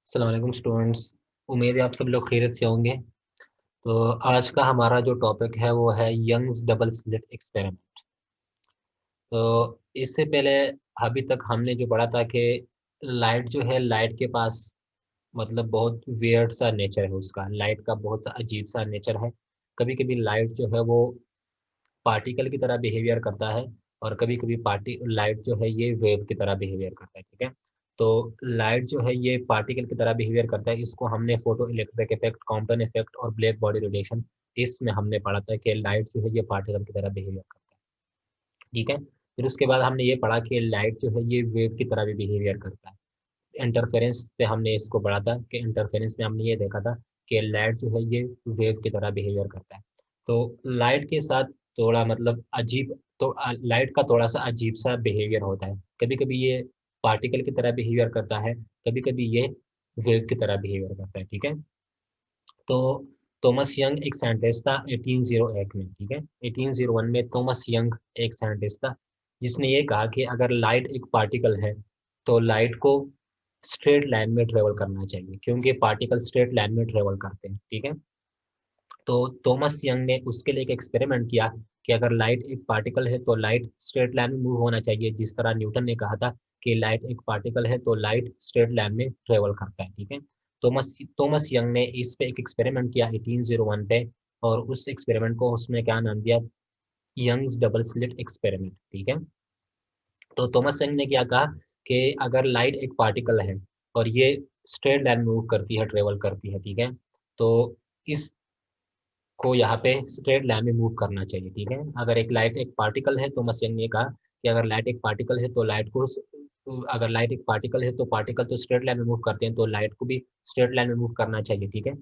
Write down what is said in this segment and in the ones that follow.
अस्सलाम वालेकुम स्टूडेंट्स। उम्मीद है आप सब लोग खैरियत से होंगे। तो आज का हमारा जो टॉपिक है वो है यंग्स डबल स्लिट एक्सपेरिमेंट। तो इससे पहले अभी तक हमने जो पढ़ा था कि लाइट जो है, लाइट के पास मतलब बहुत वियर्ड सा नेचर है उसका। लाइट का बहुत सा अजीब सा नेचर है। कभी कभी लाइट जो है वो पार्टिकल की तरह बिहेवियर करता है, और कभी कभी पार्टी लाइट जो है ये वेव की तरह बिहेवियर करता है। ठीक है। तो लाइट जो है ये पार्टिकल की तरह बिहेवियर करता है। इसको हमने photo electric effect, Compton effect और ब्लैक बॉडी रेडिएशन, इसमें हमने पढ़ा था कि लाइट जो है ये पार्टिकल की तरह बिहेवियर करता है। ठीक है। फिर उसके बाद हमने ये पढ़ा कि लाइट जो है ये वेव की तरह भी बिहेवियर करता है। इंटरफेरेंस पे हमने इसको पढ़ा था कि इंटरफेरेंस में हमने ये देखा था कि लाइट जो है ये वेव की तरह बिहेवियर करता है। तो लाइट के साथ थोड़ा मतलब अजीब, तो लाइट का थोड़ा सा अजीब सा बिहेवियर होता है। कभी कभी ये पार्टिकल की तरह बिहेवियर करता है, कभी कभी ये वेव की तरह बिहेवियर करता है। ठीक है। तो थॉमस यंग एक साइंटिस्ट था 1808 में। ठीक है। 1801 में थॉमस यंग एक साइंटिस्ट था जिसने ये कहा कि अगर लाइट एक पार्टिकल है तो लाइट को स्ट्रेट लाइन में ट्रेवल करना चाहिए, क्योंकि पार्टिकल स्ट्रेट लाइन में ट्रेवल करते हैं। ठीक है। तो थॉमस यंग ने उसके लिए एक एक्सपेरिमेंट किया कि अगर लाइट एक पार्टिकल है तो लाइट स्ट्रेट लाइन में मूव होना चाहिए, जिस तरह न्यूटन ने कहा था कि लाइट एक पार्टिकल है तो लाइट स्ट्रेट लाइन में ट्रेवल करता है। ठीक है। थॉमस थॉमस यंग ने इस पे एक एक्सपेरिमेंट किया 1801 पे, और उस एक्सपेरिमेंट को उसने क्या नाम दिया, यंग्स डबल स्लिट एक्सपेरिमेंट। ठीक है। तो थॉमस यंग ने क्या कहा कि अगर लाइट एक पार्टिकल है और ये स्ट्रेट लाइन मूव करती है, ट्रेवल करती है, ठीक है, तो इस को यहाँ पे स्ट्रेट लाइन में मूव करना चाहिए। ठीक है। अगर एक लाइट एक पार्टिकल है तो मशीन ने कहा कि अगर लाइट एक पार्टिकल है तो लाइट को, अगर लाइट एक पार्टिकल है तो पार्टिकल तो स्ट्रेट लाइन में मूव करते हैं, तो लाइट को भी स्ट्रेट लाइन में मूव करना चाहिए। ठीक है।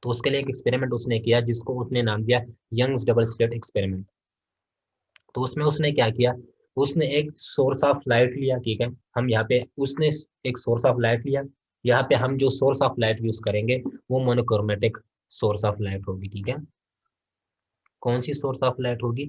तो उसके लिए एक एक्सपेरिमेंट उसने किया जिसको उसने नाम दिया यंग्स डबल स्लिट एक्सपेरिमेंट। तो उसमें उसने क्या किया, उसने एक सोर्स ऑफ लाइट लिया। ठीक है। हम यहाँ पे उसने एक सोर्स ऑफ लाइट लिया। यहाँ पे हम जो सोर्स ऑफ लाइट यूज करेंगे वो मोनोक्रोमेटिक सोर्स ऑफ लाइट होगी। ठीक है। कौन सी सोर्स ऑफ लाइट होगी?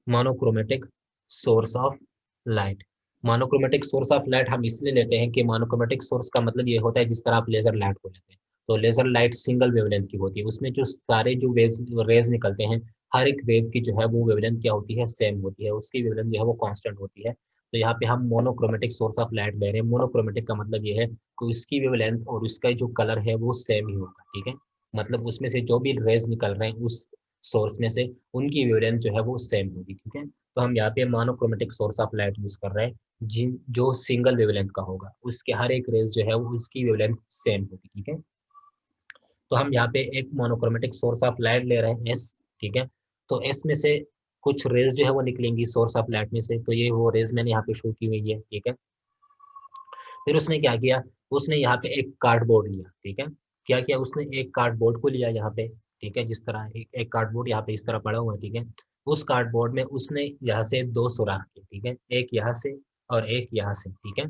Monochromatic source of light. Monochromatic source of light हम इसलिए लेते हैं कि मोनोक्रोमेटिक सोर्स का मतलब ये होता है जिस तरह आप लेजर लाइट को लेते हैं। तो लेजर लाइट सिंगल वेवलेंथ की होती है, उसमें जो सारे जो वेव रेज निकलते हैं, हर एक वेव की जो है वो वेवलेंथ क्या होती है, सेम होती है, उसकी वेवलेंथ जो है वो कांस्टेंट होती है। तो यहाँ पे हम मोनोक्रोमेटिक सोर्स ऑफ लाइट ले रहे हैं। मोनोक्रोमेटिक का मतलब ये है कि उसकी वेवलेंथ और उसका जो कलर है वो सेम ही होगा। ठीक है। मतलब उसमें से जो भी रेज निकल रहे हैं उस सोर्स में से, उनकी वेवलेंथ जो है वो सेम होगी। ठीक है। तो हम यहाँ पे monochromatic source of light use कर रहे हैं, जिन जो सिंगल वेवलेंथ का होगा उसके हर एक रेज जो है वो उसकी वेवलेंथ सेम होगी। ठीक है। तो हम यहाँ पे एक मोनोक्रोमेटिक सोर्स ऑफ लाइट ले रहे हैं एस। ठीक है। तो एस में से कुछ रेज जो है वो निकलेंगी सोर्स ऑफ लाइट में से, तो ये वो रेज मैंने यहाँ पे शो की हुई है। ठीक है। फिर उसने क्या किया, उसने यहाँ पे एक कार्डबोर्ड लिया। ठीक है। क्या किया उसने, एक कार्डबोर्ड को लिया यहाँ पे। ठीक है। जिस तरह एक कार्डबोर्ड यहाँ पे इस तरह पड़ा हुआ है। ठीक है। उस कार्डबोर्ड में उसने यहाँ से दो सुराख किए। ठीक है। एक यहाँ से और एक यहाँ से। ठीक है।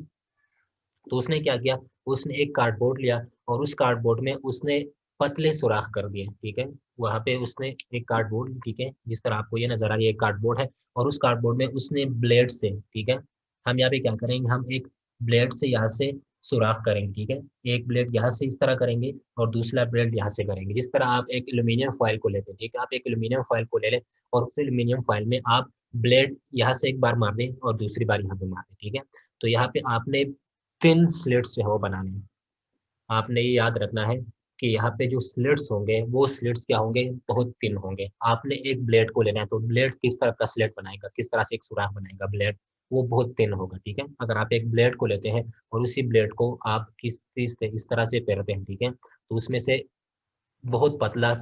तो उसने क्या किया, उसने एक कार्डबोर्ड लिया और उस कार्डबोर्ड में उसने पतले सुराख कर दिए। ठीक है। वहां पे उसने एक कार्डबोर्ड, ठीक है, जिस तरह आपको ये नजर आ रही है एक कार्डबोर्ड है, और उस कार्डबोर्ड में उसने ब्लेड से, ठीक है, हम यहाँ पे क्या करेंगे, हम एक ब्लेड से यहाँ से सुराख करेंगे। ठीक है। एक ब्लेड यहाँ से इस तरह करेंगे और दूसरा ब्लेड यहाँ से करेंगे। जिस तरह आप एक एल्यूमिनियम फॉइल को लेते हैं, ठीक है, आप एक एल्यूमिनियम फॉइल को ले लें और उस एल्यूमिनियम फॉइल में आप ब्लेड यहाँ से एक बार मार दें और दूसरी बार यहाँ पे मार दें। ठीक है। तो यहाँ पे आपने थिन स्लिट्स जो है वो बनाने हैं। आपने ये याद रखना है कि यहाँ पे जो स्लिट्स होंगे वो स्लिट्स क्या होंगे, बहुत थिन होंगे। आपने एक ब्लेड को लेना है तो ब्लेड किस तरह का स्लिट बनाएगा, किस तरह से एक सुराख बनाएगा ब्लेड, वो बहुत थिन होगा। ठीक है। अगर आप एक ब्लेड को लेते हैं और उसी ब्लेड को आप किस चीज से इस तरह से फेरते हैं, ठीक है, तो उसमें से बहुत पतला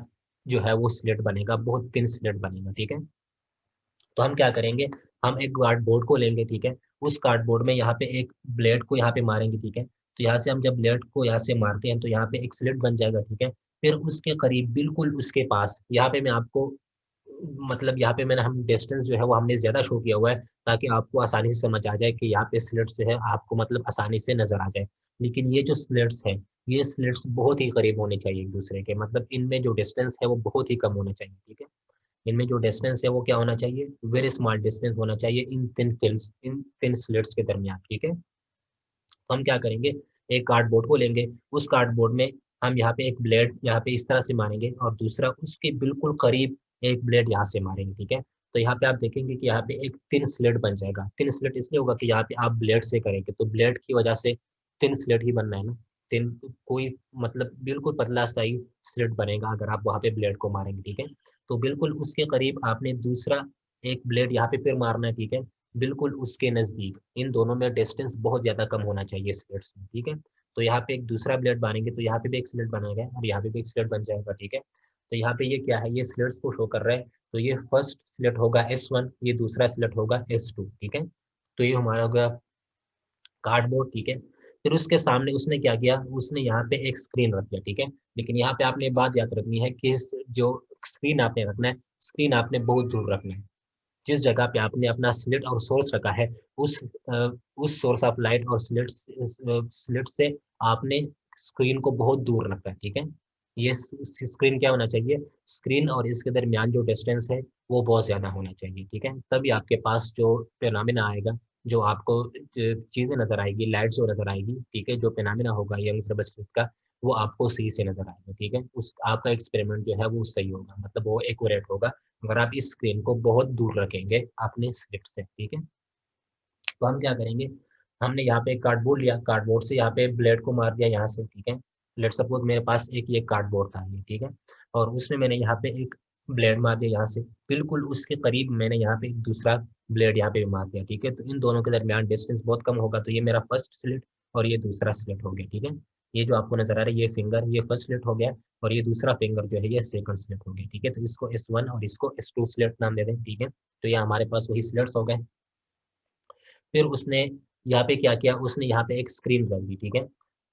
जो है वो स्लिट बनेगा, बहुत थिन स्लिट बनेगा। ठीक है। तो हम क्या करेंगे, हम एक कार्डबोर्ड को लेंगे। ठीक है। उस कार्डबोर्ड में यहाँ पे एक ब्लेड को यहाँ पे मारेंगे। ठीक है। तो यहाँ से हम जब ब्लेड को यहाँ से मारते हैं तो यहाँ पे एक स्लिट बन जाएगा। ठीक है। फिर उसके करीब बिल्कुल उसके पास, यहाँ पे मैं आपको मतलब यहाँ पे मैंने हम डिस्टेंस जो है वो हमने ज्यादा शो किया हुआ है ताकि आपको आसानी से समझ आ जाए कि यहाँ पे स्लिट्स जो है आपको मतलब आसानी से नजर आ जाए। लेकिन ये जो स्लिट्स है, ये स्लिट्स बहुत ही करीब होने चाहिए एक दूसरे के, मतलब इनमें जो डिस्टेंस है वो बहुत ही कम होना चाहिए। ठीक है। इनमें जो डिस्टेंस है वो क्या होना चाहिए, वेरी स्मॉल डिस्टेंस होना चाहिए इन थिन फिल्म्स, इन थिन स्लिट्स के दरमियान। ठीक है। तो हम क्या करेंगे, एक कार्डबोर्ड को लेंगे, उस कार्डबोर्ड में हम यहाँ पे एक ब्लेड यहाँ पे इस तरह से मारेंगे और दूसरा उसके बिल्कुल करीब एक ब्लेड यहाँ से मारेंगे, ठीक है। तो यहाँ पे आप देखेंगे कि यहाँ पे एक थिन स्लेट बन जाएगा। थिन स्लेट इसलिए होगा कि यहाँ पे आप ब्लेड से करेंगे, तो ब्लेड की वजह से थिन स्लेट ही बनना है ना। थिन कोई मतलब बिल्कुल पतला सा ही स्लेट बनेगा अगर आप वहाँ पे ब्लेड को मारेंगे, ठीक है। तो बिल्कुल उसके करीब आपने दूसरा एक ब्लेड यहाँ पे फिर मारना है, ठीक है। बिल्कुल उसके नज़दीक, इन दोनों में डिस्टेंस बहुत ज़्यादा कम होना चाहिए स्लेट्स में, ठीक है। तो यहाँ पे एक दूसरा ब्लेड मारेंगे तो यहाँ पे भी एक स्लेट बनेगा और यहाँ पे भी एक स्लेट बन जाएगा, ठीक है। तो यहाँ पे ये क्या है, ये स्लेट्स को शो कर रहा है। तो ये फर्स्ट स्लेट होगा S1, ये दूसरा स्लेट होगा S2, ठीक है। तो ये हमारा होगा कार्डबोर्ड, ठीक है। फिर उसके सामने उसने क्या किया, उसने यहाँ पे एक स्क्रीन रख दिया, ठीक है। लेकिन यहाँ पे आपने बात याद रखनी है कि जो स्क्रीन आपने रखना है, स्क्रीन आपने बहुत दूर रखना है। जिस जगह पे आपने अपना स्लिट और सोर्स रखा है, उस सोर्स ऑफ लाइट और स्लिट से आपने स्क्रीन को बहुत दूर रखना है, ठीक है। ये स्क्रीन क्या होना चाहिए, स्क्रीन और इसके दरमियान जो डिस्टेंस है वो बहुत ज़्यादा होना चाहिए, ठीक है। तभी आपके पास जो फिनोमेना आएगा, जो आपको चीज़ें नज़र आएगी, लाइट जो नज़र आएगी, ठीक है, जो फिनोमेना होगा यंग डबल स्लिट का, वो आपको सही से नज़र आएगा, ठीक है। उस आपका एक्सपेरिमेंट जो है वो सही होगा, मतलब वो एक्यूरेट होगा अगर आप इस स्क्रीन को बहुत दूर रखेंगे अपने स्क्रिप्ट से, ठीक है। तो हम क्या करेंगे, हमने यहाँ पे एक कार्डबोर्ड लिया, कार्डबोर्ड से यहाँ पे ब्लेड को मार दिया यहाँ से, ठीक है। लेट सपोज मेरे पास एक ये कार्डबोर्ड था ये, ठीक है, और उसमें मैंने यहाँ पे एक ब्लेड मार दिया यहाँ से, बिल्कुल उसके करीब मैंने यहाँ पे एक दूसरा ब्लेड यहाँ पे भी मार दिया, ठीक है। तो इन दोनों के दरमियान डिस्टेंस बहुत कम होगा, तो ये मेरा फर्स्ट स्लिट और ये दूसरा स्लिट हो गया, ठीक है। ये जो आपको नजर आ रहा है ये फिंगर, ये फर्स्ट स्लिट हो गया और ये दूसरा फिंगर जो है ये सेकंड स्लिट हो गया, ठीक है। तो इसको S1 और इसको S2 स्लिट नाम दे दें, ठीक है। तो ये हमारे पास वही स्लिट्स हो गए। फिर उसने यहाँ पे क्या किया, उसने यहाँ पे एक स्क्रीन रख दी, ठीक है।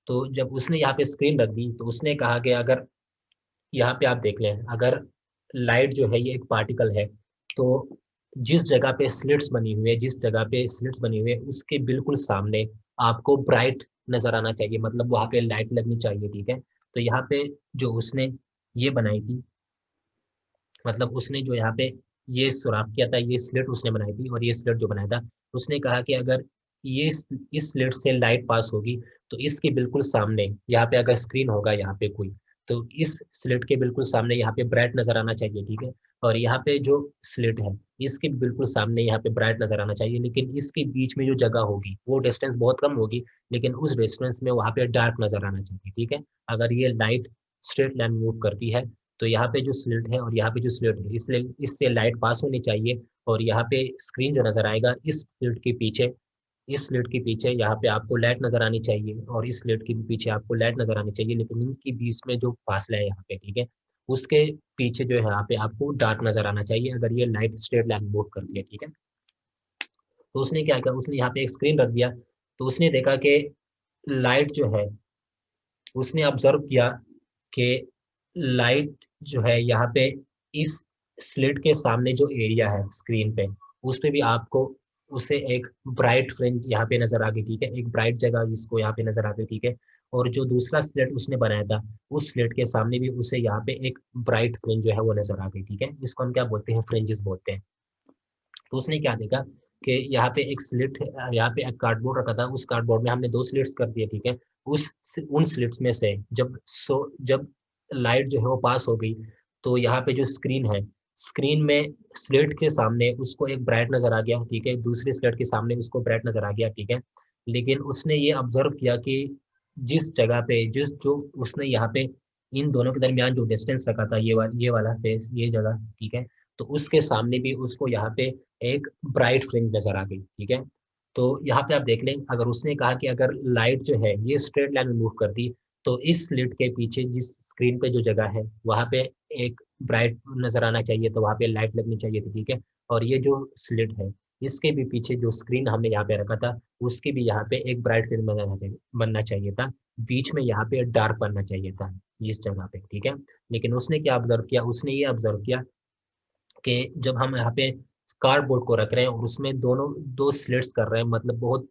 तो जब उसने यहाँ पे स्क्रीन रख दी तो उसने कहा कि अगर यहाँ पे आप देख लें, अगर लाइट जो है ये एक पार्टिकल है, तो जिस जगह पे स्लिट्स बनी हुई है, जिस जगह पे स्लिट्स बनी हुई है उसके बिल्कुल सामने आपको ब्राइट नजर आना चाहिए, मतलब वहाँ पे लाइट लगनी चाहिए, ठीक है। तो यहाँ पे जो उसने ये बनाई थी, मतलब उसने जो यहाँ पे ये सुराख किया था, ये स्लिट उसने बनाई थी और ये स्लिट जो बनाया था, उसने कहा कि अगर ये इस स्लिट से लाइट पास होगी तो इसके बिल्कुल सामने यहाँ पे अगर स्क्रीन होगा यहाँ पे कोई, तो इस स्लिट के बिल्कुल सामने यहाँ पे ब्राइट नजर आना चाहिए, ठीक है। और यहाँ पे जो स्लिट है इसके बिल्कुल सामने यहाँ पे ब्राइट नजर आना चाहिए, लेकिन इसके बीच में जो जगह होगी वो डिस्टेंस बहुत कम होगी, लेकिन उस डिस्टेंस में वहाँ पे डार्क नजर आना चाहिए, ठीक है। अगर ये लाइट स्ट्रेट लाइन मूव करती है तो यहाँ पे जो स्लिट है और यहाँ पे जो स्लिट है, इसलिए इससे लाइट पास होनी चाहिए और यहाँ पे स्क्रीन जो नजर आएगा इस स्लिट के पीछे, इस स्लिट के पीछे यहाँ पे आपको लाइट नजर आनी चाहिए और इस स्लिट के भी पीछे आपको लाइट नजर आनी चाहिए, लेकिन इनके बीच में जो फासला है यहाँ पे, ठीक है, उसके पीछे जो है यहाँ पे आपको डार्क नजर आना चाहिए अगर ये लाइट स्ट्रेट लाइन मूव करती है, ठीक है। तो उसने क्या किया, उसने यहाँ पे एक स्क्रीन रख दिया, तो उसने देखा कि लाइट जो है, उसने ऑब्जर्व किया कि लाइट जो है यहाँ पे इस स्लिट के सामने जो एरिया है स्क्रीन पे, उस पे भी आपको उसे एक ब्राइट फ्रिंज यहाँ पे नजर आ गई, ठीक है, एक ब्राइट जगह जिसको यहाँ पे नजर आ गई, ठीक है। और जो दूसरा स्लिट उसने बनाया था उस स्लिट के सामने भी उसे यहाँ पे एक ब्राइट फ्रिंज जो है वो नजर आ गई, ठीक है। इसको हम क्या बोलते हैं, फ्रिंजेस बोलते हैं। तो उसने क्या देखा कि यहाँ पे एक स्लिट, यहाँ पे एक कार्डबोर्ड रखा था, उस कार्डबोर्ड में हमने दो स्लिट्स कर दिए, ठीक है। उस उन स्लिट्स में से जब लाइट जो है वो पास हो गई, तो यहाँ पे जो स्क्रीन है, स्क्रीन में स्लिट के सामने उसको एक ब्राइट नजर आ गया, ठीक है, दूसरी स्लिट के सामने उसको ब्राइट नजर आ गया, ठीक है। लेकिन उसने ये ऑब्जर्व किया कि जिस जगह पे जिस जो उसने यहाँ पे इन दोनों के दरमियान जो डिस्टेंस रखा था, ये वाला फेस, ये जगह, ठीक है, तो उसके सामने भी उसको यहाँ पे एक ब्राइट फ्रिंज नजर आ गई, ठीक है। तो यहाँ पे आप देख लें, अगर उसने कहा कि अगर लाइट जो है ये स्ट्रेट लाइन में मूव कर दी, तो इस स्लिट के पीछे जिस स्क्रीन पे जो जगह है वहाँ पे एक ब्राइट नजर आना चाहिए, तो वहाँ पे लाइट लगनी चाहिए थी, ठीक है। और ये जो स्लिट है इसके भी पीछे जो स्क्रीन हमने यहाँ पे रखा था उसके भी यहाँ पे एक ब्राइट फिल्म बनना चाहिए था, बीच में यहाँ पे डार्क बनना चाहिए था इस जगह पे, ठीक है। लेकिन उसने क्या ऑब्जर्व किया, उसने ये ऑब्जर्व किया कि जब हम यहाँ पे कार्डबोर्ड को रख रहे हैं और उसमें दोनों दो स्लिट्स कर रहे हैं, मतलब बहुत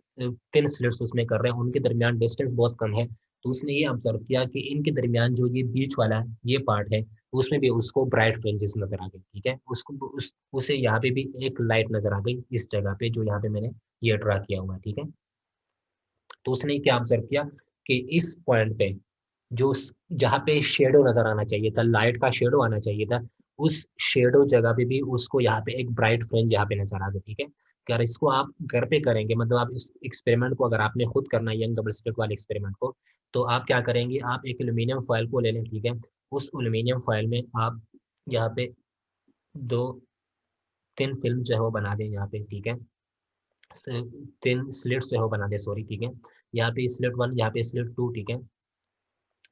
थिन स्लिट्स उसमें कर रहे हैं, उनके दरमियान डिस्टेंस बहुत कम है, तो उसने ये ऑब्जर्व किया कि इनके दरमियान जो ये बीच वाला ये पार्ट है उसमें भी उसको ब्राइट फ्रिंजेस नजर आ गई, ठीक है। उसे यहाँ पे भी एक लाइट नजर आ गई इस जगह पे जो यहाँ पे मैंने ये ड्रा किया हुआ है, ठीक है। तो उसने क्या ऑब्जर्व किया कि इस पॉइंट पे जो जहाँ पे शेडो नजर आना चाहिए था, लाइट का शेडो आना चाहिए था, उस शेडो जगह पे भी उसको यहाँ पे एक ब्राइट फ्रिंज यहाँ पे नजर आ गई। ठीक है, अगर इसको आप घर पे करेंगे, मतलब आप इस एक्सपेरिमेंट को अगर आपने खुद करना है, यंग डबल स्लिट वाले एक्सपेरिमेंट को, तो आप क्या करेंगे, आप एक एल्यूमिनियम फॉयल को ले लें। ठीक है, उस एल्यूमिनियम फॉयल में आप यहाँ पे दो तीन फिल्म जो है वो बना दें यहाँ पे। ठीक है, तीन स्लिट्स जो है वो बना दें, सॉरी। ठीक है, यहाँ पे स्लिट वन, यहाँ पे स्लिट टू। ठीक है,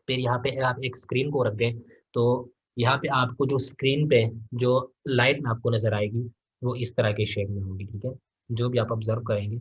फिर यहाँ पे आप एक स्क्रीन को रख दें, तो यहाँ पे आपको जो स्क्रीन पे जो लाइट में आपको नजर आएगी वो इस तरह के शेप में होगी। ठीक है, जो भी आप ऑब्जर्व करेंगे।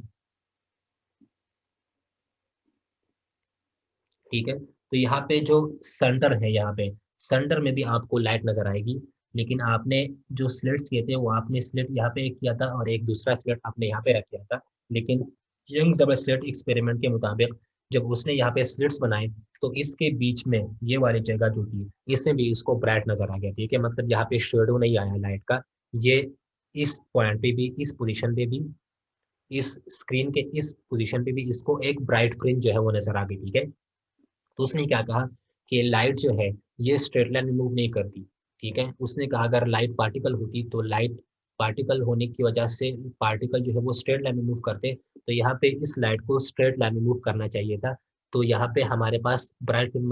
ठीक है, तो यहाँ पे जो सेंटर है, यहाँ पे सेंटर में भी आपको लाइट नजर आएगी, लेकिन आपने जो स्लिट्स किए थे वो आपने स्लिट यहाँ पे एक किया था और एक दूसरा स्लिट आपने यहाँ पे रख दिया था। लेकिन यंग्स डबल स्लिट एक्सपेरिमेंट के मुताबिक जब उसने यहाँ पे स्लिट्स बनाए, तो इसके बीच में ये वाली जगह जो थी, इसमें भी इसको ब्राइट नजर आ गया। ठीक है, मतलब यहाँ पे शेडो नहीं आया लाइट का। ये इस पॉइंट पे भी, इस पोजीशन पे भी, इस स्क्रीन के इस पोजीशन पे भी इसको एक ब्राइट फ्रिंज जो है वो नजर आ गई। ठीक है, तो उसने क्या कहा कि लाइट जो है ये स्ट्रेट लाइन में मूव नहीं करती। ठीक है, उसने कहा अगर लाइट पार्टिकल होती तो लाइट पार्टिकल होने की वजह से पार्टिकल जो है वो स्ट्रेट लाइन में मूव करते, तो यहाँ पे इस लाइट को स्ट्रेट लाइन में मूव करना चाहिए था। तो यहाँ पे हमारे पास ब्राइट फिल्म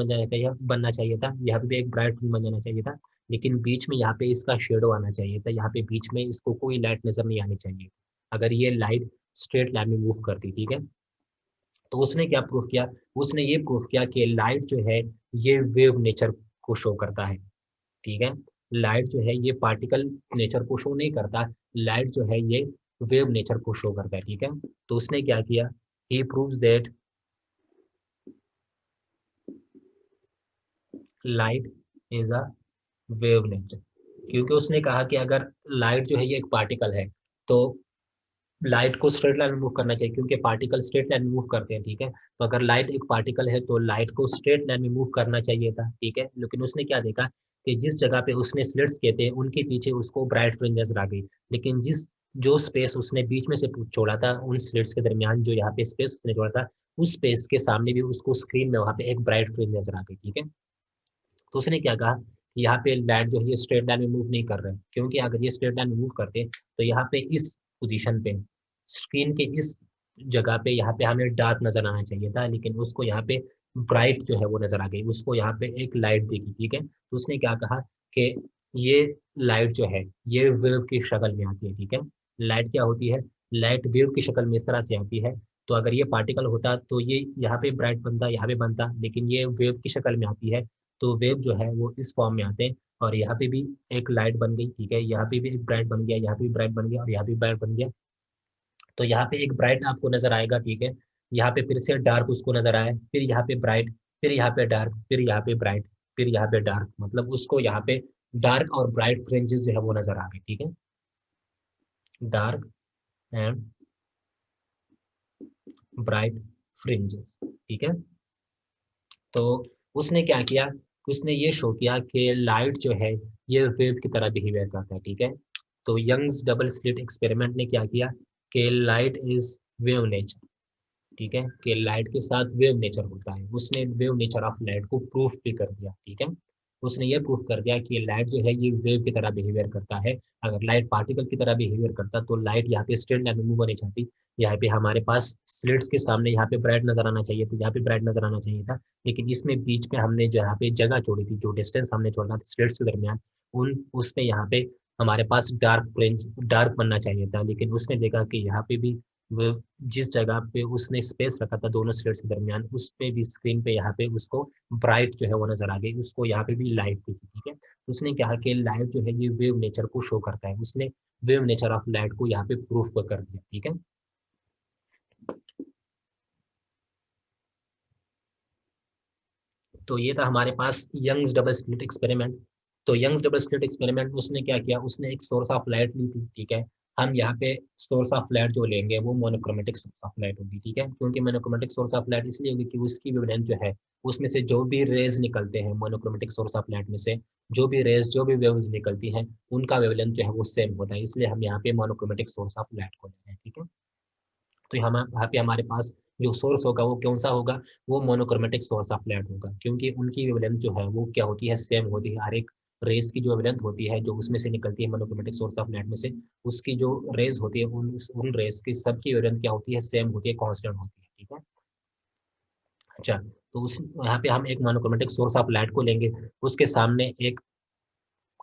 बनना चाहिए था, यहाँ पे भी एक ब्राइट फिल्म बन जाना चाहिए था, लेकिन बीच में यहाँ पे इसका शेडो आना चाहिए था, यहाँ पे बीच में इसको कोई लाइट नजर नहीं आनी चाहिए अगर ये लाइट स्ट्रेट लाइन में मूव करती। ठीक है, तो उसने क्या प्रूफ किया, उसने ये प्रूफ किया कि लाइट जो है ये वेव नेचर को शो करता है। ठीक है, लाइट जो है ये पार्टिकल नेचर को शो नहीं करता, लाइट जो है ये वेव नेचर को शो करता है। ठीक है, तो उसने क्या किया, he proves that light is a wave nature. क्योंकि उसने कहा कि अगर लाइट जो है ये एक पार्टिकल है, तो लाइट को स्ट्रेट लाइन में मूव करना चाहिए, क्योंकि पार्टिकल स्ट्रेट लाइन में मूव करते हैं। ठीक है, तो अगर लाइट एक पार्टिकल है तो लाइट को स्ट्रेट लाइन में मूव करना चाहिए था। ठीक है, लेकिन उसने क्या देखा कि जिस जगह पे उसने स्लिट्स किए थे उनके पीछे उसको ब्राइट फ्रिंज नजर आ गई, लेकिन जिस जो स्पेस उसने बीच में से छोड़ा था उन स्लिट्स के दरमियान, जो यहाँ पे स्पेस उसने छोड़ा था, उस स्पेस के सामने भी उसको स्क्रीन में वहां पे एक ब्राइट फ्रिंज नजर आ गई। ठीक है, तो उसने क्या कहा कि यहाँ पे लाइट जो है ये स्ट्रेट लाइन में मूव नहीं कर रहे, क्योंकि अगर ये स्ट्रेट लाइन में मूव करते तो यहाँ पे इस पोजीशन पे स्क्रीन के इस जगह पे यहाँ पे हमें डार्क नजर आना चाहिए था, लेकिन उसको यहाँ पे ब्राइट जो है वो नजर आ गई, उसको यहाँ पे एक लाइट दिखी। ठीक है, तो उसने क्या कहा कि ये लाइट जो है ये वेव की शक्ल में आती है। ठीक है, लाइट क्या होती है, लाइट वेव की शक्ल में इस तरह से आती है। तो अगर ये पार्टिकल होता तो ये यहाँ पे ब्राइट बनता, यहाँ पे बनता, लेकिन ये वेव की शक्ल में आती है, तो वेव जो है वो इस फॉर्म में आते हैं। और यहाँ पे भी एक लाइट बन गई। ठीक है, यहाँ पे भी एक ब्राइट बन गया, यहाँ पे भी ब्राइट बन गया और यहाँ पे भी ब्राइट बन गया। तो यहाँ पे एक ब्राइट आपको नजर आएगा। ठीक है, यहाँ पे फिर से डार्क उसको नजर आए, फिर यहाँ पे ब्राइट, फिर यहाँ पे डार्क, फिर यहाँ पे ब्राइट, फिर यहाँ पे डार्क, मतलब उसको यहाँ पे डार्क और ब्राइट फ्रिंजेस जो है वो नजर आ गए। ठीक है, डार्क एंड ब्राइट फ्रिंजेस। ठीक है, तो उसने क्या किया, उसने ये शो किया कि लाइट जो है ये वेव की तरह बिहेवियर करता है। ठीक है, तो यंग्स डबल स्लिट एक्सपेरिमेंट ने क्या किया कि लाइट इज वेव नेचर। ठीक है, कि लाइट के साथ वेव नेचर होता है, उसने वेव नेचर ऑफ लाइट को प्रूफ भी कर दिया। ठीक है, उसने ये प्रूफ कर दिया कि लाइट जो है ये वेव की तरह बिहेवियर करता है। अगर लाइट पार्टिकल की तरह बिहेवियर करता तो लाइट यहाँ पे स्ट्रेट लाइन में मूव होनी चाहती, यहाँ पे हमारे पास स्लिट्स के सामने यहाँ पे ब्राइट नजर आना चाहिए, तो यहाँ पे ब्राइट नजर आना चाहिए था, लेकिन इसमें बीच में हमने जो यहाँ पे जगह छोड़ी थी, जो डिस्टेंस हमने छोड़ा था स्लिट्स के दरमियान, उन उसमें यहाँ पे हमारे पास डार्क प्लेन, डार्क बनना चाहिए था, लेकिन उसने देखा कि यहाँ पे भी वो जिस जगह पे उसने स्पेस रखा था दोनों स्लेट्स के दरमियान, उस पे भी स्क्रीन पे यहाँ पे उसको ब्राइट जो है वो नजर आ गई, उसको यहाँ पे भी लाइट दिखी। ठीक है, तो उसने कहा कि लाइट जो है ये वेव नेचर को शो करता है, उसने वेव नेचर ऑफ लाइट को यहाँ पे प्रूफ कर दिया। ठीक है, तो ये था हमारे पास यंग्स डबल स्लिट एक्सपेरिमेंट। तो यंग्स डबल स्लिट एक्सपेरिमेंट में उसने क्या किया, उसने एक सोर्स ऑफ लाइट ली थी। ठीक है, हम यहाँ पे सोर्स ऑफ लाइट जो लेंगे वो मोनोक्रोमेटिक सोर्स ऑफ लाइट होगी। ठीक है, क्योंकि मोनोक्रोमेटिक सोर्स ऑफ लाइट इसलिए होगी कि उसकी वेवलेंथ जो है उसमें से जो भी रेज निकलते हैं मोनोक्रोमेटिक सोर्स ऑफ लाइट में से, जो भी रेज जो भी वेव्स निकलती हैं उनका वेवलेंथ जो है वो सेम होता है, इसलिए हम यहाँ पे मोनोक्रोमेटिक सोर्स ऑफ लाइट को ले रहे हैं। ठीक है, तो हम यहाँ पे हमारे पास जो सोर्स होगा वो कौन सा होगा, वो मोनोक्रोमेटिक सोर्स ऑफ लाइट होगा, क्योंकि उनकी वेवलेंथ जो है वो क्या होती है, सेम होती है। हर एक रेस की जो वेवलेंथ होती है जो उसमें से निकलती है मोनोक्रोमेटिक सोर्स ऑफ लाइट में से, उसकी जो रेज होती है उन रेस की सबकी वेवलेंथ क्या होती है, सेम होती है, कांस्टेंट होती है, ठीक है। अच्छा, तो उस यहाँ पे हम एक मोनोक्रोमेटिक सोर्स ऑफ लाइट को लेंगे, उसके सामने एक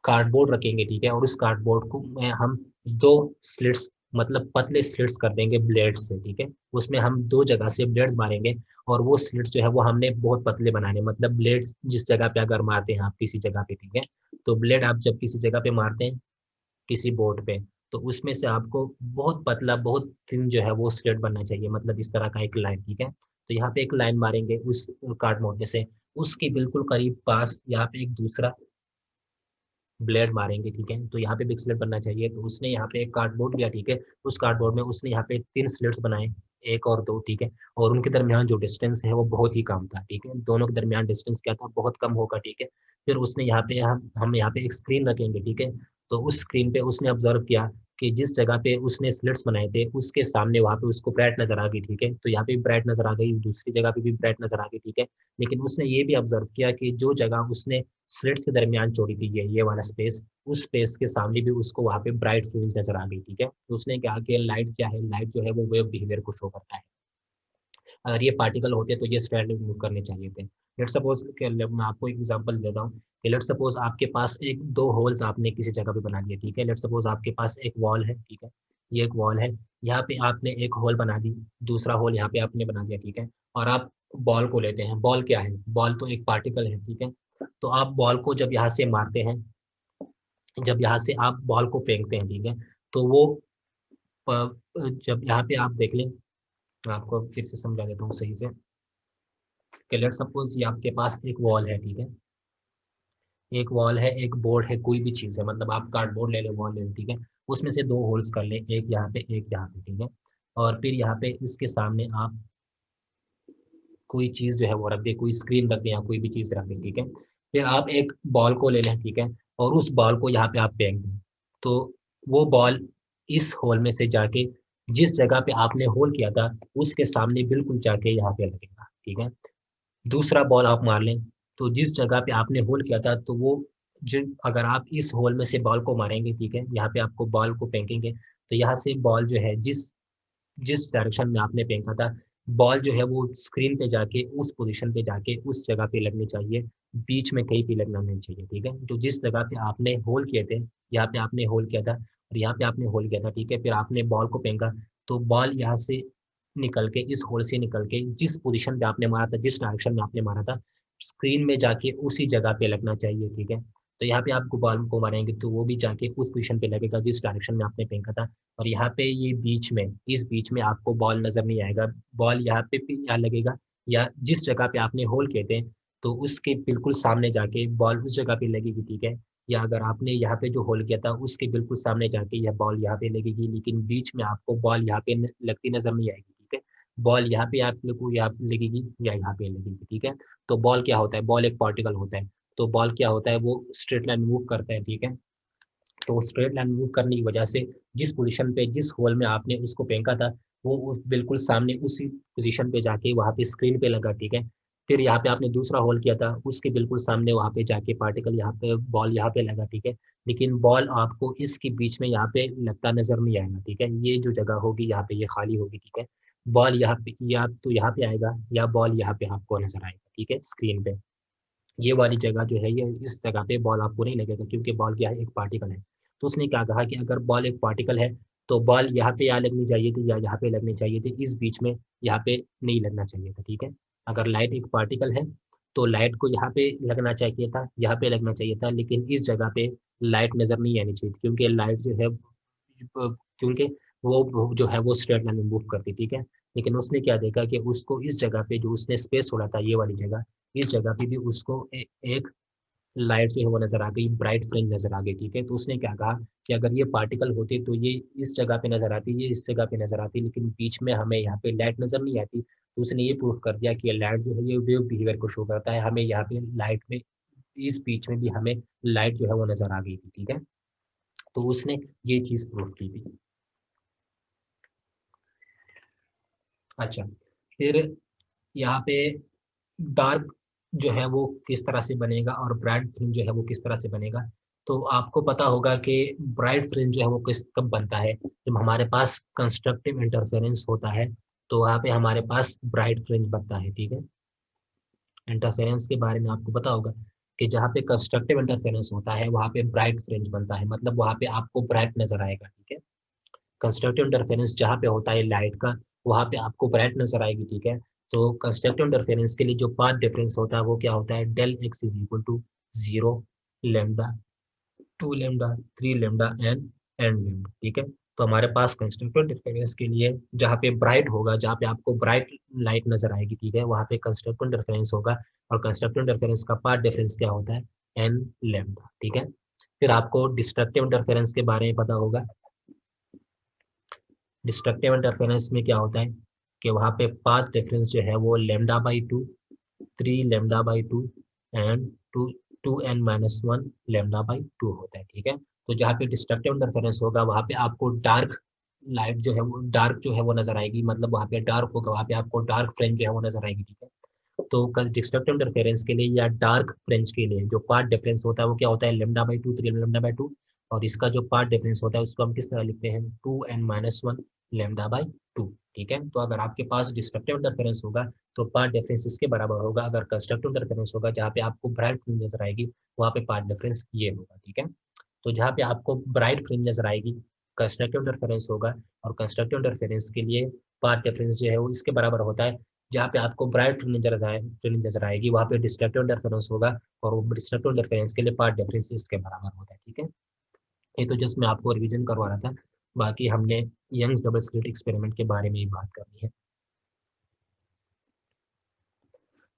कार्डबोर्ड रखेंगे, ठीक है, और उस कार्डबोर्ड को में हम दो स्लिट्स, मतलब पतले स्लिट्स कर देंगे ब्लेड से, ठीक है। उसमें हम दो जगह से ब्लेड्स मारेंगे, और वो स्लिट्स जो है वो हमने बहुत पतले बनाने, मतलब ब्लेड जिस जगह पे अगर मारते हैं आप किसी जगह पे, ठीक है, तो ब्लेड आप जब किसी जगह पे मारते हैं किसी बोर्ड पे, तो उसमें से आपको बहुत पतला, बहुत थिन जो है वो स्लिट बनना चाहिए, मतलब इस तरह का एक लाइन, ठीक है। तो यहाँ पे एक लाइन मारेंगे उस कार्डबोर्ड में से, उसके बिल्कुल करीब पास यहाँ पे एक दूसरा ब्लेड मारेंगे, ठीक है। तो यहाँ पे बिग स्लिट बनना चाहिए, तो उसने यहाँ पे एक कार्डबोर्ड लिया, ठीक है। उस कार्डबोर्ड में उसने यहाँ पे 3 स्लिट्स बनाए, एक और दो, ठीक है। और उनके दरमियान जो डिस्टेंस है वो बहुत ही कम था, ठीक है, दोनों के दरमियान डिस्टेंस क्या था, बहुत कम होगा, ठीक है। फिर उसने यहाँ पे हम यहाँ पे एक स्क्रीन रखेंगे, ठीक है। तो उस स्क्रीन पे उसने ऑब्जर्व किया कि जिस जगह पे उसने स्लिट्स बनाए थे उसके सामने वहाँ पे उसको ब्राइट नजर आ गई, ठीक है। तो यहाँ पे ब्राइट नजर आ गई, दूसरी जगह पे भी ब्राइट नजर आ गई, ठीक है। लेकिन उसने ये भी ऑब्जर्व किया कि जो जगह उसने स्लिट्स के दरमियान छोड़ी थी, ये वाला स्पेस, उस स्पेस के सामने भी उसको वहाँ पे ब्राइट फ्रिंज नजर आ गई, ठीक है। तो उसने कहा कि लाइट क्या है, लाइट जो है वो वेव बिहेवियर को शो करता है। अगर ये पार्टिकल होते तो ये स्ट्रेटली मूव करने चाहिए थे। लेट सपोज मैं आपको एक एग्जांपल देता हूँ कि लेट सपोज आपके पास एक दो होल्स आपने किसी जगह पे बना दिए, ठीक है। लेट सपोज आपके पास एक वॉल है, ठीक है, ये एक वॉल है, यहाँ पे आपने एक होल बना दी, दूसरा होल यहाँ पे आपने बना दिया, ठीक है। और आप बॉल को लेते हैं, बॉल क्या है, बॉल तो एक पार्टिकल है, ठीक है। तो आप बॉल को जब यहाँ से मारते हैं, जब यहाँ से आप बॉल को फेंकते हैं, ठीक है, तो वो जब यहाँ पे आप देख लें, मैं आपको फिर से समझा देता हूँ सही से कि लेट सपोज ये आपके पास एक वॉल है, ठीक है, एक वॉल है, एक बोर्ड है, कोई भी चीज़ है, मतलब आप कार्डबोर्ड ले लो, वॉल ले लो, ठीक है। उसमें से दो होल्स कर लें, एक यहाँ पे एक यहाँ पे, ठीक है। और फिर यहाँ पे इसके सामने आप कोई चीज़ जो है वो रख दें, कोई स्क्रीन रख दें या कोई भी चीज़ रख दें, ठीक है। फिर आप एक बॉल को ले लें, ठीक है, और उस बॉल को यहाँ पे आप फेंक दें, तो वो बॉल इस होल में से जाके जिस जगह पे आपने होल किया था उसके सामने बिल्कुल जाके यहाँ पे लगेगा, ठीक है। दूसरा बॉल आप मार लें, तो जिस जगह पे आपने होल किया था, तो वो जो अगर आप इस होल में से बॉल को मारेंगे, ठीक है, यहाँ पे आपको बॉल को फेंकेंगे, तो यहाँ से बॉल जो है जिस जिस डायरेक्शन में आपने फेंका था, बॉल जो है वो स्क्रीन पे जाके उस पोजीशन पे जाके उस जगह पे लगनी चाहिए, बीच में कहीं पे लगना नहीं चाहिए, ठीक है। तो जिस जगह पे आपने होल किए थे, यहाँ पे आपने होल किया था और यहाँ पे आपने होल किया था, ठीक है, फिर आपने बॉल को फेंका, तो बॉल यहाँ से निकल के, इस होल से निकल के जिस पोजीशन पे आपने मारा था, जिस डायरेक्शन में आपने मारा था, स्क्रीन में जाके उसी जगह पे लगना चाहिए, ठीक है। तो यहाँ पे आपको बॉल को मारेंगे तो वो भी जाके उस पोजीशन पे लगेगा जिस डायरेक्शन में आपने फेंका था। और यहाँ पे ये बीच में, इस बीच में आपको बॉल नजर नहीं आएगा, बॉल यहाँ पे भी यहाँ लगेगा, या जिस जगह पे आपने होल किए थे तो उसके बिल्कुल सामने जाके बॉल उस जगह पे लगेगी, ठीक है। या अगर आपने यहाँ पे जो होल किया था उसके बिल्कुल सामने जाके यह बॉल यहाँ पे लगेगी, लेकिन बीच में आपको बॉल यहाँ पे लगती नजर नहीं आएगी, ठीक है। बॉल यहाँ पे आप लोग को यहाँ पे लगेगी या यहाँ पे लगेगी, ठीक है। तो बॉल क्या होता है, बॉल एक पार्टिकल होता है, तो बॉल क्या होता है, वो स्ट्रेट लाइन मूव करता है, ठीक है। तो स्ट्रेट लाइन मूव करने की वजह से जिस पोजीशन पे, जिस होल में आपने उसको फेंका था, वो बिल्कुल सामने उसी पोजीशन पे जाके वहाँ पे स्क्रीन पे लगा, ठीक है। फिर यहाँ पे आपने दूसरा होल किया था, उसके बिल्कुल सामने वहाँ पे जाके पार्टिकल यहाँ पे, बॉल यहाँ पे लगा, ठीक है। लेकिन बॉल आपको इसके बीच में यहाँ पे लगता नजर नहीं आएगा, ठीक है। ये जो जगह होगी यहाँ पे ये खाली होगी, ठीक है। बॉल यहाँ पे या तो यहाँ पे आएगा या बॉल यहाँ पे आपको नजर आएगा, ठीक है, स्क्रीन पे। ये वाली जगह जो है, ये इस जगह पे बॉल आपको नहीं लगेगा, क्योंकि बॉल क्या है, एक पार्टिकल है। तो उसने क्या कहा कि अगर बॉल एक पार्टिकल है तो बॉल यहाँ पे यहाँ लगनी चाहिए थी या यहाँ पे लगनी चाहिए थी, इस बीच में यहाँ पे नहीं लगना चाहिए था, ठीक है। अगर लाइट एक पार्टिकल है तो लाइट को यहाँ पे लगना चाहिए था, यहाँ पे लगना चाहिए था, लेकिन इस जगह पे लाइट नजर नहीं आनी चाहिए थी, क्योंकि लाइट जो है क्योंकि वो जो है वो स्ट्रेट लाइन में मूव करती, ठीक है। लेकिन उसने क्या देखा कि उसको इस जगह पे जो उसने स्पेस छोड़ा था, ये वाली जगह, इस जगह पे भी उसको एक लाइट जो है वो नजर आ गई, ब्राइट फ्रिंज नजर आ गई, ठीक है। तो उसने क्या कहा कि अगर ये पार्टिकल होते तो ये इस जगह पे नजर आती, ये इस जगह पे नजर आती, लेकिन बीच में हमें यहाँ पे लाइट नजर नहीं आती। तो उसने ये प्रूव कर दिया कि लाइट जो है ये वेव बिहेवियर को शो करता है, हमें यहाँ पे लाइट में, इस बीच में भी हमें लाइट जो है वो नजर आ गई थी, ठीक है। तो उसने ये चीज प्रूव की थी। अच्छा, फिर यहाँ पे डार्क जो है वो किस तरह से बनेगा और ब्राइट फ्रिंज जो है वो किस तरह से बनेगा। तो आपको पता होगा कि ब्राइट फ्रिंज जो है वो किस कब बनता है, जब हमारे पास कंस्ट्रक्टिव इंटरफेरेंस होता है तो वहाँ पे हमारे पास ब्राइट फ्रिंज बनता है। ठीक है, इंटरफेरेंस के बारे में आपको पता होगा कि जहाँ पे कंस्ट्रक्टिव इंटरफेरेंस होता है वहाँ पे ब्राइट फ्रिंज बनता है, मतलब वहाँ पे आपको ब्राइट नजर आएगा। ठीक है, कंस्ट्रक्टिव इंटरफेरेंस जहाँ पे होता है लाइट का, वहाँ पे आपको ब्राइट नजर आएगी। ठीक है, तो कंस्ट्रक्टिव इंटरफेरेंस के लिए जो पाथ डिफरेंस होता है वो क्या होता है, del x is equal to 0, lambda, 2 lambda, 3 lambda and lambda. ठीक है, तो हमारे पास कंस्ट्रक्टिव इंटरफेरेंस के लिए जहाँ पे ब्राइट होगा, जहाँ पे आपको ब्राइट लाइट नजर आएगी, ठीक है, वहाँ पे कंस्ट्रक्टिव इंटरफेरेंस होगा। और कंस्ट्रक्टिव इंटरफेरेंस का पाथ डिफरेंस क्या होता है, एन लेमडा। ठीक है, फिर आपको डिस्ट्रक्टिव इंटरफेरेंस के बारे में पता होगा। डिस्ट्रक्टिव इंटरफेरेंस में क्या होता है कि वहाँ पे पाथ डिफरेंस जो है वो लेमडा/2, 3 लेमडा/2 एंड टू एन माइनस 1 लेमडा/2 होता है। ठीक है, तो जहाँ पे डिस्ट्रक्टिव इंटरफेरेंस होगा वहाँ पे आपको डार्क लाइट जो है वो डार्क जो है वो नजर आएगी, मतलब वहाँ पे डार्क होगा, वहाँ पे आपको डार्क फ्रेंज जो है वो नजर आएगी। ठीक है, तो डिस्ट्रक्टिव इंटरफेरेंस के लिए या डार्क फ्रेंज के लिए जो पार्ट डिफरेंस होता है वो क्या होता है, लेमडा/2, 3 लेमडा/2। और इसका जो पार्ट डिफरेंस होता है उसको हम किस तरह लिखते हैं, 2n-1 लेमडा/2। ठीक है, तो अगर आपके पास डिस्ट्रक्टिव इंटरफेरेंस होगा तो पार्ट डिफरेंस इसके बराबर होगा। अगर कंस्ट्रक्टिव इंटरफेरेंस होगा जहाँ पे आपको ब्राइट फ्रिंज नजर आएगी, वहाँ पे पार्ट डिफरेंस ये होगा। ठीक है, तो जहाँ पे आपको ब्राइट फ्रिंज नजर आएगी कंस्ट्रक्टिव इंटरफेरेंस होगा, और कंस्ट्रक्टिव इंटरफेरेंस के लिए पाथ डिफरेंस जो है वो इसके बराबर होता है। जहाँ पे आपको ब्राइट फ्रिंज नजर आएगी वहाँ पे डिस्ट्रक्टिव इंटरफेरेंस होगा, और वो डिस्ट्रक्टिव इंटरफेरेंस के लिए पाथ डिफरेंस इसके बराबर होता है। ठीक है, ये तो जस्ट मैं आपको रिवीजन करवा रहा था, बाकी हमने यंग्स डबल स्लिट एक्सपेरिमेंट के बारे में ही बात करनी है।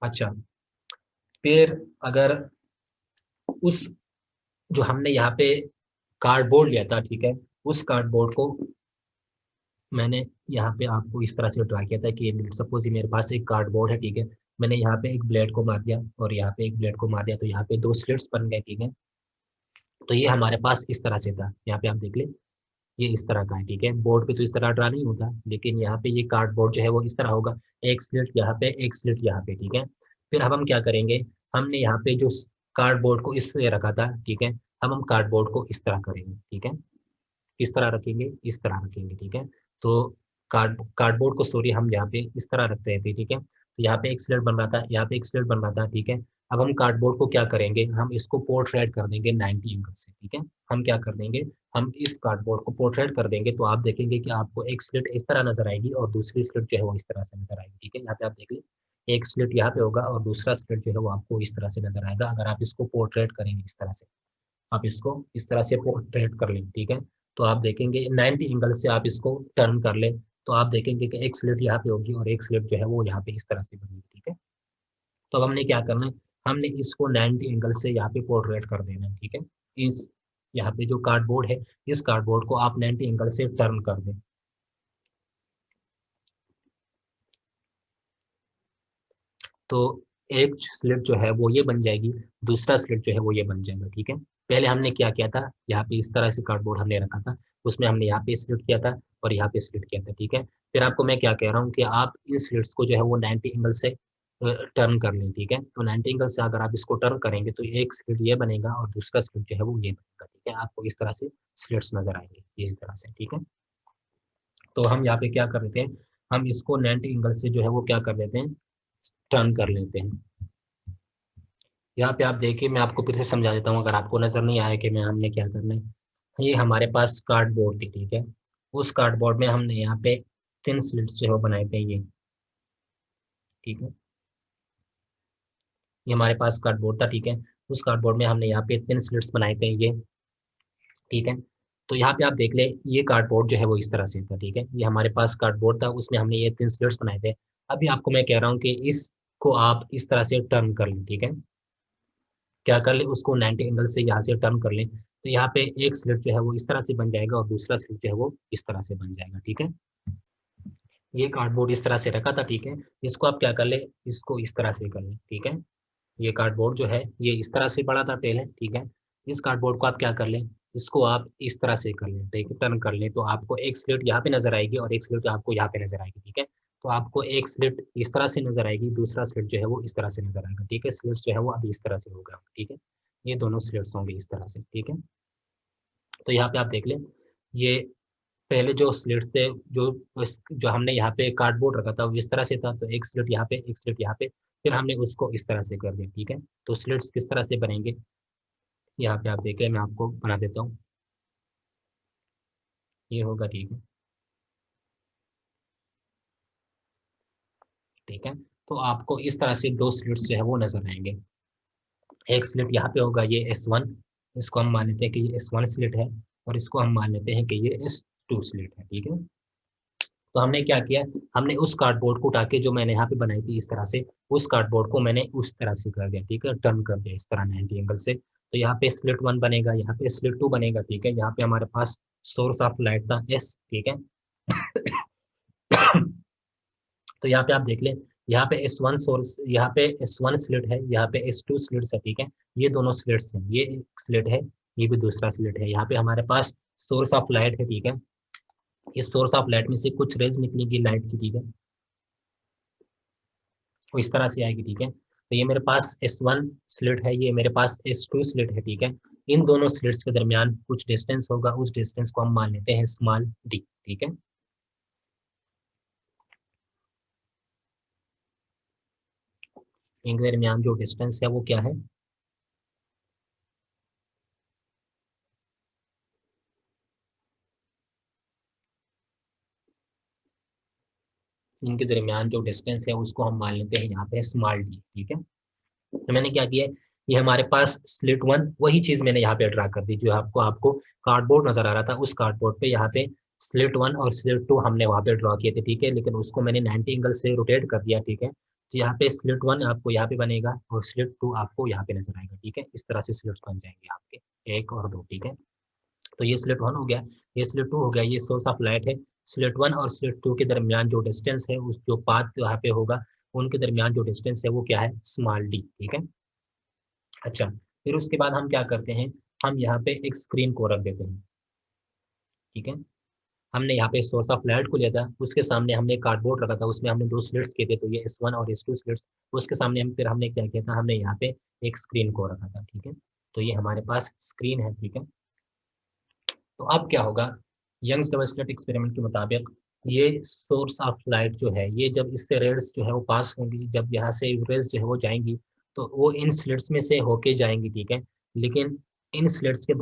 अच्छा, फिर अगर उस जो हमने यहाँ पे कार्डबोर्ड लिया था, ठीक है, उस कार्डबोर्ड को मैंने यहाँ पे आपको इस तरह से ड्रा किया था कि सपोज ये मेरे पास एक कार्डबोर्ड है। ठीक है, मैंने यहाँ पे एक ब्लेड को मार दिया और यहाँ पे एक ब्लेड को मार दिया, तो यहाँ पे दो स्लिट्स बन गए। ठीक है, तो ये हमारे पास इस तरह से था, यहाँ पे आप देख ले, ये इस तरह का है। ठीक है, बोर्ड पे तो इस तरह ड्रा नहीं होता, लेकिन यहाँ पे ये कार्डबोर्ड जो है वो इस तरह होगा, एक स्लिट यहाँ पे, एक स्लिट यहाँ पे। ठीक है, फिर अब हम क्या करेंगे, हमने यहाँ पे जो कार्डबोर्ड को इस तरह रखा था, ठीक है, अब हम कार्डबोर्ड को इस तरह करेंगे। ठीक है, किस तरह रखेंगे, इस तरह रखेंगे। ठीक है, तो कार्डबोर्ड को सॉरी हम यहाँ पे इस तरह रखते थे। ठीक है, तो यहाँ पे एक स्लेट बन रहा था, यहाँ पे एक स्लेट बन रहा था। ठीक है, अब हम कार्डबोर्ड को क्या करेंगे, हम इसको पोर्ट्रेट कर देंगे 90 एंगल से। ठीक है, हम क्या कर देंगे, हम इस कार्डबोर्ड को पोर्ट्रेट कर देंगे, तो आप देखेंगे कि आपको एक स्लिट इस तरह नजर आएगी और दूसरी स्लिट जो है वो इस तरह से नजर आएगी। ठीक है, यहाँ पे आप देख लीजिए, एक स्लिट यहाँ पे होगा और दूसरा स्लिट जो है वो आपको इस तरह से नजर आएगा, अगर आप इसको पोर्ट्रेट करेंगे इस तरह से, आप इसको इस तरह से पोर्ट्रेट कर लें। ठीक है, तो आप देखेंगे 90 एंगल से आप इसको टर्न कर लें, तो आप देखेंगे कि एक स्लिट यहाँ पे होगी और एक स्लिट जो है वो यहाँ पे इस तरह से बनेगी। ठीक है, तो अब हमने क्या करना है, हमने इसको 90 एंगल से यहाँ पे पोर्ट्रेट कर देना है। ठीक है, इस यहाँ पे जो कार्डबोर्ड है, इस कार्डबोर्ड को आप 90 एंगल से टर्न कर दें, तो एक स्लिट जो है वो ये बन जाएगी, दूसरा स्लिट जो है वो ये बन जाएगा। ठीक है, पहले हमने क्या किया था, यहाँ पे इस तरह से कार्डबोर्ड हमने रखा था, उसमें हमने यहाँ पे स्लिट किया था और यहाँ पे स्लिट किया था। ठीक है, फिर आपको मैं क्या कह रहा हूँ कि आप इन स्लिट्स को जो है वो 90 एंगल से टर्न कर लें। ठीक है, तो 90 एंगल से अगर आप इसको टर्न करेंगे तो एक स्लिट ये बनेगा और दूसरा स्लिट जो है वो ये बनेगा। ठीक है, आपको इस तरह से स्लिट्स नजर आएंगे इस तरह से। ठीक है, तो हम यहाँ पे क्या कर लेते हैं, हम इसको 90 एंगल से जो है वो क्या कर लेते हैं, टर्न कर लेते हैं। यहाँ पे आप देखिए, मैं आपको फिर से समझा देता हूँ अगर आपको नजर नहीं आया कि मैं हमने क्या करना है। ये हमारे पास कार्डबोर्ड थी। ठीक है, उस कार्डबोर्ड में हमने यहाँ पे 3 स्लिट्स जो है वो बनाए थे ये। ठीक है, ये हमारे पास कार्डबोर्ड था। ठीक है, उस कार्डबोर्ड में हमने यहाँ पे 3 स्लिट्स बनाए थे ये। ठीक है, तो यहाँ पे आप देख ले, ये कार्डबोर्ड जो है वो इस तरह से था। ठीक है, ये हमारे पास कार्डबोर्ड था, उसमें हमने ये 3 स्लिट्स बनाए थे। अभी आपको मैं कह रहा हूँ कि इसको आप इस तरह से टर्न कर लें। ठीक है, क्या कर ले, उसको 90 एंगल से यहाँ से टर्न कर लें, तो यहाँ पे एक स्लिट जो है वो इस तरह से बन जाएगा और दूसरा स्लिट जो है वो इस तरह से बन जाएगा। ठीक है, ये कार्डबोर्ड इस तरह से रखा था। ठीक है, इसको आप क्या कर ले, इसको इस तरह से कर लें। ठीक है, ये कार्डबोर्ड जो है ये इस तरह से पड़ा था पहले। ठीक है, इस कार्डबोर्ड को आप क्या कर लें, इसको आप इस तरह से कर लें, ठीक है, टर्न कर लें, तो आपको एक स्लिट यहाँ पे नजर आएगी और एक स्लिट आपको यहाँ पे नजर आएगी। ठीक है, तो आपको एक स्लिट इस तरह से नज़र आएगी, दूसरा स्लिट जो है वो इस तरह से नज़र आएगा, ठीक है। स्लिट्स जो है वो अभी इस तरह से होगा, ठीक है। ये दोनों स्लिट्स होंगे इस तरह से, ठीक है। तो यहाँ पे आप देख लें, ये पहले जो स्लिट थे, जो हमने यहाँ पे कार्डबोर्ड रखा था वो इस तरह से था, तो एक स्लिट यहाँ पे, एक स्लिट यहाँ पे, फिर हमने उसको इस तरह से कर दिया, ठीक है। तो स्लिट्स किस तरह से बनेंगे, यहाँ पे आप देखें, मैं आपको बना देता हूँ। ये होगा, ठीक है, ठीक है। तो आपको इस तरह से दो स्लिट्स जो है वो नजर आएंगे। एक स्लिट यहाँ पे होगा, ये S1, इसको हम मान लेते हैं कि ये S1 स्लिट है, और इसको हम मान लेते हैं कि ये S2 स्लिट है, ठीक है। तो हमने क्या किया, हमने उस कार्डबोर्ड को उठा के, जो मैंने यहाँ पे बनाई थी इस तरह से, उस कार्डबोर्ड को मैंने उस तरह से कर दिया, ठीक है, टर्न कर दिया इस तरह 90 एंगल से। तो यहाँ पे स्लिट 1 बनेगा, यहाँ पे स्लिट 2 बनेगा, ठीक है। यहाँ पे हमारे पास सोर्स ऑफ लाइट था S, ठीक है। तो यहाँ पे आप देख लें, यहाँ पे S1 सोर्स, यहाँ पे S1 स्लिट है, यहाँ पे S2 स्लिट्स है, ठीक है। ये दोनों स्लिट्स हैं, ये एक स्लिट है, ये भी दूसरा स्लिट है। यहाँ पे हमारे पास सोर्स ऑफ लाइट है, ठीक है। इस सोर्स ऑफ लाइट में से कुछ रेज निकलेगी लाइट की, ठीक है, वो इस तरह से आएगी, ठीक है। तो ये मेरे पास S1 स्लिट है, ये मेरे पास S2 स्लिट है, ठीक है। इन दोनों स्लिट्स के दरमियान कुछ डिस्टेंस होगा, उस डिस्टेंस को हम मान लेते हैं स्मॉल d, ठीक है। इनके दरमियान जो डिस्टेंस है वो क्या है, इनके दरमियान जो डिस्टेंस है उसको हम मान लेते हैं यहाँ पे स्मॉल d, ठीक है। तो मैंने क्या किया है, ये हमारे पास स्लिट 1, वही चीज मैंने यहाँ पे ड्रा कर दी जो आपको आपको कार्डबोर्ड नजर आ रहा था, उस कार्डबोर्ड पे यहाँ पे स्लिट 1 और स्लिट 2 हमने वहाँ पे ड्रॉ किए थे, ठीक है। लेकिन उसको मैंने 90 एंगल से रोटेट कर दिया, ठीक है। तो यहाँ पे स्लिट 1 आपको यहाँ पे बनेगा, और स्लिट 2 आपको यहाँ पे नजर आएगा, ठीक है। इस तरह से स्लिट्स बन जाएंगे आपके, एक और दो, ठीक है। तो ये स्लिट 1 हो गया, ये स्लिट 2 हो गया, ये सोर्स ऑफ लाइट है। स्लिट 1 और स्लिट 2 के दरमियान जो डिस्टेंस है, उस जो पाथ यहाँ पे होगा, उनके दरमियान जो डिस्टेंस है वो क्या है, स्मॉल डी, ठीक है। अच्छा, फिर उसके बाद हम क्या करते हैं, हम यहाँ पे एक स्क्रीन को रख देते हैं, ठीक है। हमने यहाँ पे सोर्स ऑफ लाइट को लिया था, उसके सामने हमने कार्डबोर्ड रखा था, उसमें हमने दो स्लिट्स किए थे, तो ये S1 और S2 स्लिट्स। उसके सामने हम फिर हमने क्या किया था, हमने यहाँ पे एक स्क्रीन को रखा था, ठीक है। तो ये हमारे पास स्क्रीन है, ठीक है। तो अब क्या होगा, यंग्स डबल स्लिट एक्सपेरिमेंट के मुताबिक ये सोर्स ऑफ लाइट जो है, ये जब इससे रेड्स जो है वो पास होंगी, जब यहाँ से रेज जो है वो जाएंगी, तो वो इन स्लिट्स में से होके जाएंगी, ठीक है। लेकिन इन स्लिट्स के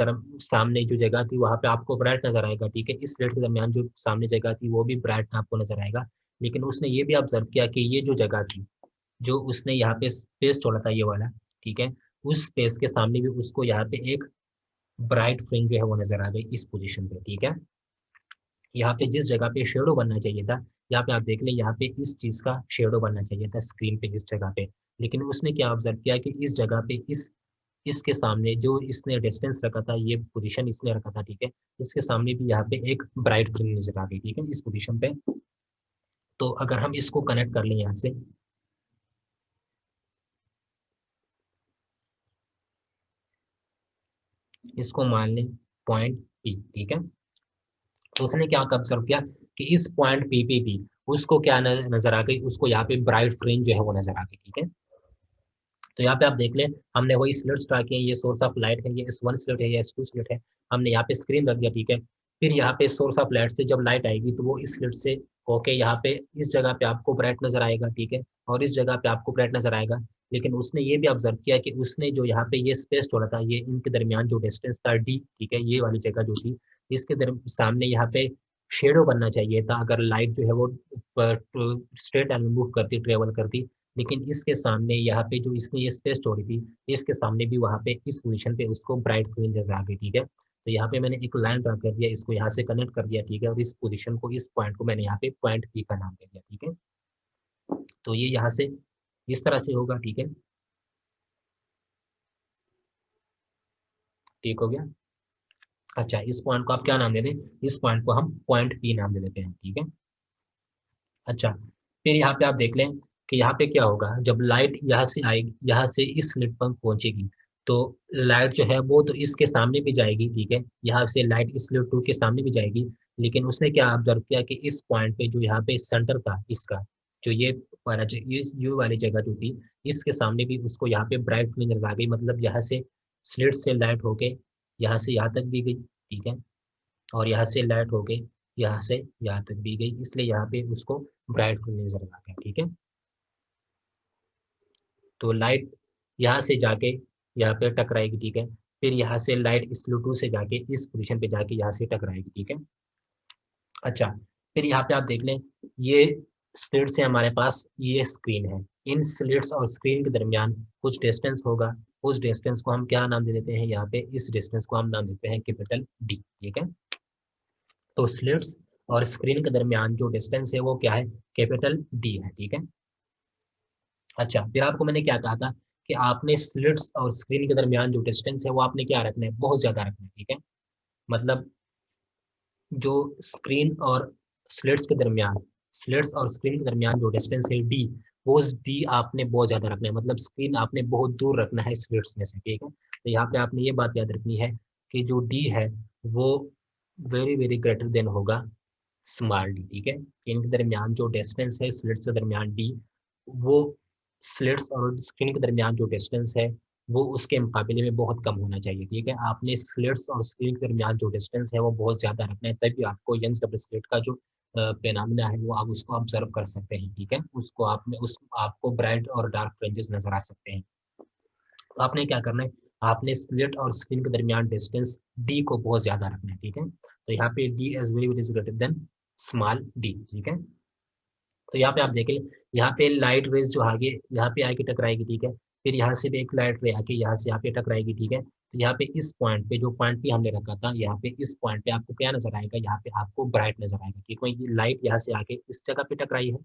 सामने जो जगह थी वहाँ पे आपको ब्राइट नजर आएगा, ठीक है। इस स्लिट के दरमियान जो सामने जगह थी वो भी ब्राइट आपको नजर आएगा। लेकिन उसने ये भी ऑब्जर्व किया कि ये जो जगह थी, जो उसने यहाँ पे स्पेस छोड़ा था ये वाला, ठीक है, उस स्पेस के सामने भी उसको यहाँ पे एक ब्राइट फ्रिंज जो है वो नजर आ गई इस पोजीशन पे, ठीक है। यहाँ पे जिस जगह पे शेडो बनना चाहिए था, यहाँ पे आप देख लें, यहाँ पे इस चीज का शेडो बनना चाहिए था स्क्रीन पे इस जगह पे। लेकिन उसने क्या ऑब्जर्व किया कि इस जगह पे इसके सामने जो इसने डिस्टेंस रखा था, ये पोजीशन इसने रखा था, ठीक है, इसके सामने भी यहाँ पे एक ब्राइट फ्रिंज नजर आ गई, ठीक है, इस पोजीशन पे। तो अगर हम इसको कनेक्ट कर लें यहाँ से, इसको मान लें पॉइंट पी, ठीक है। तो उसने क्या ऑब्जर्व किया कि इस पॉइंट पी पे भी उसको क्या नजर आ गई, उसको यहाँ पे ब्राइट फ्रिंज जो है वो नजर आ गई, ठीक है। तो यहाँ पे आप देख लें, हमने वही स्लिट्स ट्राई किए, ये सोर्स ऑफ लाइट है, ये S1 स्लिट है, ये S2 स्लिट है। हमने यहाँ पे स्क्रीन रख दिया, ठीक है। फिर यहाँ पे सोर्स ऑफ लाइट से जब लाइट आएगी तो वो इस स्लिट से होके यहाँ पे इस जगह पे आपको ब्राइट नजर आएगा, ठीक है, और इस जगह पे आपको ब्राइट नजर आएगा। लेकिन उसने ये भी ऑब्जर्व किया कि उसने जो यहाँ पे ये स्पेस छोड़ा था, ये इनके दरमियान जो डिस्टेंस था D, ठीक है, ये वाली जगह जो थी, इसके सामने यहाँ पे शेडो बनना चाहिए था, अगर लाइट जो है वो स्ट्रेट लाइन में मूव करती, ट्रेवल करती। लेकिन इसके सामने यहाँ पे जो इसने ये स्पेस छोड़ी थी, इसके सामने भी वहाँ पे इस पोजीशन पे उसको ब्राइट फ्रिंज नजर आ गई, ठीक है। तो यहाँ पे मैंने एक लाइन ड्रा कर दिया, इसको यहाँ से कनेक्ट कर दिया, ठीक है, और इस पोजीशन को, इस पॉइंट को मैंने यहाँ पे पॉइंट पी का नाम दे दिया, ठीक है। तो ये यहाँ से इस तरह से होगा, ठीक है, ठीक हो गया। अच्छा, इस पॉइंट को आप क्या नाम दे दें, इस पॉइंट को हम पॉइंट पी नाम दे देते हैं, ठीक है। अच्छा, फिर यहाँ पे आप देख लें कि यहाँ पे क्या होगा, जब लाइट यहाँ से आएगी, यहाँ से इस स्लिट पर पहुंचेगी, तो लाइट जो है वो तो इसके सामने भी जाएगी, ठीक है, यहाँ से लाइट इस स्लिट 2 के सामने भी जाएगी। लेकिन उसने क्या ऑब्जर्व किया कि इस पॉइंट पे जो यहाँ पे सेंटर था इसका, जो ये वाला ये वाली जगह जो थी, इसके सामने भी उसको यहाँ पे ब्राइट फ्रिंज नजर आ गई, मतलब यहाँ से स्लिट से लाइट होके यहाँ से यहाँ तक भी गई, ठीक है, और यहाँ से लाइट होके यहाँ से यहाँ तक भी गई, इसलिए यहाँ पे उसको ब्राइट फ्रिंज नजर आ गया, ठीक है। तो लाइट यहाँ से जाके यहाँ पे टकराएगी, ठीक है, फिर यहाँ से लाइट इस स्लूटू से जाके इस पोजीशन पे जाके यहाँ से टकराएगी, ठीक है। अच्छा, फिर यहाँ पे आप देख लें, ये स्लिट से हमारे पास ये स्क्रीन है, इन स्लिट्स और स्क्रीन के दरमियान कुछ डिस्टेंस होगा, उस डिस्टेंस को हम क्या नाम दे देते हैं, यहाँ पे इस डिस्टेंस को हम नाम देते हैं कैपिटल डी, ठीक है। तो स्लिट्स और स्क्रीन के दरमियान जो डिस्टेंस है वो क्या है, कैपिटल डी है, ठीक है। अच्छा, फिर आपको मैंने क्या कहा था कि आपने स्लिट्स और स्क्रीन के दरमियान जो डिस्टेंस है वो आपने क्या रखना है, बहुत ज्यादा रखना है, ठीक है। मतलब जो स्क्रीन और स्लिट्स के दरमियान, स्लिट्स और स्क्रीन के दरमियान जो डिस्टेंस है डी, वो डी आपने बहुत ज्यादा रखना है, मतलब स्क्रीन आपने बहुत दूर रखना है स्लिट्स में से, ठीक है। तो यहाँ पे आपने ये बात याद रखनी है कि जो डी है वो वेरी वेरी ग्रेटर देन होगा स्मॉल डी, ठीक है। इनके दरमियान जो डिस्टेंस है स्लिट्स के दरमियान डी, वो स्लिट्स और स्क्रीन के दरमियान जो डिस्टेंस है वो उसके मुकाबले में बहुत कम होना चाहिए, ठीक है। आपने स्लिट्स और स्क्रीन के दरमियान जो डिस्टेंस है वो बहुत ज़्यादा रखना है, तभी आपको यंग्स डबल स्लिट का जो पेनामिना है वो आप उसको ऑब्जर्व कर सकते हैं, ठीक है। उसको आपने उस आपको ब्राइट और डार्क फ्रिंजेस नजर आ सकते हैं। तो आपने क्या करना है, आपने स्लिट और स्क्रीन के दरमियान डिस्टेंस डी को बहुत ज़्यादा रखना है, ठीक है। तो यहाँ पे d as very very greater than small d, ठीक है। तो यहाँ पे आप देखें, यहाँ पे लाइट रेज जो आगे यहाँ पे आके टकराएगी, ठीक है, फिर यहाँ से भी एक लाइट रे आके यहाँ से यहाँ पे टकराएगी, ठीक है। तो यहाँ पे इस पॉइंट पे जो पॉइंट पे हमने रखा था, यहाँ पे इस पॉइंट पे आपको क्या नजर आएगा, यहाँ पे आपको ब्राइट नजर आएगा, ठीक है। ये लाइट यहाँ से आके इस जगह पे टकराई है,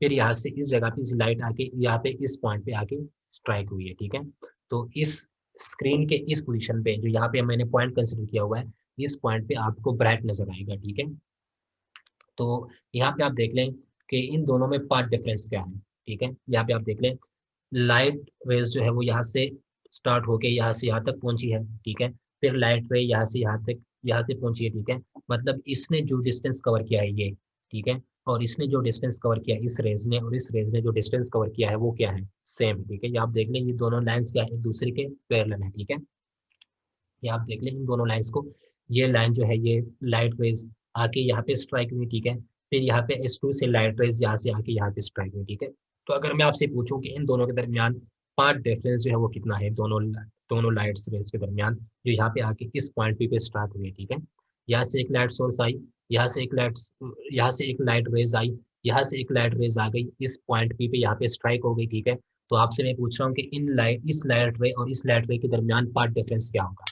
फिर यहाँ से इस जगह पे इस लाइट आके यहाँ पे इस पॉइंट पे आके स्ट्राइक हुई है, ठीक है। तो इस स्क्रीन के इस पोजिशन पे जो यहाँ पे मैंने पॉइंट कंसिडर किया हुआ है, इस पॉइंट पे आपको ब्राइट नजर आएगा, ठीक है। तो यहाँ पे आप देख लें कि इन दोनों में पार्ट डिफरेंस क्या है, ठीक है। यहाँ पे आप देख लें, लाइट रेज जो है वो यहाँ से स्टार्ट होके यहाँ से यहाँ तक पहुंची है, ठीक है, फिर लाइट रे यहाँ से यहाँ से पहुंची है, ठीक है। मतलब इसने जो डिस्टेंस कवर किया है ये, ठीक है, और इसने जो डिस्टेंस कवर किया है इस रेज ने, और इस रेज ने जो डिस्टेंस कवर किया है वो क्या है, सेम, ठीक है। ये आप देख लें, ये दोनों लाइन्स क्या है, एक दूसरे के पैरेलल है, ठीक है। ये आप देख लें इन दोनों लाइन्स को, ये लाइन जो है ये लाइट रेज आके यहाँ पे स्ट्राइक हुई, ठीक है, फिर यहाँ पे S2 से लाइट रेज यहाँ से आके यहाँ पे स्ट्राइक हुई, ठीक है। तो अगर मैं आपसे पूछूं कि इन दोनों के दरमियान पार्ट डिफरेंस जो है वो कितना है, दोनों लाइट्स रेज के दरमियान, जो यहाँ पे आके इस पॉइंट पे स्टार्ट हुई है, ठीक है। यहाँ से एक लाइट सोर्स आई, यहाँ से एक लाइट यहाँ से एक लाइट रेज आई, यहाँ से एक लाइट रेज आ गई, इस पॉइंट पे यहाँ पे स्ट्राइक हो गई, ठीक है। तो आपसे मैं पूछ रहा हूँ कि इस लाइट रे और इस लाइट रे के दरमियान पार्ट डिफरेंस क्या होगा।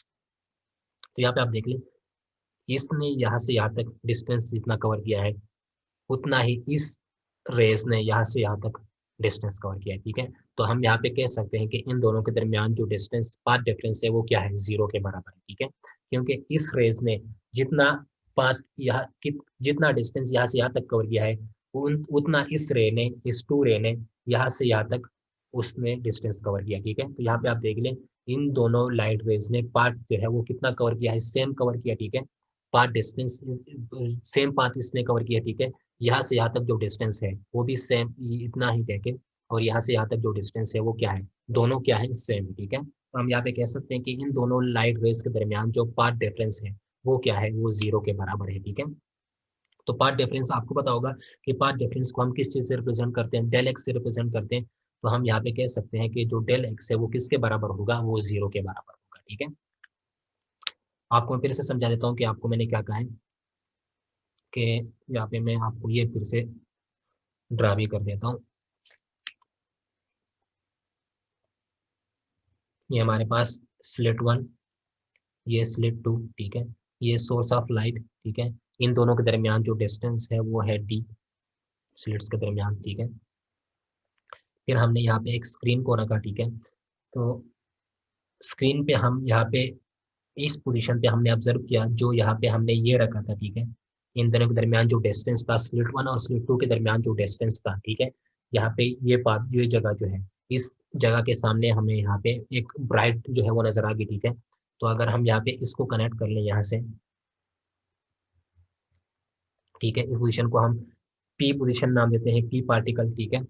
तो यहाँ पे आप देख लें, इसने यहाँ से यहाँ तक डिस्टेंस जितना कवर किया है उतना ही इस रेस ने यहाँ से यहाँ तक डिस्टेंस कवर किया है, ठीक है। तो हम यहाँ पे कह सकते हैं कि इन दोनों के दरमियान जो डिस्टेंस पाथ डिफरेंस है वो क्या है, 0 के बराबर है, ठीक है। क्योंकि इस रेस ने जितना पाथ जितना डिस्टेंस यहाँ से यहाँ तक कवर किया है उतना इस टू रे ने यहाँ से यहाँ तक उसने डिस्टेंस कवर किया, ठीक है। तो यहाँ पे आप देख लें, इन दोनों लाइट रेज ने पाथ जो है वो कितना कवर किया है, सेम कवर किया, ठीक है। पाथ डिस्टेंस सेम पाथ इसने कवर किया, ठीक है। यहाँ से यहाँ तक जो डिस्टेंस है वो भी सेम इतना ही देखे, और यहाँ से यहाँ तक जो डिस्टेंस है वो क्या है, दोनों क्या है, सेम, ठीक है। तो हम यहाँ पे कह सकते हैं कि इन दोनों लाइट रेज के दरमियान जो पाथ डिफरेंस है वो क्या है, वो 0 के बराबर है, ठीक है। तो पाथ डिफरेंस आपको पता होगा कि पाथ डिफरेंस को हम किस चीज से रिप्रेजेंट करते हैं, डेल एक्स से रिप्रेजेंट करते हैं। तो हम यहाँ पे कह सकते हैं कि जो डेल एक्स है वो किसके बराबर होगा, वो 0 के बराबर होगा, ठीक है। आपको मैं फिर से समझा देता हूँ कि आपको मैंने क्या कहा है, कि यहाँ पे मैं आपको ये फिर से ड्रा भी कर देता हूँ। ये हमारे पास स्लिट 1, ये स्लिट 2, ठीक है, ये सोर्स ऑफ लाइट, ठीक है। इन दोनों के दरमियान जो डिस्टेंस है वो है डी, स्लिट्स के दरमियान, ठीक है। फिर हमने यहाँ पे एक स्क्रीन को रखा, ठीक है। तो स्क्रीन पे हम यहाँ पे इस पोजीशन पे हमने ऑब्जर्व किया, जो यहाँ पे हमने ये रखा था, ठीक है। इन दोनों के दरमियान जो डिस्टेंस था स्लिट 1 और स्लिट 2 के दरमियान जो डिस्टेंस था, ठीक है। यहाँ पे ये जगह जो है, इस जगह के सामने हमें यहाँ पे एक ब्राइट जो है वो नजर आ गई, ठीक है। तो अगर हम यहाँ पे इसको कनेक्ट कर लें यहाँ से, ठीक है। इस पोजीशन को हम पी पोजीशन नाम देते हैं, पी पार्टिकल, ठीक है।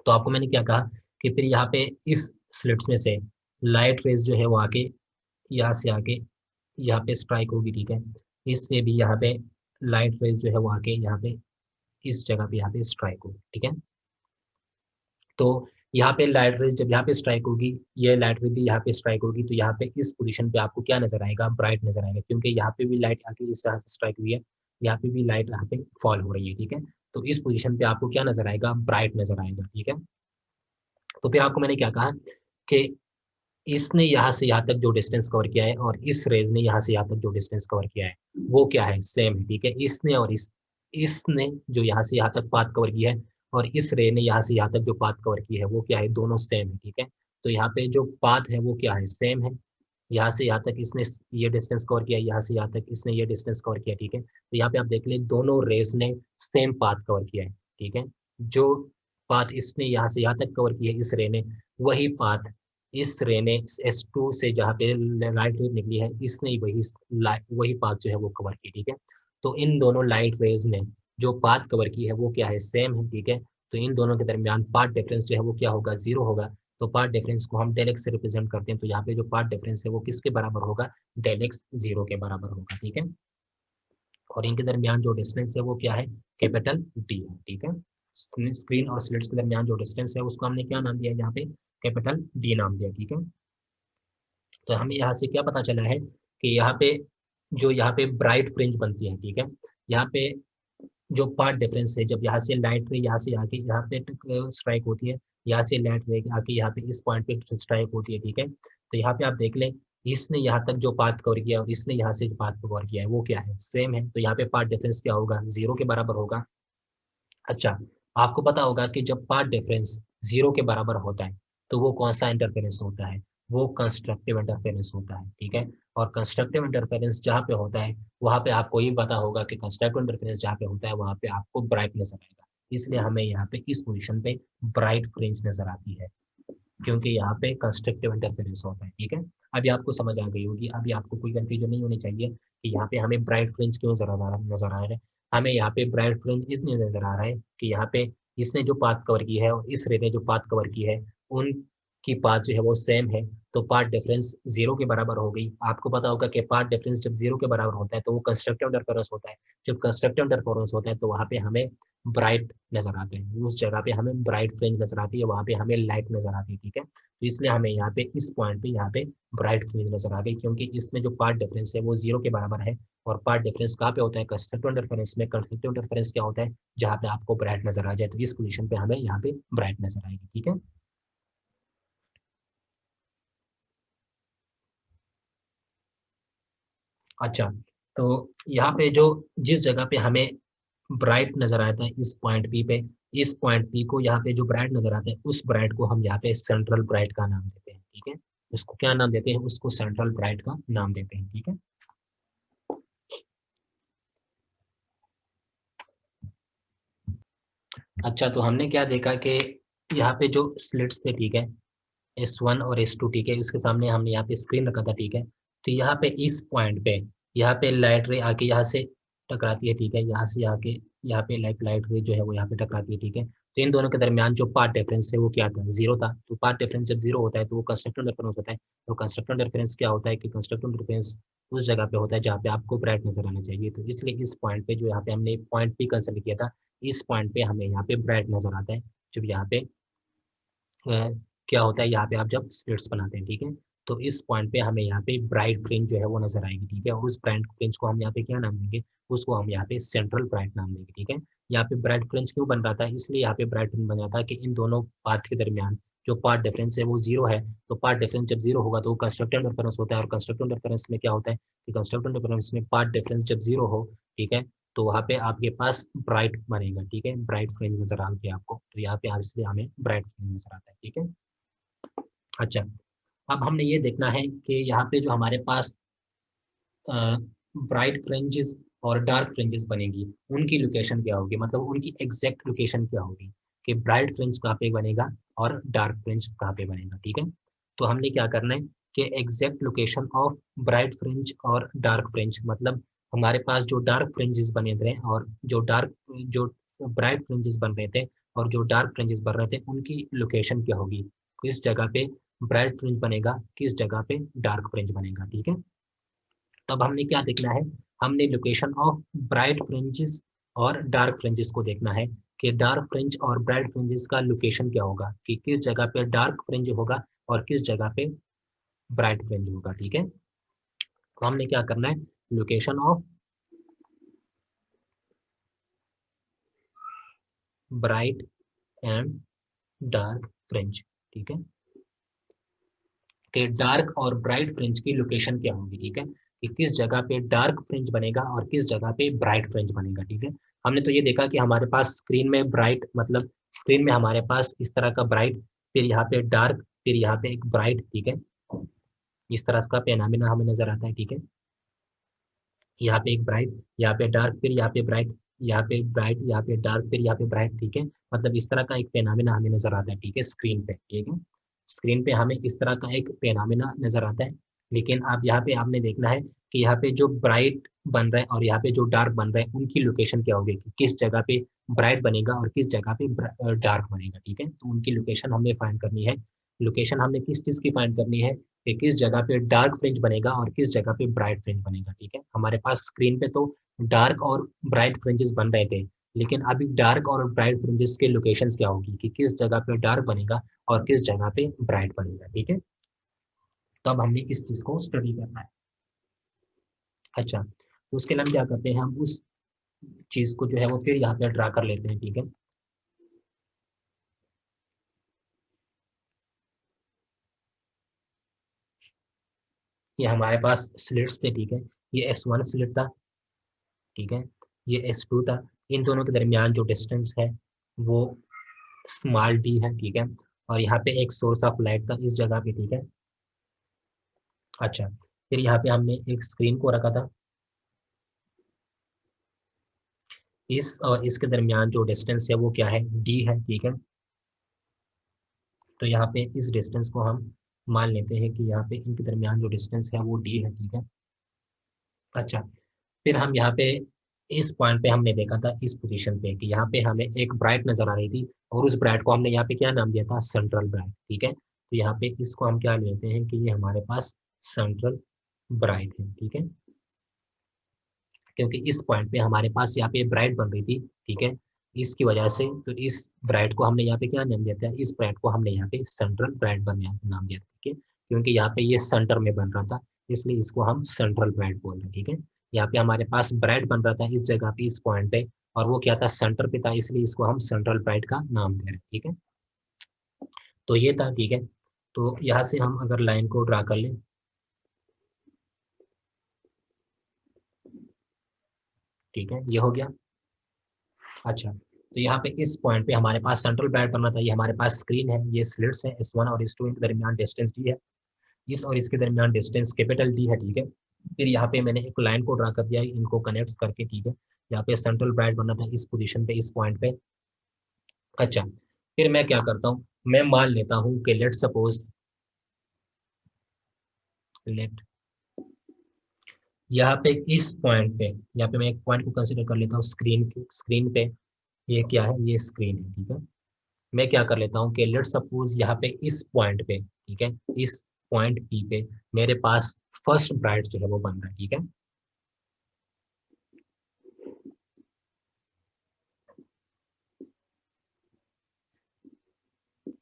तो आपको मैंने क्या कहा कि फिर यहाँ पे इस स्लिट्स में से लाइट रेज जो है वो आके यहाँ से आके यहाँ पे स्ट्राइक होगी, ठीक है। इससे भी यहाँ पे लाइट रेज जो है वो आके यहाँ पे इस जगह पे यहाँ पे स्ट्राइक होगी, ठीक है। तो यहाँ पे लाइट रेज जब यहाँ पे स्ट्राइक होगी, ये लाइट रेज भी यहाँ पे स्ट्राइक होगी, तो यहाँ पे इस पोजीशन पे आपको क्या नजर आएगा, ब्राइट नजर आएगा, क्योंकि यहाँ पे भी लाइट आके इस तरह से स्ट्राइक हुई है, यहाँ पे भी लाइट यहाँ पे फॉल हो रही है, ठीक है। तो इस पोजीशन पे आपको क्या नजर आएगा, ब्राइट नजर आएगा, ठीक है। तो फिर आपको मैंने क्या कहा कि इसने यहाँ से यहाँ तक जो डिस्टेंस कवर किया है और इस रेज ने यहाँ से यहाँ तक जो डिस्टेंस कवर किया है वो क्या है, सेम है, ठीक है। इसने और इसने जो यहाँ से यहाँ तक पाथ कवर किया है और इस रे ने यहाँ से यहाँ तक जो पाथ कवर की है वो क्या है, दोनों सेम है, ठीक है। तो यहाँ पे जो पाथ है वो क्या है, सेम है। यहाँ से यहाँ तक इसने ये डिस्टेंस कवर किया, यहाँ से यहाँ तक इसने ये डिस्टेंस कवर किया, ठीक है। तो यहाँ पे आप देख ले दोनों रेस ने सेम पाथ कवर किया है, ठीक है। जो पाथ इसने यहाँ से यहाँ तक कवर किया इस रे ने, वही पाथ इस रे ने S2 से जहाँ पे लाइट रे निकली है, इसने वही पाथ जो है वो कवर की, ठीक है। तो इन दोनों लाइट रेज ने जो पाथ कवर की है वो क्या है, सेम है, ठीक है। तो इन दोनों के दरमियान पाथ डिफरेंस जो है वो क्या होगा, जीरो होगा। तो पाथ डिफरेंस को हम डेल एक्स से रिप्रेजेंट करते हैं, तो यहाँ पे जो पाथ डिफरेंस है वो किसके बराबर होगा, डेल एक्स जीरो के बराबर होगा, ठीक है। और इनके दरमियान जो डिस्टेंस है वो क्या है, कैपिटल डी है, ठीक है। स्क्रीन और स्लिट्स के दरमियान जो डिस्टेंस है उसको हमने क्या नाम दिया, यहाँ पे कैपिटल डी नाम दिया, ठीक है। तो हमें यहाँ से क्या पता चला है कि यहाँ पे जो यहाँ पे ब्राइट फ्रिंज बनती है, ठीक है। यहाँ पे जो पार्ट डिफरेंस है, जब यहाँ से लाइट रे यहाँ से आके यहाँ पे स्ट्राइक होती है, यहाँ से लाइट रे आके यहाँ पे इस पॉइंट पे स्ट्राइक होती है, ठीक है। तो यहाँ पे आप देख लें, इसने यहाँ तक जो पाथ कवर किया और इसने यहाँ से जो पाथ कवर किया है वो क्या है, सेम है। तो यहाँ पे पार्ट डिफरेंस क्या होगा, जीरो के बराबर होगा। अच्छा, आपको पता होगा कि जब पाथ डिफरेंस जीरो के बराबर होता है तो वो कौन सा इंटरफेरेंस होता है, वो कंस्ट्रक्टिव इंटरफेरेंस होता है, ठीक है। और कंस्ट्रक्टिव इंटरफेरेंस जहाँ पे होता है वहाँ पे आपको ये पता होगा कि कंस्ट्रक्टिव इंटरफेरेंस जहाँ पे होता है वहाँ पे आपको ब्राइट नजर आएगा, इसलिए हमें यहाँ पे इस पोजीशन पे ब्राइट फ्रिंज नजर आती है, क्योंकि यहाँ पे कंस्ट्रक्टिव इंटरफेरेंस होता है, ठीक है। अभी आपको समझ आ गई होगी, अभी आपको कोई कंफ्यूजन नहीं होनी चाहिए कि यहाँ पे हमें ब्राइट फ्रिंज क्यों नजर आ रहा है। हमें यहाँ पे ब्राइट फ्रिंज इसलिए नजर आ रहा है कि यहाँ पे इसने जो पाथ कवर की है और इस रे ने जो पाथ कवर की है उनकी पाथ जो है वो सेम है। तो पाथ डिफरेंस जीरो के बराबर हो गई। आपको पता होगा कि पाथ डिफरेंस जब जीरो के बराबर होता है तो वो कंस्ट्रक्टिव इंटरफेरेंस होता है। जब कंस्ट्रक्टिव इंटरफेरेंस होता है तो वहाँ पे हमें ब्राइट नजर आते हैं, उस जगह पे हमें ब्राइट फ्रिंज नजर आती है, वहाँ पे हमें लाइट नजर आती है, ठीक है। तो इसलिए हमें यहाँ पे इस पॉइंट पे यहाँ पे ब्राइट फ्रिंज नजर आ गई, क्योंकि इसमें जो पार्ट डिफरेंस है वो जीरो के बराबर है। और पार्ट डिफरेंस कहाँ पे होता है, कंस्ट्रक्टिव इंटरफेरेंस में। कंस्ट्रक्टिव इंटरफेरेंस क्या होता है, जहाँ पे आपको ब्राइट नजर आ जाए, तो इस पोजीशन पे हमें यहाँ पे ब्राइट नजर आएगी, ठीक है। अच्छा, तो यहाँ पे जो जिस जगह पे हमें ब्राइट नजर आता है इस पॉइंट पी पे, इस पॉइंट पी को यहाँ पे जो ब्राइट नजर आता है उस ब्राइट को हम यहाँ पे सेंट्रल ब्राइट का नाम देते हैं, ठीक है। उसको क्या नाम देते हैं, उसको सेंट्रल ब्राइट का नाम देते हैं, ठीक है। अच्छा, तो हमने क्या देखा कि यहाँ पे जो स्लिट्स थे, ठीक है, S1 और S2, ठीक है, उसके सामने हमने यहाँ पे स्क्रीन रखा था, ठीक है। तो यहाँ पे इस पॉइंट पे यहाँ पे लाइट रे आके यहाँ से टकराती है, ठीक है, यहाँ से आके यहाँ पे लाइट रे जो है वो यहाँ पे टकराती है, ठीक है। तो इन दोनों के दरमियान जो पाथ डिफरेंस है वो क्या था, जीरो था। तो पाथ डिफरेंस जब जीरो होता है तो वो कंस्ट्रक्टिव इंटरफेरेंस होता है। तो कंस्ट्रक्टिव इंटरफेरेंस क्या होता है कि कंस्ट्रक्टिव इंटरफेरेंस उस जगह पे होता है जहाँ पे आपको ब्राइट नजर आना चाहिए। तो इसलिए इस पॉइंट पे जो यहाँ पे हमने पॉइंट पी कंसिडर किया था, इस पॉइंट पे हमें यहाँ पे ब्राइट नजर आता है। जब यहाँ पे क्या होता है, यहाँ पे आप जब स्लिट्स बनाते हैं, ठीक है, तो इस पॉइंट पे हमें यहाँ पे ब्राइट फ्रिंज जो है वो नजर आएगी, ठीक है। और उस ब्राइट फ्रिंज को हम यहाँ पे क्या नाम देंगे, उसको हम यहाँ पे सेंट्रल ब्राइट नाम देंगे, ठीक है। यहाँ पे ब्राइट फ्रिंज क्यों बन रहा था, इसलिए यहाँ पे ब्राइट फ्रिंज बन जाता है कि इन दोनों पाथ के दरमियान जो पाथ डिफरेंस है वो जीरो है। तो पाथ डिफरेंस जब जीरो होगा तो वो कंस्ट्रक्टिव इंटरफेरेंस होता है। और कंस्ट्रक्टिव इंटरफेरेंस में क्या होता है कि कंस्ट्रक्टिव इंटरफेरेंस में पाथ डिफरेंस जब जीरो हो, ठीक है, तो वहाँ पे आपके पास ब्राइट बनेगा, ठीक है, ब्राइट फ्रिंज नजर आ गया आपको। तो यहाँ पे इसलिए हमें ब्राइट फ्रिंज नजर आता है, ठीक है। अच्छा, अब हमने ये देखना है कि यहाँ पे जो हमारे पास ब्राइट फ्रिंजेस और डार्क फ्रिंजेस बनेगी, उनकी लोकेशन क्या होगी, मतलब उनकी एग्जैक्ट लोकेशन क्या होगी कि ब्राइट फ्रिंज कहाँ पे बनेगा और डार्क फ्रिंज कहाँ पे बनेगा, ठीक है। तो हमने क्या करना है कि exact location of bright fringe और डार्क फ्रिंज, मतलब हमारे पास जो डार्क फ्रिंजेस बने थे और जो ब्राइट फ्रिंजेस बन रहे थे और जो डार्क फ्रिंजेस बन रहे थे, उनकी लोकेशन क्या होगी, किस जगह पे ब्राइट फ्रिंज बनेगा, किस जगह पे डार्क फ्रिंज बनेगा। ठीक है, तब हमने क्या देखना है, हमने लोकेशन ऑफ ब्राइट फ्रिंजेस और डार्क फ्रिंजेस को देखना है कि डार्क फ्रिंज और ब्राइट फ्रिंजेस का लोकेशन क्या होगा, कि किस जगह पे डार्क फ्रिंज होगा और किस जगह पे ब्राइट फ्रिंज होगा। ठीक है, तो हमने क्या करना है, location of bright and dark fringe. ठीक है, कि डार्क और ब्राइट फ्रिंज की लोकेशन क्या होगी। ठीक है, कि किस जगह पे डार्क फ्रिंज बनेगा और किस जगह पे ब्राइट फ्रिंज बनेगा। ठीक है, हमने तो ये देखा कि हमारे पास स्क्रीन में ब्राइट, मतलब स्क्रीन में हमारे पास इस तरह का ब्राइट, फिर यहाँ पे डार्क, फिर यहाँ पे एक ब्राइट। ठीक है, इस तरह का पेनामिना हमें नजर आता है। ठीक है, यहाँ पे एक ब्राइट, यहाँ पे डार्क, फिर यहाँ पे ब्राइट, यहाँ पे ब्राइट, यहाँ पे डार्क, फिर यहाँ पे ब्राइट। ठीक है, मतलब इस तरह का एक पेनामिना हमें नजर आता है। ठीक है, स्क्रीन पे। ठीक है, स्क्रीन पे हमें इस तरह का एक पेनामिना नजर आता है। लेकिन आप यहाँ पे आपने देखना है कि यहाँ पे जो ब्राइट बन रहा है और यहाँ पे जो डार्क बन रहा है, उनकी लोकेशन क्या होगी, कि किस जगह पे ब्राइट बनेगा और किस जगह पे डार्क बनेगा। ठीक है, तो उनकी लोकेशन हमने फाइंड करनी है। लोकेशन हमने किस चीज की फाइंड करनी है, कि किस जगह पे डार्क फ्रिंज बनेगा और किस जगह पे ब्राइट फ्रिंज बनेगा। ठीक है, हमारे पास स्क्रीन पे तो डार्क और ब्राइट फ्रिंजेस बन रहे थे, लेकिन अभी डार्क और ब्राइट फ्रिंजेस के लोकेशंस क्या होगी, कि किस जगह पे डार्क बनेगा और किस जगह पे ब्राइट बनेगा। ठीक है, तो अब हमने इस चीज को स्टडी करना है। अच्छा, तो उसके लिए हम क्या करते हैं, हम उस चीज को जो है वो फिर यहाँ पे ड्रा कर लेते हैं। ठीक है, ये हमारे पास स्लिट्स थे। ठीक है, ये S1 स्लिट था। ठीक है, ये S2 था। इन दोनों के दरमियान जो डिस्टेंस है वो स्मॉल डी है। ठीक है, और यहाँ पे एक सोर्स ऑफ लाइट था इस जगह पे। ठीक है, अच्छा, फिर यहाँ पे हमने एक स्क्रीन को रखा था। इस और इसके दरमियान जो डिस्टेंस है वो क्या है, डी है। ठीक है, तो यहाँ पे इस डिस्टेंस को हम मान लेते हैं कि यहाँ पे इनके दरमियान जो डिस्टेंस है वो डी है। ठीक है, अच्छा, फिर हम यहाँ पे इस पॉइंट पे हमने देखा था इस पोजीशन पे कि यहाँ पे हमें एक ब्राइट नजर आ रही थी, और उस ब्राइट को हमने यहाँ पे क्या नाम दिया था, सेंट्रल ब्राइट। ठीक है, तो यहाँ पे इसको हम क्या लेते हैं कि ये हमारे पास सेंट्रल ब्राइट है। ठीक है, क्योंकि इस पॉइंट पे हमारे पास यहाँ पे ब्राइट बन रही थी। ठीक है, इसकी वजह से तो इस ब्राइट को हमने यहाँ पे क्या नाम दिया था, इस ब्राइट को हमने यहाँ पे सेंट्रल ब्राइट बन नाम दिया था। ठीक है, क्योंकि यहाँ पे ये सेंटर में बन रहा था, इसलिए इसको हम सेंट्रल ब्राइट बोल रहे हैं। ठीक है, यहाँ पे हमारे पास ब्राइट बन रहा था इस जगह पे, इस पॉइंट पे, और वो क्या था, सेंटर पे था, इसलिए इसको हम सेंट्रल ब्राइट का नाम दे रहे हैं। ठीक है, तो ये था। ठीक है, तो यहाँ से हम अगर लाइन को ड्रा कर लें, ठीक है, ये हो गया। अच्छा, तो यहाँ पे इस पॉइंट पे हमारे पास सेंट्रल ब्राइट बनना था, ये हमारे पास स्क्रीन है, ये स्लिट्स है S1 और S2, इनके दरमियान डिस्टेंस डी है, इस और इसके दरमियान डिस्टेंस कैपिटल डी है। ठीक है, फिर यहाँ पे मैंने एक लाइन को ड्रा कर दिया इनको कनेक्ट करके। ठीक है, यहाँ पे सेंट्रल ब्राइट बनना था इस पोजीशन पे, इस पॉइंट पे। अच्छा, फिर मैं क्या करता हूँ, मैं मान लेता हूँ कि लेट सपोज, लेट यहाँ पे इस पॉइंट पे, यहाँ पे मैं एक पॉइंट को कंसिडर कर लेता हूँ, स्क्रीन पे ये क्या है, ये स्क्रीन है। ठीक है, मैं क्या कर लेता हूँ कि लेट सपोज यहाँ पे इस पॉइंट पे, ठीक है, इस पॉइंट पी पे मेरे पास फर्स्ट ब्राइट जो है वो बन रहा है। ठीक है,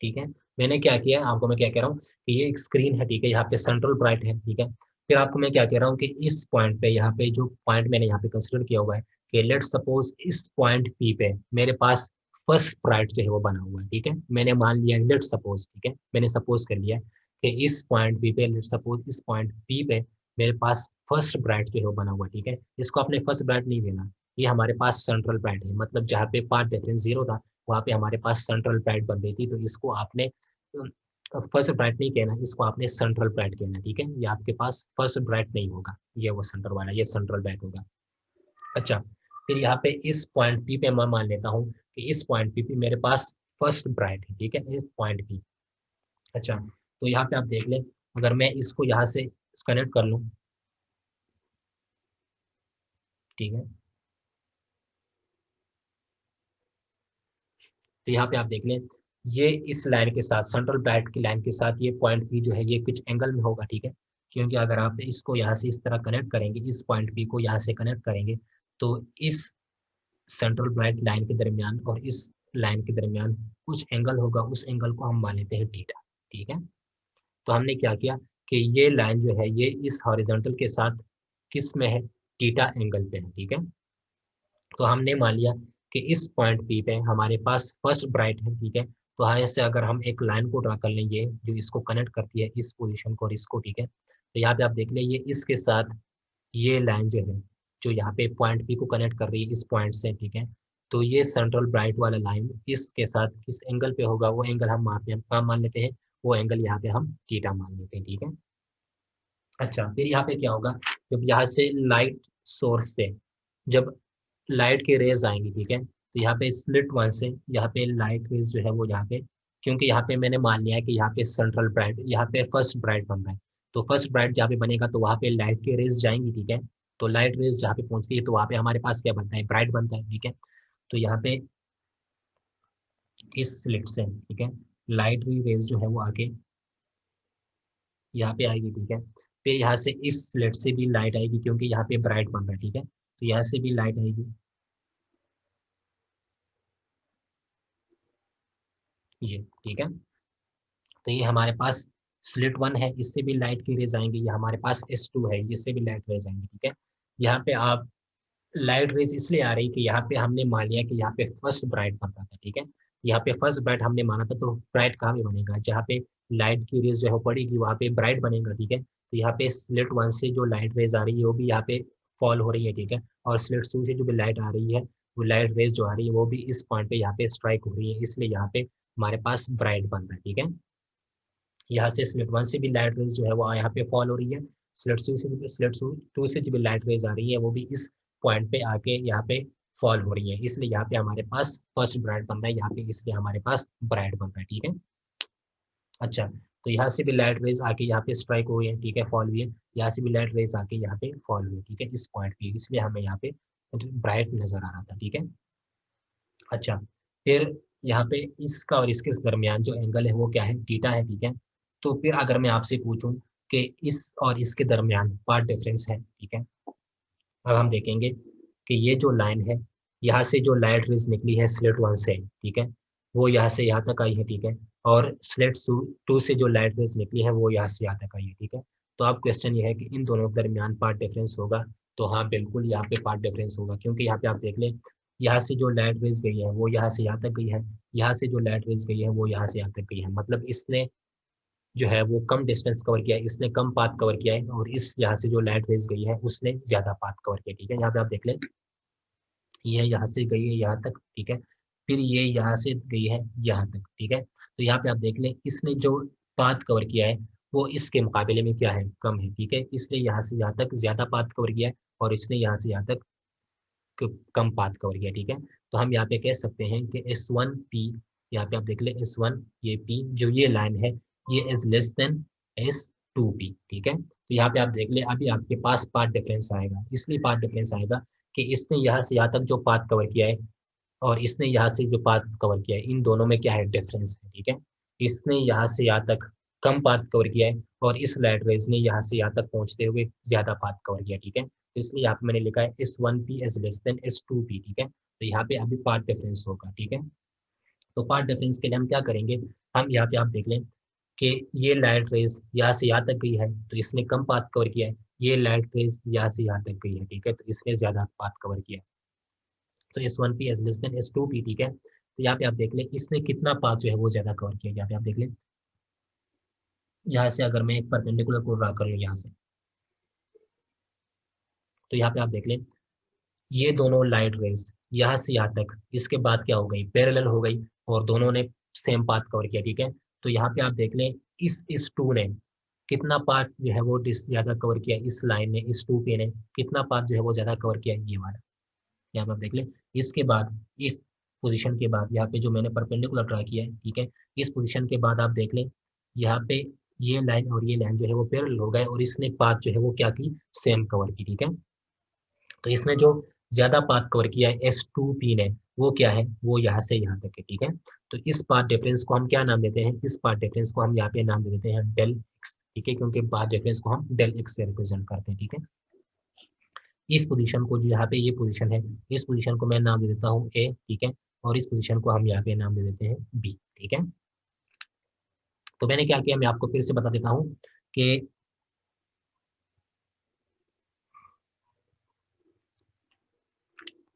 ठीक है, मैंने क्या किया, आपको मैं क्या कह रहा हूँ कि ये एक स्क्रीन है। ठीक है, यहाँ पे सेंट्रल ब्राइट है। ठीक है, फिर आपको मैं क्या कह रहा हूँ कि इस पॉइंट पे, यहाँ पे जो पॉइंट मैंने यहाँ पे कंसिडर किया हुआ है, कि लेट सपोज इस पॉइंट पी पे मेरे पास फर्स्ट ब्राइट जो है वो बना हुआ है। ठीक है, मैंने मान लिया लेट सपोज, ठीक है, मैंने सपोज कर लिया कि इस पॉइंट पी पे, लेट सपोज इस पॉइंट पी पे मेरे पास फर्स्ट ब्राइट जो है वो बना हुआ है। ठीक है, इसको आपने फर्स्ट ब्राइट नहीं लेना, ये हमारे पास सेंट्रल ब्राइट है, मतलब जहाँ पे पाथ डिफरेंस जीरो था वहाँ पे हमारे पास सेंट्रल ब्राइट बन रही थी, तो इसको आपने फर्स्ट ब्राइट नहीं कहना, इसको आपने सेंट्रल ब्राइट कहना। ठीक है, ये आपके पास फर्स्ट ब्राइट नहीं होगा, ये वो सेंटर वाला, ये सेंट्रल ब्राइट होगा। अच्छा, फिर यहाँ पे इस पॉइंट पी पे मैं मान लेता हूँ कि इस पॉइंट पी पे मेरे पास फर्स्ट ब्राइट है। ठीक है, इस पॉइंट पी। अच्छा, तो यहाँ पे आप देख लें, अगर मैं इसको यहाँ से कनेक्ट कर लूँ, ठीक है। तो यहाँ पे आप देख लें, ये इस लाइन के साथ, सेंट्रल ब्राइट की लाइन के साथ ये पॉइंट पी जो है ये कुछ एंगल में होगा, ठीक है। क्योंकि अगर आप इसको यहाँ से इस तरह कनेक्ट करेंगे, इस पॉइंट पी को यहाँ से कनेक्ट करेंगे, तो इस सेंट्रल ब्राइट लाइन के दरमियान और इस लाइन के दरमियान कुछ एंगल होगा, उस एंगल को हम मान लेते हैं थीटा, ठीक है। तो हमने क्या किया कि ये लाइन जो है ये इस हॉरिजॉन्टल के साथ किस में है, थीटा एंगल पे है, ठीक है। तो हमने मान लिया कि इस पॉइंट पी पे हमारे पास फर्स्ट ब्राइट है, ठीक है। तो यहाँ से अगर हम एक लाइन को ड्रा कर लेंगे जो इसको कनेक्ट करती है, इस पोजीशन को और इसको, ठीक है। तो यहाँ पे आप देख लें, ये इसके साथ ये लाइन जो है, जो यहाँ पे पॉइंट पी को कनेक्ट कर रही है इस पॉइंट से, ठीक है। तो ये सेंट्रल ब्राइट वाला लाइन इसके साथ किस एंगल पे होगा, वो एंगल हम वहाँ पे हम काम मान लेते हैं, वो एंगल यहाँ पे हम थीटा मान लेते हैं, ठीक है। अच्छा, फिर यहाँ पे क्या होगा, जब यहाँ से लाइट सोर्स से जब लाइट की रेज आएंगी, ठीक है। तो यहाँ पे स्लिट वन से यहाँ पे लाइट रेज जो है वो यहाँ पे, क्योंकि यहाँ पे मैंने मान लिया है कि यहाँ पे सेंट्रल ब्राइट, यहाँ पे फर्स्ट ब्राइट बन रहा है, तो फर्स्ट ब्राइट जहाँ पे बनेगा तो वहाँ पे लाइट की रेज जाएंगी, ठीक है। तो लाइट रेज जहाँ पे पहुंचती है तो वहाँ पे हमारे पास क्या बनता है, ब्राइट बनता है, ठीक है। तो यहाँ पे इस स्लिट से, ठीक है, लाइट रेज जो है वो आके यहाँ पे आएगी, ठीक है। फिर यहाँ से इस स्लिट से भी लाइट आएगी, क्योंकि यहाँ पे ब्राइट बन रहा है, ठीक है। तो यहाँ से भी लाइट आएगी, ये, ठीक है। तो ये हमारे पास स्लिट वन है, इससे भी लाइट की रेज आएंगी। ये हमारे पास S2 है, इससे भी लाइट रेज आएंगी, ठीक है। यहाँ पे आप लाइट रेज इसलिए आ रही कि यहाँ पे हमने मान लिया कि यहाँ पे फर्स्ट ब्राइट बन रहा था, ठीक है। यहाँ पे फर्स्ट ब्राइट हमने माना था, तो ब्राइट कहाँ पे बनेगा, जहाँ पे लाइट की रेज जो है पड़ेगी वहाँ पे ब्राइट बनेगा, ठीक है। तो यहाँ पे स्लिट वन से जो लाइट रेज आ रही है वो भी यहाँ पे फॉल हो रही है, ठीक है। और स्लिट टू से जो भी लाइट आ रही है, वो लाइट रेज जो आ रही है वो भी इस पॉइंट पे यहाँ पे स्ट्राइक हो रही है, इसलिए यहाँ पे हमारे पास ब्राइट बन रहा है, ठीक है। यहाँ से स्लिट वन से भी लाइट रेज जो है वो यहाँ पे फॉल हो रही है, स्लिट टू से जो भी लाइट रेज आ रही है वो भी इस पॉइंट पे आके यहाँ पे फॉल हो रही है, इसलिए यहाँ पे हमारे पास फर्स्ट ब्राइट बन रहा है यहाँ पे, इसलिए हमारे पास ब्राइट बन रहा है, ठीक है। अच्छा, तो यहाँ से भी लाइट रेज आके यहाँ पे स्ट्राइक हुई है, ठीक है, फॉल हुई है। यहाँ से भी लाइट रेज आके यहाँ पे फॉल हुई है, ठीक है, इस पॉइंट पे, इसलिए हमें यहाँ पे ब्राइट नजर आ रहा था, ठीक है। अच्छा, फिर यहाँ पे इसका और इसके दरमियान जो एंगल है वो क्या है, थीटा है, ठीक है। तो फिर अगर मैं आपसे पूछूं कि इस और इसके दरमियान पार्ट डिफरेंस है, ठीक है। अब हम देखेंगे कि ये जो लाइन है, यहाँ से जो लाइट रेज निकली है स्लिट वन से, ठीक है, वो यहाँ से यहाँ तक आई है, ठीक है। और स्लिट टू से जो लाइट रेज निकली है वो यहाँ से यहाँ तक आई है, ठीक है। तो अब क्वेश्चन ये है कि इन दोनों के दरमियान पार्ट डिफरेंस होगा, तो हाँ बिल्कुल यहाँ पे पार्ट डिफरेंस होगा, क्योंकि यहाँ पे आप देख लें, यहाँ से जो लाइट रेज गई है वो यहाँ से यहाँ तक गई है, यहाँ से जो लाइट रेज गई है वो यहाँ से यहाँ तक गई है, मतलब इसने जो है वो कम डिस्टेंस कवर किया है, इसने कम पाथ कवर किया है, और इस यहाँ से जो लाइट रेज गई है उसने ज्यादा पाथ कवर किया, ठीक है। यहाँ पे आप देख लें, ये यहाँ से गई है यहाँ तक, ठीक है। फिर ये यहाँ से गई है यहाँ तक, ठीक है। तो यहाँ पे आप देख लें, इसने जो पाथ कवर किया है वो इसके मुकाबले में क्या है, कम है, ठीक है। इसने यहाँ से यहाँ तक ज्यादा पाथ कवर किया है, और इसने यहाँ से यहाँ तक कम पाथ कवर किया, ठीक है। तो हम यहाँ पे कह सकते हैं कि S1P, यहाँ पे आप देख ले S1, ये P जो ये लाइन है ये इज लेस देन S2P, ठीक है। तो यहाँ पे आप देख ले, अभी आपके पास पाथ डिफरेंस आएगा, इसलिए पाथ डिफरेंस आएगा कि इसने यहाँ से यहाँ तक जो पाथ कवर किया है और इसने यहाँ से जो पाथ कवर किया है, इन दोनों में क्या है, डिफरेंस है, ठीक है। इसने यहाँ से यहाँ तक कम पाथ कवर किया है, और इस लाइट रेज ने यहाँ से यहाँ तक पहुंचते हुए ज्यादा पाथ कवर किया, ठीक है। तो इसलिए यहाँ पे मैंने लिखा है S1P as less than S2P, ठीक है। तो यहाँ पे अभी पाथ डिफरेंस होगा, ठीक है। तो पाथ डिफरेंस के लिए हम क्या करेंगे, हम यहाँ पे आप देख लें कि ये लाइट रेज यहाँ से यहाँ तक गई है तो इसने कम पाथ कवर किया है, ये लाइट रेज यहाँ से यहाँ तक गई है, ठीक है, तो इसने ज्यादा पाथ कवर किया है। तो S1P as less than S2P, ठीक है। तो यहाँ पे आप देख लें इसने कितना पाथ जो है वो ज्यादा कवर किया, यहाँ पे आप देख लें, यहाँ से अगर मैं एक परपेंडिकुलर को ड्रा कर लूँ यहाँ से, तो यहाँ पे आप देख लें, ये दोनों लाइट रेज यहाँ से यहाँ तक इसके बाद क्या हो गई, पैरेलल हो गई, और दोनों ने सेम पाथ कवर किया, ठीक है। तो यहाँ पे आप देख लें, इस टू ने कितना पाथ जो है वो ज्यादा कवर किया, इस लाइन ने, इस टू पे ने कितना पाथ जो है वो ज्यादा कवर किया, ये वाला। यहाँ पे आप देख लें, इसके बाद इस पोजीशन के बाद यहाँ पे जो मैंने परपेंडिकुलर ड्रा किया है, ठीक है, इस पोजीशन के बाद आप देख लें, यहाँ पे ये लाइन और ये लाइन जो है वो पैरेलल हो गए, और इसने पाथ जो है वो क्या की, सेम कवर की, ठीक है। तो इसने जो ज्यादा पाथ कवर किया है S2P ने, वो क्या है, वो यहाँ से यहाँ तक है, ठीक है। तो इस पाथ डिफरेंस को हम क्या नाम देते हैं, इस पाथ डिफरेंस को हम यहाँ पे नाम दे देते हैं डेल एक्स, ठीक है, क्योंकि पाथ डिफरेंस को हम डेल एक्स से रिप्रेजेंट करते हैं, ठीक है। इस पोजीशन को, जो यहाँ पे ये पोजीशन है, इस पोजीशन को मैं नाम दे देता हूँ ए, ठीक है, और इस पोजीशन को हम यहाँ पे नाम दे देते हैं बी, ठीक है। तो मैंने क्या किया, मैं आपको फिर से बता देता हूँ कि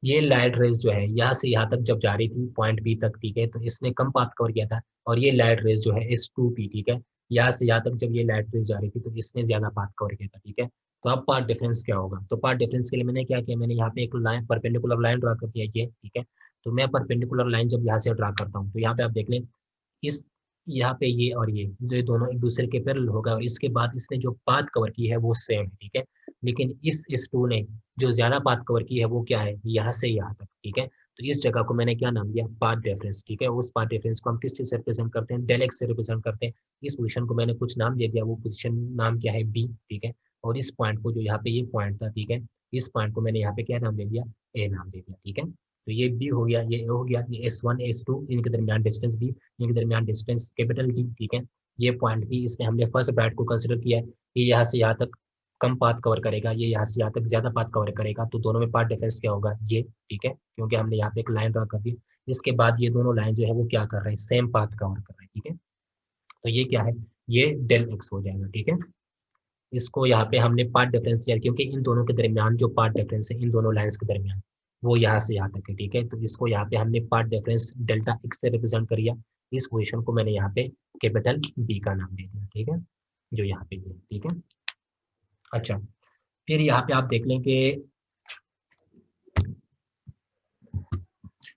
ये लाइट रेज जो है यहाँ से यहाँ तक जब जा रही थी पॉइंट बी तक, ठीक है, तो इसने कम पाथ कवर किया था, और ये लाइट रेज जो है S2P, ठीक है, यहाँ से यहाँ तक जब ये लाइट रेज जा रही थी तो इसने ज्यादा पाथ कवर किया था, ठीक है। तो अब पाथ डिफरेंस क्या होगा, तो पाथ डिफरेंस के लिए मैंने क्या किया, मैंने यहाँ पे एक लाइन, परपेंडिकुलर लाइन ड्रा कर दिया ये, ठीक है। तो मैं परपेंडिकुलर लाइन जब यहाँ से ड्रा करता हूँ तो यहाँ पे आप देख लें, इस यहाँ पे ये और ये दोनों एक दूसरे के पैरेलल होगा, और इसके बाद इसने जो पाथ कवर की है वो सेम है, ठीक है। लेकिन इस S2 ने जो ज्यादा पाथ कवर की है वो क्या है, यहाँ से यहाँ तक, ठीक है। तो इस जगह को मैंने क्या नाम दिया, पाथ डिफरेंस, ठीक है। उस पाथ डिफरेंस को हम किस चीज से रिप्रेजेंट करते हैं, डेल एक्स से रिप्रेजेंट करते हैं। इस पोजीशन को मैंने कुछ नाम दे दिया, वो पोजीशन नाम क्या है, बी, ठीक है। और इस पॉइंट को, जो यहाँ पे ये पॉइंट था, ठीक है, इस पॉइंट को मैंने यहाँ पे क्या नाम दे दिया, ए नाम दे दिया, ठीक है। तो ये बी हो गया, ये ए हो गया, ये S1 S2 इनके दरमियान डिस्टेंस बी, इनके दरमियान डिस्टेंस कैपिटल डी, ठीक है। ये पॉइंट भी, इसमें हमने फर्स्ट ब्रैकेट को कंसिडर किया है, ये यहाँ से यहाँ तक कम पाथ कवर करेगा, ये यहाँ से यहाँ तक ज्यादा पाथ कवर करेगा, तो दोनों में पाथ डिफरेंस क्या होगा, ये, ठीक है, क्योंकि हमने यहाँ पे एक लाइन ड्रा कर दी। इसके बाद ये दोनों लाइन जो है वो क्या कर रहे हैं, सेम पाथ कवर कर रहे हैं, ठीक है। तो ये क्या है, ये डेल एक्स हो जाएगा, ठीक है। इसको यहाँ पे हमने पार्ट डिफरेंस दिया, क्योंकि इन दोनों के दरमियान जो पार्ट डिफरेंस है, इन दोनों लाइंस के दरमियान, वो यहाँ से यहाँ तक है, ठीक है। तो इसको यहाँ पे हमने पार्ट डिफरेंस डेल्टा एक्स से रिप्रेजेंट कर दिया। इस पोजीशन को मैंने यहाँ पे कैपिटल बी का नाम दे दिया, ठीक है, जो यहाँ पे है, ठीक है। अच्छा, फिर यहाँ पे आप देख लें कि,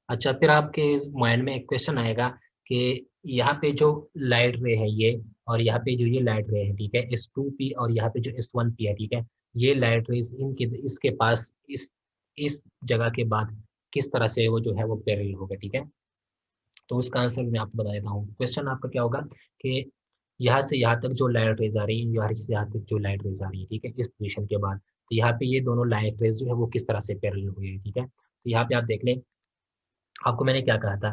अच्छा, फिर आपके माइंड में एक क्वेश्चन आएगा कि यहाँ पे जो लाइट रे है ये, और यहाँ पे जो ये लाइट रे है, ठीक है, S2P, और यहाँ पे जो S1P है, ठीक है, ये लाइट रेज इनके इसके पास इस जगह के बाद किस तरह से वो जो है वो पैरेलल होगा, ठीक है। तो उसका आंसर मैं आपको बता देता हूँ। क्वेश्चन आपका क्या होगा कि यहाँ से यहाँ तक जो लाइट रेज आ रही है, यहाँ से यहाँ तक जो लाइट रेज आ रही है, ठीक है, इस पोजीशन के बाद, तो यहाँ पे ये दोनों लाइट रेज जो है वो किस तरह से पैरेलल हुए हैं, ठीक है। तो यहाँ पे आप देख लें, आपको मैंने क्या कहा था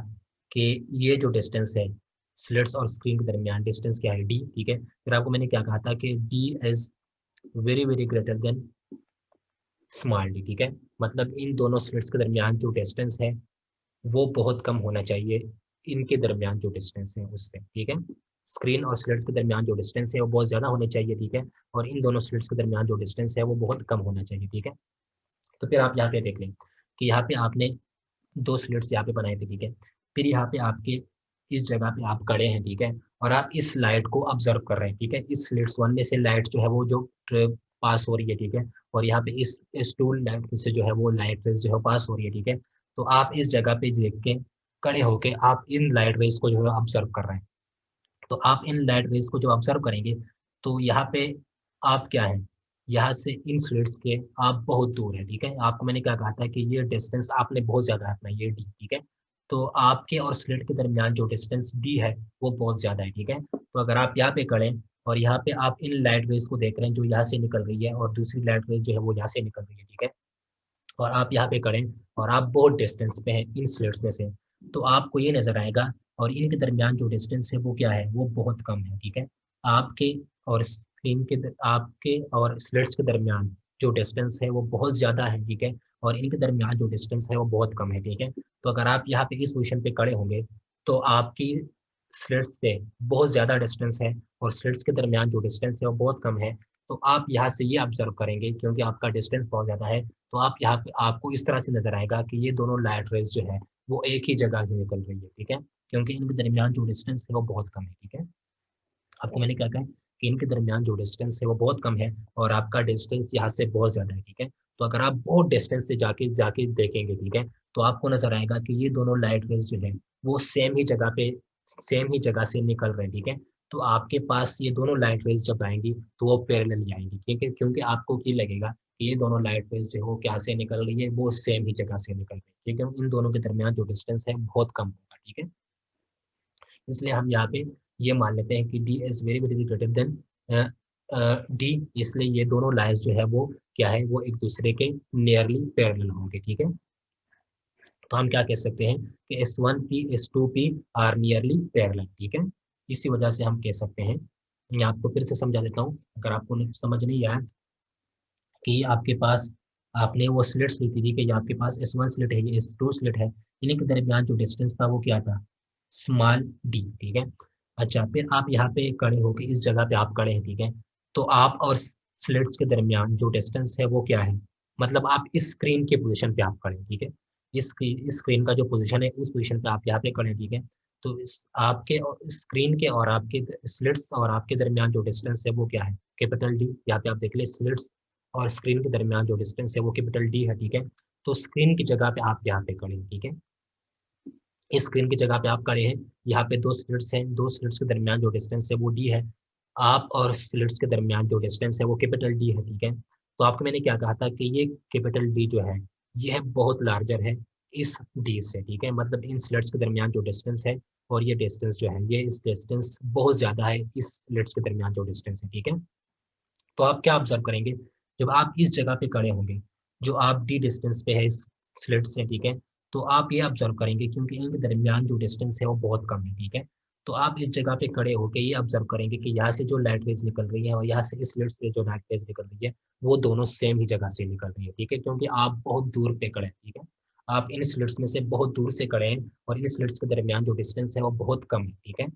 कि ये जो डिस्टेंस है स्लिट्स और स्क्रीन के दरमियान, डिस्टेंस क्या है, डी, ठीक है। फिर आपको मैंने क्या कहा था कि D is very very greater than small d, ठीक है। मतलब इन दोनों स्लिट्स के दरमियान जो डिस्टेंस है वो बहुत कम होना चाहिए इनके दरमियान जो डिस्टेंस है उससे, ठीक है। स्क्रीन और स्लिट्स के दरमियान जो डिस्टेंस है वो बहुत ज़्यादा होने चाहिए, ठीक है, और इन दोनों स्लिट्स के दरमियान जो डिस्टेंस है वो बहुत कम होना चाहिए, ठीक है। तो फिर आप यहाँ पे देख लें कि यहाँ पे आपने दो स्लिट्स यहाँ पे बनाए थे, ठीक है। फिर यहाँ पे आपके इस जगह पे आप खड़े हैं, ठीक है, और आप इस लाइट को ऑब्जर्व कर रहे हैं, ठीक है। इस स्लिट्स वन में से लाइट जो है वो जो पास हो रही है, ठीक है, और यहाँ पे इस टू लाइट से जो है वो लाइट रेज जो है पास हो रही है, ठीक है। तो आप इस जगह पे देख के खड़े होके आप इन लाइट रेज को जो है ऑब्जर्व कर रहे हैं। तो आप इन लाइट रेज को जो ऑब्जर्व करेंगे, तो यहाँ पे आप क्या है, यहाँ से इन स्लिट्स के आप बहुत दूर है, ठीक है। आपको मैंने क्या कहा था कि ये डिस्टेंस आपने बहुत ज्यादा रखना है, ये डी, ठीक है। तो आपके और स्लिट के दरमियान जो डिस्टेंस डी है वो बहुत ज्यादा है, ठीक है। तो अगर आप यहाँ पे खड़े और यहाँ पे आप इन लाइट रेज को देख रहे हैं जो यहाँ से निकल रही है, और दूसरी लाइट रेज जो है वो यहाँ से निकल रही है, ठीक है, और आप यहाँ पे करें और आप बहुत डिस्टेंस पे हैं इन स्लिट्स में से, तो आपको ये नजर आएगा, और इनके दरमियान जो डिस्टेंस है वो क्या है, वो बहुत कम है, ठीक है। आपके और आपके और स्लिट्स के दरमियान जो डिस्टेंस है वो बहुत ज्यादा है, ठीक है, और इनके दरमियान जो डिस्टेंस है वो बहुत कम है, ठीक है। तो अगर आप यहाँ पे इस पोजिशन पे खड़े होंगे तो आपकी स्लिट्स से बहुत ज्यादा डिस्टेंस है, और स्लिट्स के दरमियान जो डिस्टेंस है वो बहुत कम है। तो आप यहाँ से ये ऑब्जर्व करेंगे, क्योंकि आपका डिस्टेंस बहुत ज्यादा है, तो आप यहाँ पे आपको इस तरह से नजर आएगा कि ये दोनों लाइट रेज जो है वो एक ही जगह से निकल रही है, ठीक है, क्योंकि इनके दरमियान जो डिस्टेंस है वो बहुत कम है, ठीक है। आपको मैंने क्या कहा कि इनके दरमियान जो डिस्टेंस है वो बहुत कम है, और आपका डिस्टेंस यहाँ से बहुत ज्यादा है, ठीक है। तो अगर आप बहुत डिस्टेंस से जाके जाके देखेंगे, ठीक है, तो आपको नजर आएगा कि ये दोनों लाइट रेज जो है वो सेम ही जगह से निकल रहे हैं, ठीक है। तो आपके पास ये दोनों लाइट रेज जब आएंगी तो वो पैरेलल ही आएंगी, ठीक है, क्योंकि आपको ये लगेगा कि ये दोनों लाइट रेज जो है वो क्या से निकल रही है, वो सेम ही जगह से निकल रही है, ठीक है। इन दोनों के दरमियान जो डिस्टेंस है बहुत कम होगा, ठीक है। इसलिए हम यहाँ पे ये मान लेते हैं कि D is very very greater then D, इसलिए ये दोनों लाइंस जो है वो क्या है, वो एक दूसरे के नियरली पैरेलल होंगे। ठीक है, तो हम क्या कह सकते हैं कि S1P S2P are nearly parallel. ठीक है, इसी वजह से हम कह सकते हैं, मैं आपको फिर से समझा देता हूँ अगर आपको समझ नहीं आया, कि आपके पास आपने वो स्लिट्स ली थी कि आपके पास S1 स्लिट है, ये S2 स्लिट है, इन्हीं के दरमियान जो डिस्टेंस था वो क्या था, स्मॉल डी। ठीक है, अच्छा फिर आप यहाँ पे खड़े होके इस जगह पे आप खड़े हैं। ठीक है, तो आप और स्लिट्स के दरमियान जो डिस्टेंस है वो क्या है, मतलब आप इस स्क्रीन के पोजीशन पे आप खड़े हैं। ठीक है, इस स्क्रीन का जो पोजीशन है उस पोजीशन पे आप यहाँ पे खड़े हैं। ठीक है, तो इस आपके स्क्रीन के और आपके स्लिट्स और आपके दरमियान जो डिस्टेंस है वो क्या है, कैपिटल डी। यहाँ पे आप देख ले स्लिट्स और स्क्रीन के दरमियान जो डिस्टेंस है वो कैपिटल डी है। ठीक है, तो स्क्रीन की जगह पे आप यहाँ पे खड़े हैं। ठीक है, इस स्क्रीन की जगह पे आप खड़े हैं, यहाँ पे दो स्लिट्स हैं, दो स्लिट्स के दरमियान जो डिस्टेंस है वो डी है, आप और स्लिट्स के दरमियान जो डिस्टेंस है वो कैपिटल डी है। ठीक है, तो आपको मैंने क्या कहा था कि ये कैपिटल डी जो है ये है बहुत लार्जर है इस डी से। ठीक है, मतलब इन स्लिट्स के दरमियान जो डिस्टेंस है और ये डिस्टेंस जो है ये इस डिस्टेंस बहुत ज्यादा है इस स्लिट्स के दरमियान जो डिस्टेंस है। ठीक है, तो आप क्या ऑब्जर्व करेंगे, जब आप इस जगह पे खड़े होंगे, जो आप डी डिस्टेंस पे है इस स्लिट से। ठीक है, तो आप ये ऑब्जर्व करेंगे क्योंकि इनके दरमियान जो डिस्टेंस है वो बहुत कम है। ठीक है, तो आप इस जगह पे खड़े होकर ये ऑब्जर्व करेंगे कि यहाँ से जो लाइट रेज निकल रही है और यहाँ से इस स्लिट से जो लाइट रेज निकल रही है वो दोनों सेम ही जगह से निकल रही है। ठीक है, क्योंकि आप बहुत दूर पे खड़े हैं। ठीक है, आप इन स्लिट्स में से बहुत दूर से खड़े हैं और इन स्लिट्स के दरमियान जो डिस्टेंस है वो बहुत कम है। ठीक है,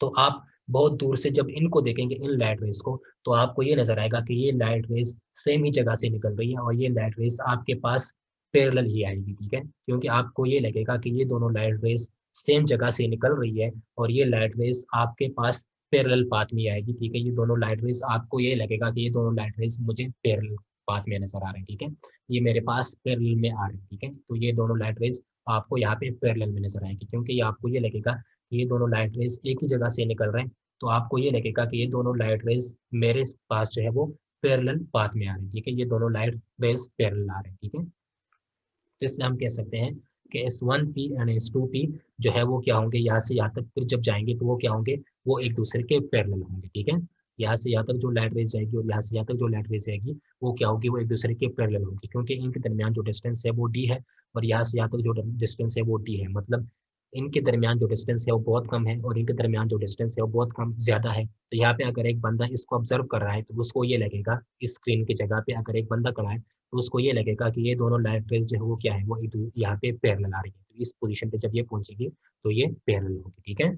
तो आप बहुत दूर से जब इनको देखेंगे इन लाइट रेज को, तो आपको ये नजर आएगा कि ये लाइट रेज सेम ही जगह से निकल रही है और ये लाइट रेज आपके पास पैरेलल ही आएगी। ठीक है, क्योंकि आपको ये लगेगा कि ये दोनों लाइट रेज सेम जगह से निकल रही है और ये लाइट रेज आपके पास पैरेलल पाथ में आएगी। ठीक है, ये दोनों लाइट रेज आपको ये लगेगा कि ये दोनों लाइट रेज मुझे पैरेलल पाथ में नजर आ रहे हैं। ठीक है, ये मेरे पास पैरेलल में आ रहे हैं। ठीक है, तो ये दोनों लाइट रेज आपको यहाँ पे पैरेलल में नजर आएंगी, क्योंकि ये आपको ये लगेगा ये दोनों लाइट रेज एक ही जगह से निकल रहे हैं, तो आपको ये लगेगा कि ये दोनों लाइट रेज मेरे पास जो है वो पैरेलल पाथ में आ रहे हैं। ठीक है, ये दोनों लाइट रेज पैरेलल आ रहे हैं। ठीक है, तो इसलिए हम कह सकते हैं कि S1P एंड S2P जो है वो क्या होंगे, यहाँ से यहाँ तक फिर जब जाएंगे तो वो क्या होंगे, वो एक दूसरे के पैरेलल होंगे। ठीक है, यहाँ से यहाँ तक जो लाइट रेज जाएगी और यहाँ से यहाँ तक जो लाइट रेज जाएगी वो क्या होगी, वो एक दूसरे के पैरेलल होगी, क्योंकि इनके दरमियान जो डिस्टेंस है वो डी है और यहाँ से यहाँ तक जो डिस्टेंस है वो डी है, मतलब इनके दरमियान जो डिस्टेंस है वो बहुत कम है और इनके दरमियान जो डिस्टेंस है वो बहुत कम ज्यादा है। तो यहाँ पे अगर एक बंदा इसको ऑब्जर्व कर रहा है तो उसको ये लगेगा, इस स्क्रीन की जगह पे अगर एक बंदा खड़ा है तो उसको ये लगेगा कि ये दोनों लाइट रेज जो है वो क्या है, वो यहाँ पे पैरेलल आ रही है। तो इस पोजीशन पे जब ये पहुंचेगी तो ये पैरेलल होगी। ठीक है,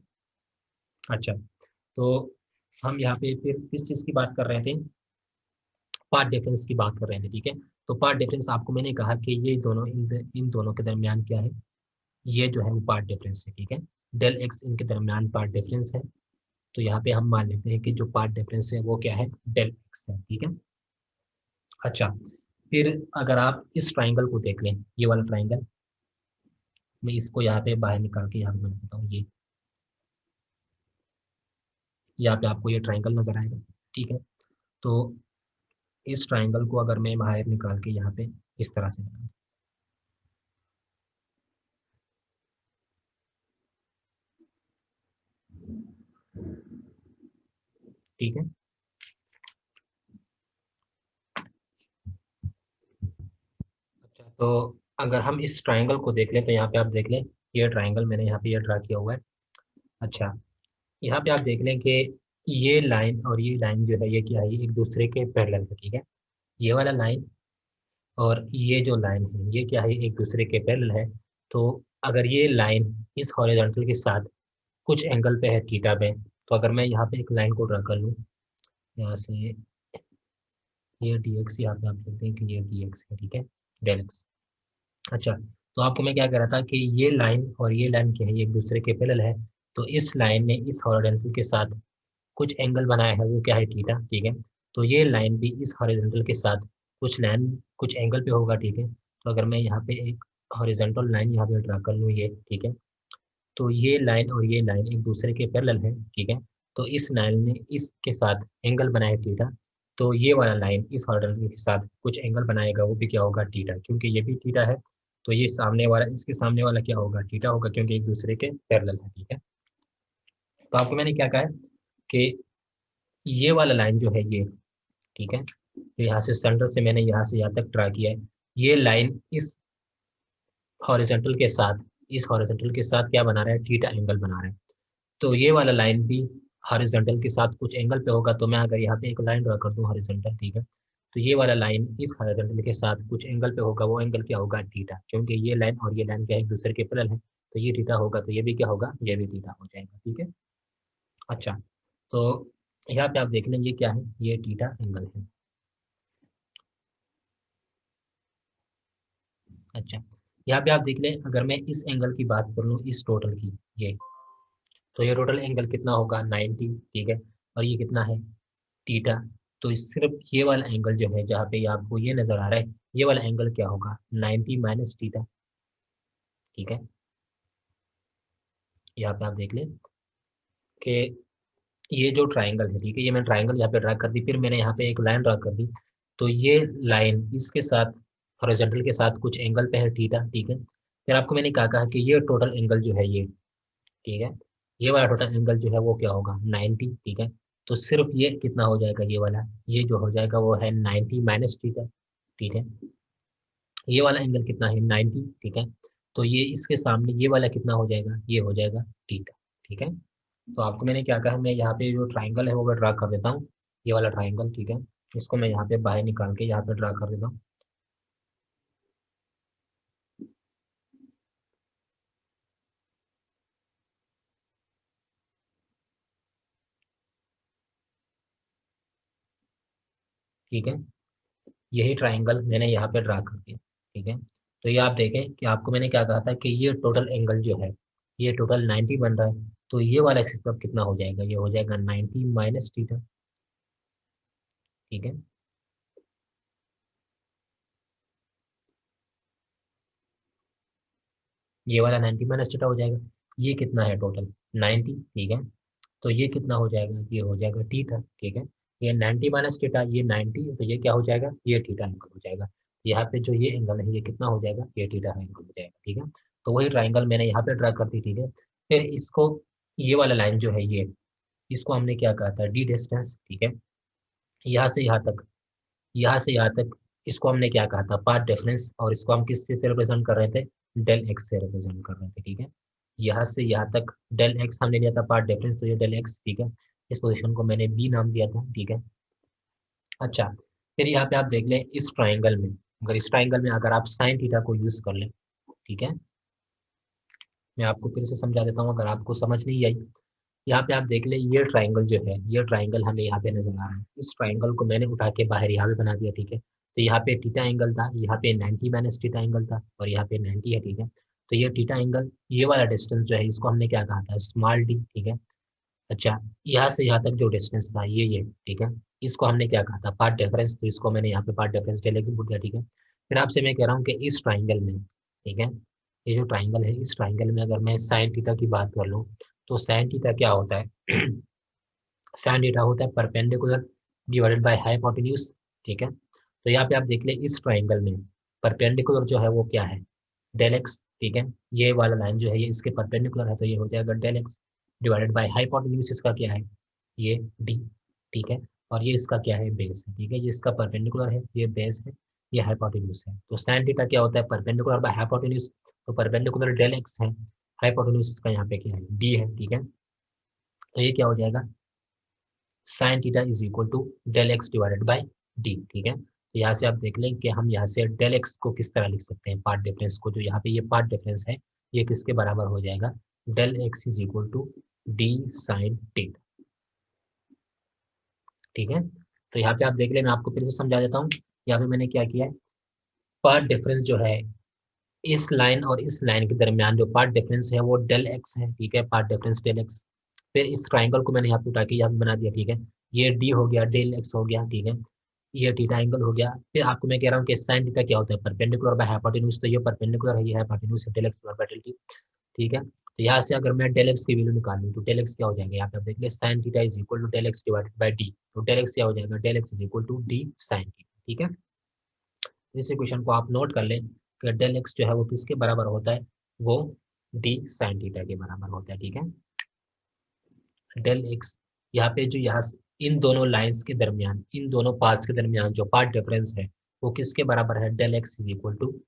अच्छा, तो हम यहाँ पे फिर किस चीज की बात कर रहे थे, पार्ट डिफरेंस की बात कर रहे थे। ठीक है, तो पार्ट डिफरेंस आपको मैंने कहा कि ये दोनों इन दोनों के दरमियान क्या है, ये जो है वो पार्ट डिफरेंस है। ठीक है, डेल एक्स इनके दरमियान पार्ट डिफरेंस है, तो यहाँ पे हम मान लेते हैं कि जो पार्ट डिफरेंस है वो क्या है, डेल एक्स है। ठीक है, अच्छा फिर अगर आप इस ट्राइंगल को देख लें, ये वाला ट्राइंगल, मैं इसको यहाँ पे बाहर निकाल के यहाँ पे बनाता हूँ, ये यहाँ पे आपको ये ट्राइंगल नजर आएगा। ठीक है, तो इस ट्राइंगल को अगर मैं बाहर निकाल के यहाँ पे इस तरह से बनाऊं, ठीक है, अच्छा तो अगर हम इस ट्राइंगल को देख लें तो यहाँ पे आप देख लें, ये ट्राइंगल मैंने यहाँ पे ये ड्रा किया हुआ है। अच्छा, यहाँ पे आप देख लें कि ये लाइन और ये लाइन जो है ये क्या है, ये एक दूसरे के पैरेलल है। ठीक है, ये वाला लाइन और ये जो लाइन है ये क्या है, एक दूसरे के पैरेलल है। तो अगर ये लाइन इस हॉरिजॉन्टल के साथ कुछ एंगल पे है थीटा पे, तो अगर मैं यहाँ पे एक लाइन को ड्रा कर लूँ, यहाँ से ये डी एक्स, यहाँ पे आप देखते हैं कि ये डी एक्स है। ठीक है, डेल एक्स। अच्छा, तो आपको मैं क्या कह रहा था कि ये लाइन और ये लाइन क्या है, ये एक दूसरे के पैरेलल है, तो इस लाइन ने इस हॉरिजॉन्टल के साथ कुछ एंगल बनाया है वो क्या है, थीटा। ठीक है, तो ये लाइन भी इस हॉरिजॉन्टल के साथ कुछ लाइन कुछ एंगल पे होगा। ठीक है, तो अगर मैं यहाँ पे एक हॉरिजॉन्टल लाइन यहाँ पे ड्रा कर लूँ ये, ठीक है, तो ये लाइन और ये लाइन एक दूसरे के पैरेलल है। ठीक है, तो इस लाइन ने इसके साथ एंगल बनाया थीटा, तो ये वाला लाइन इस हॉरिजॉन्टल के साथ कुछ एंगल बनाएगा वो भी क्या होगा, थीटा, क्योंकि ये भी थीटा है, तो ये सामने वाला इसके सामने वाला क्या होगा, थीटा होगा, क्योंकि एक दूसरे के पैरेलल है। ठीक है, तो आपको मैंने क्या कहा है कि ये वाला लाइन जो है ये, ठीक है, तो यहाँ से सेंटर से मैंने यहाँ से यहाँ तक ड्रा किया है, ये लाइन इस हॉरिजॉन्टल के साथ, इस हॉरिजॉन्टल के साथ क्या बना रहा है, थीटा एंगल बना रहा है। तो ये वाला लाइन भी हॉरिजॉन्टल के साथ कुछ एंगल पे होगा, तो मैं अगर यहाँ पे एक लाइन ड्रा कर दूँ हॉरिजॉन्टल, ठीक है, तो ये वाला लाइन इस हॉरिजॉन्टल के साथ कुछ एंगल पे होगा, वो एंगल क्या होगा, थीटा, क्योंकि ये लाइन और ये लाइन क्या है, एक दूसरे के पैरेलल है, तो ये थीटा होगा, तो ये भी क्या होगा, ये भी थीटा हो जाएगा, ठीक है। अच्छा, तो यहाँ पे आप देख लें ये क्या है, ये थीटा एंगल है। अच्छा, यहाँ पे आप देख लें, अगर मैं इस एंगल की बात कर लूँ, इस टोटल की, ये, तो ये टोटल एंगल कितना होगा, 90, ठीक है, और ये कितना है, थीटा। तो सिर्फ ये वाला एंगल जो है, जहाँ पे ये आपको ये नजर आ रहा है, ये वाला एंगल क्या होगा, 90 माइनस थीटा, ठीक है। यहाँ पे आप देख लें कि ये जो ट्राइंगल है, ठीक है, ये मैंने ट्राइंगल यहाँ पे ड्रा कर दी, फिर मैंने यहाँ पे एक लाइन ड्रा कर दी, तो ये लाइन इसके साथ हॉरिजॉन्टल के साथ कुछ एंगल पे है, थीटा, ठीक है। फिर आपको मैंने कहा कि ये टोटल एंगल जो है ये, ठीक है, ये वाला टोटल एंगल जो है वो क्या होगा, 90, ठीक है। तो सिर्फ ये कितना हो जाएगा, ये वाला, ये जो हो जाएगा वो है 90 माइनस थीटा, ठीक है। ये वाला एंगल कितना है, 90, ठीक है। तो ये इसके सामने ये वाला कितना हो जाएगा, ये हो जाएगा थीटा, ठीक है। तो आपको मैंने क्या कहा, मैं यहाँ पे जो ट्राइंगल है वो मैं ड्रा कर देता हूँ, ये वाला ट्राइंगल, ठीक है, इसको मैं यहाँ पे बाहर निकाल के यहाँ पे ड्रा कर देता हूँ। ठीक है, यही ट्राइंगल मैंने यहाँ पे ड्रा कर दिया, ठीक है। तो ये आप देखें कि आपको मैंने क्या कहा था कि ये टोटल एंगल जो है, ये टोटल 90 बन रहा है, तो ये वाला एक्सिस अब कितना हो जाएगा, ये हो जाएगा 90 माइनस थीटा, ठीक है। ये वाला 90 माइनस थीटा हो जाएगा, ये कितना है टोटल, 90, ठीक है। तो ये कितना हो जाएगा, ये हो जाएगा थीटा, ठीक है। ये 90 माइनस थीटा, ये 90, तो ये क्या हो जाएगा, ये थीटा एंगल हो जाएगा। यहाँ पे जो ये एंगल है ये कितना हो जाएगा, ये थीटा एंगल हो जाएगा, ठीक है। तो वही ट्राइंगल मैंने यहाँ पे ड्रा कर दी, ठीक है। फिर इसको, ये वाला लाइन जो है ये, इसको हमने क्या कहा था, डी डिस्टेंस, ठीक है। यहाँ से यहाँ तक, यहाँ से यहाँ तक, इसको हमने क्या कहा था, पाथ डिफरेंस, और इसको हम किससे से रिप्रेजेंट कर रहे थे, डेल एक्स से रिप्रेजेंट कर रहे थे, ठीक है। यहाँ से यहाँ तक डेल एक्स हमने लिया था पाथ डिफरेंस, तो ये डेल एक्स, ठीक है। इस पोजीशन को मैंने बी नाम दिया था, ठीक है। अच्छा, फिर यहाँ पे आप देख लें इस ट्राइंगल में, अगर इस ट्राइंगल में अगर आप साइन थीटा को यूज कर लें, ठीक है, मैं आपको फिर से समझा देता हूँ अगर आपको समझ नहीं आई। यहाँ पे आप देख ले, ये ट्राइंगल जो है, ये ट्राइंगल हमें यहाँ पे नजर आ रहा है, इस ट्राइंगल को मैंने उठा के बाहर यहाँ पे बना दिया, ठीक है। तो यहाँ पे थीटा एंगल था, यहाँ पे 90 माइनस थीटा एंगल था, और यहाँ पे 90 है, ठीक है। तो ये थीटा एंगल, ये वाला डिस्टेंस जो है, इसको हमने क्या कहा था, स्मॉल डी, ठीक है। अच्छा, यहाँ से यहाँ तक जो डिस्टेंस था ये, ठीक है, इसको हमने क्या कहा था, पार्ट डिफरेंस, तो इसको मैंने यहाँ पे पार्ट डिफरेंस डेल एक्स बोल दिया, ठीक है। फिर आपसे मैं कह रहा हूँ कि इस ट्राइंगल में, ठीक है, ये जो ट्राइंगल है, इस ट्राइंगल में अगर मैं साइन थीटा की बात कर लूँ, तो साइन थीटा क्या होता है, साइन थीटा होता है परपेंडिकुलर डिवाइडेड बाय हाइपोटेन्यूज, ठीक है। तो यहाँ पे आप देख ले, इस ट्राइंगल में परपेंडिकुलर जो है वो क्या है, डेल एक्स, ठीक है। ये वाला लाइन जो है ये इसके परपेंडिकुलर है, तो ये हो जाएगा del x divided by hypotenuse, इसका क्या है, ये डी, ठीक है। और ये इसका क्या है, बेस है, ठीक है, ये इसका परपेंडिकुलर है, ये बेस है, ये हाइपोटेन्यूज है। तो साइन थीटा क्या होता है, परपेंडिकुलर बाय हाइपोटेन्यूज, तो परपेंडिकुलर डेल एक्स है, हाइपोटेन्यूज इसका यहाँ पे क्या है, डी है, ठीक है। तो ये क्या हो जाएगा, sine theta is equal to del x divided by d, ठीक है। तो यहाँ से आप देख लें कि हम यहाँ से डेल एक्स को किस तरह लिख सकते हैं, पार्ट डिफरेंस को, जो यहाँ पे ये पार्ट डिफरेंस है, ये किसके बराबर हो जाएगा, del x is equal to d sine theta, ठीक है। तो यहाँ पे आप देख लें, मैं आपको फिर से समझा देता हूँ। यहाँ पे मैंने क्या किया है, पार्ट डिफरेंस जो है, इस लाइन और इस लाइन के दरमियान जो पार्ट डिफरेंस है वो डेल एक्स है, ठीक है, पार्ट डिफरेंस डेल एक्स। फिर इस ट्राइंगल को मैंने यहाँ पे उठा के यहाँ पे बना दिया, ठीक है। ये डी हो गया, डेल एक्स हो गया, ठीक है। ये थीटा एंगल हो गया। फिर आपको मैं कह रहा हूँ कि साइन थीटा क्या होता है, परपेंडिकुलर बाय हाइपोटेन्यूज, तो ये परपेंडिकुलर है, ये हाइपोटेन्यूज है, del x by del t, ठीक है। तो यहाँ से अगर मैं डेल एक्स की वैल्यू निकालूँ, तो डेल एक्स क्या हो जाएगा, यहाँ पे आप देख ले, sine theta is equal to del x divided by d, तो डेल एक्स क्या हो जाएगा, del x is equal to d sine theta, ठीक है। इस इक्वेशन को आप नोट कर लें कि डेल एक्स जो है वो किसके बराबर होता है, वो डी साइन थीटा के बराबर होता है, ठीक है। डेल एक्स, यहाँ पे जो यहाँ इन दोनों लाइंस के दरमियान, इन दोनों पाथ्स के दरमियान जो पाथ डिफरेंस है वो किसके बराबर है, del x is equal to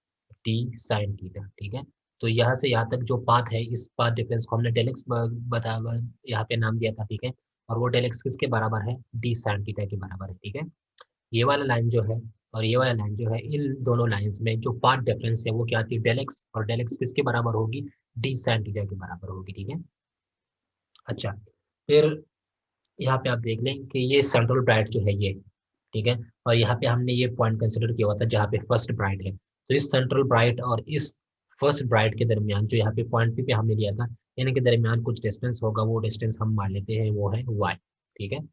t sine theta. ठीक है, तो यहाँ से यहाँ तक जो पाथ है, इस पाथ डिफरेंस को हमने डेल एक्स बता यहाँ पे नाम दिया था। ठीक है, और वो डेल एक्स किसके बराबर है, डी साइन थीटा के बराबर है। ठीक है, ये वाला लाइन जो है और ये वाला लाइन जो है, इन दोनों लाइंस में जो पाथ डिफरेंस है वो क्या आती है, डेल एक्स, और डेल एक्स किसके बराबर होगी, डी साइन थीटा के बराबर होगी। ठीक है, अच्छा, फिर यहाँ पे आप देख लें कि ये सेंट्रल ब्राइट जो है ये, ठीक है, और यहाँ पे हमने ये पॉइंट कंसिडर किया हुआ था जहाँ पे फर्स्ट ब्राइट है। तो इस सेंट्रल ब्राइट और इस फर्स्ट ब्राइट के दरमियान जो यहाँ पे पॉइंट पी पे हमने लिया था, इनके दरमियान कुछ डिस्टेंस होगा, वो डिस्टेंस हम मान लेते हैं वो है y। ठीक है,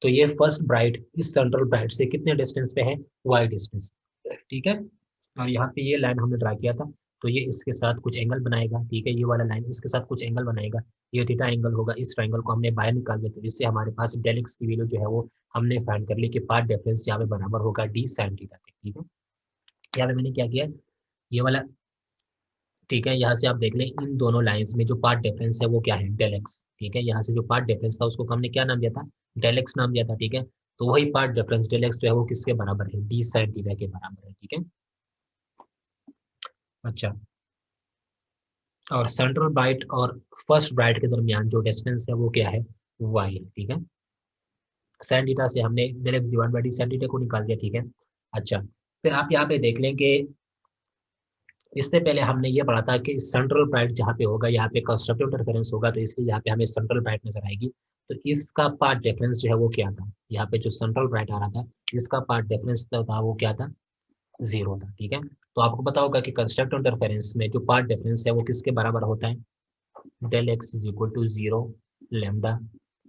तो ये फर्स्ट ब्राइट इस सेंट्रल ब्राइट से कितने डिस्टेंस पे है, y डिस्टेंस। ठीक है, और यहाँ पे ये लाइन हमने ड्रा किया था, तो ये इसके साथ कुछ एंगल बनाएगा। ठीक है, ये वाला लाइन इसके साथ कुछ एंगल बनाएगा, ये थीटा एंगल होगा। इस ट्रायंगल को हमने बाहर निकाल दिया, तो इससे हमारे पास डेल एक्स की वैल्यू जो है वो हमने फाइंड कर ली कि पाथ डिफरेंस यहाँ पे बराबर होगा डी साइन थीटा के। ठीक है, यहाँ पे मैंने क्या किया, ये वाला, ठीक है, यहाँ से आप देख लें इन दोनों लाइंस में जो पाथ डिफरेंस है वो क्या है, डेल एक्स। ठीक है, यहाँ से जो पाथ डिफरेंस था उसको हमने क्या नाम दिया था, डेल एक्स नाम दिया था। ठीक है, तो वही पाथ डिफरेंस डेल एक्स जो है वो किसके बराबर है, डी साइन थीटा के बराबर है। ठीक है, अच्छा, और सेंट्रल ब्राइट और फर्स्ट ब्राइट के दरमियान जो डिस्टेंस है वो क्या है, वाई। ठीक है, साइन थीटा से हमने del x divide by d sine theta को निकाल दिया। ठीक है, अच्छा, फिर आप यहाँ पे देख लें कि इससे पहले हमने ये पढ़ा था कि सेंट्रल ब्राइट जहाँ पे होगा यहाँ पे कंस्ट्रक्टिव इंटरफेरेंस होगा, तो इसलिए यहाँ पे हमें सेंट्रल ब्राइट नजर आएगी। तो इसका पार्ट डिफरेंस जो है वो क्या था, यहाँ पे जो सेंट्रल ब्राइट आ रहा था इसका पार्ट डिफरेंस था वो क्या था, जीरो था। ठीक है, तो आपको पता होगा कि कंस्ट्रक्टिव इंटरफेरेंस में जो पार्ट डिफरेंस है वो किसके बराबर होता है, del x is equal to zero, lambda,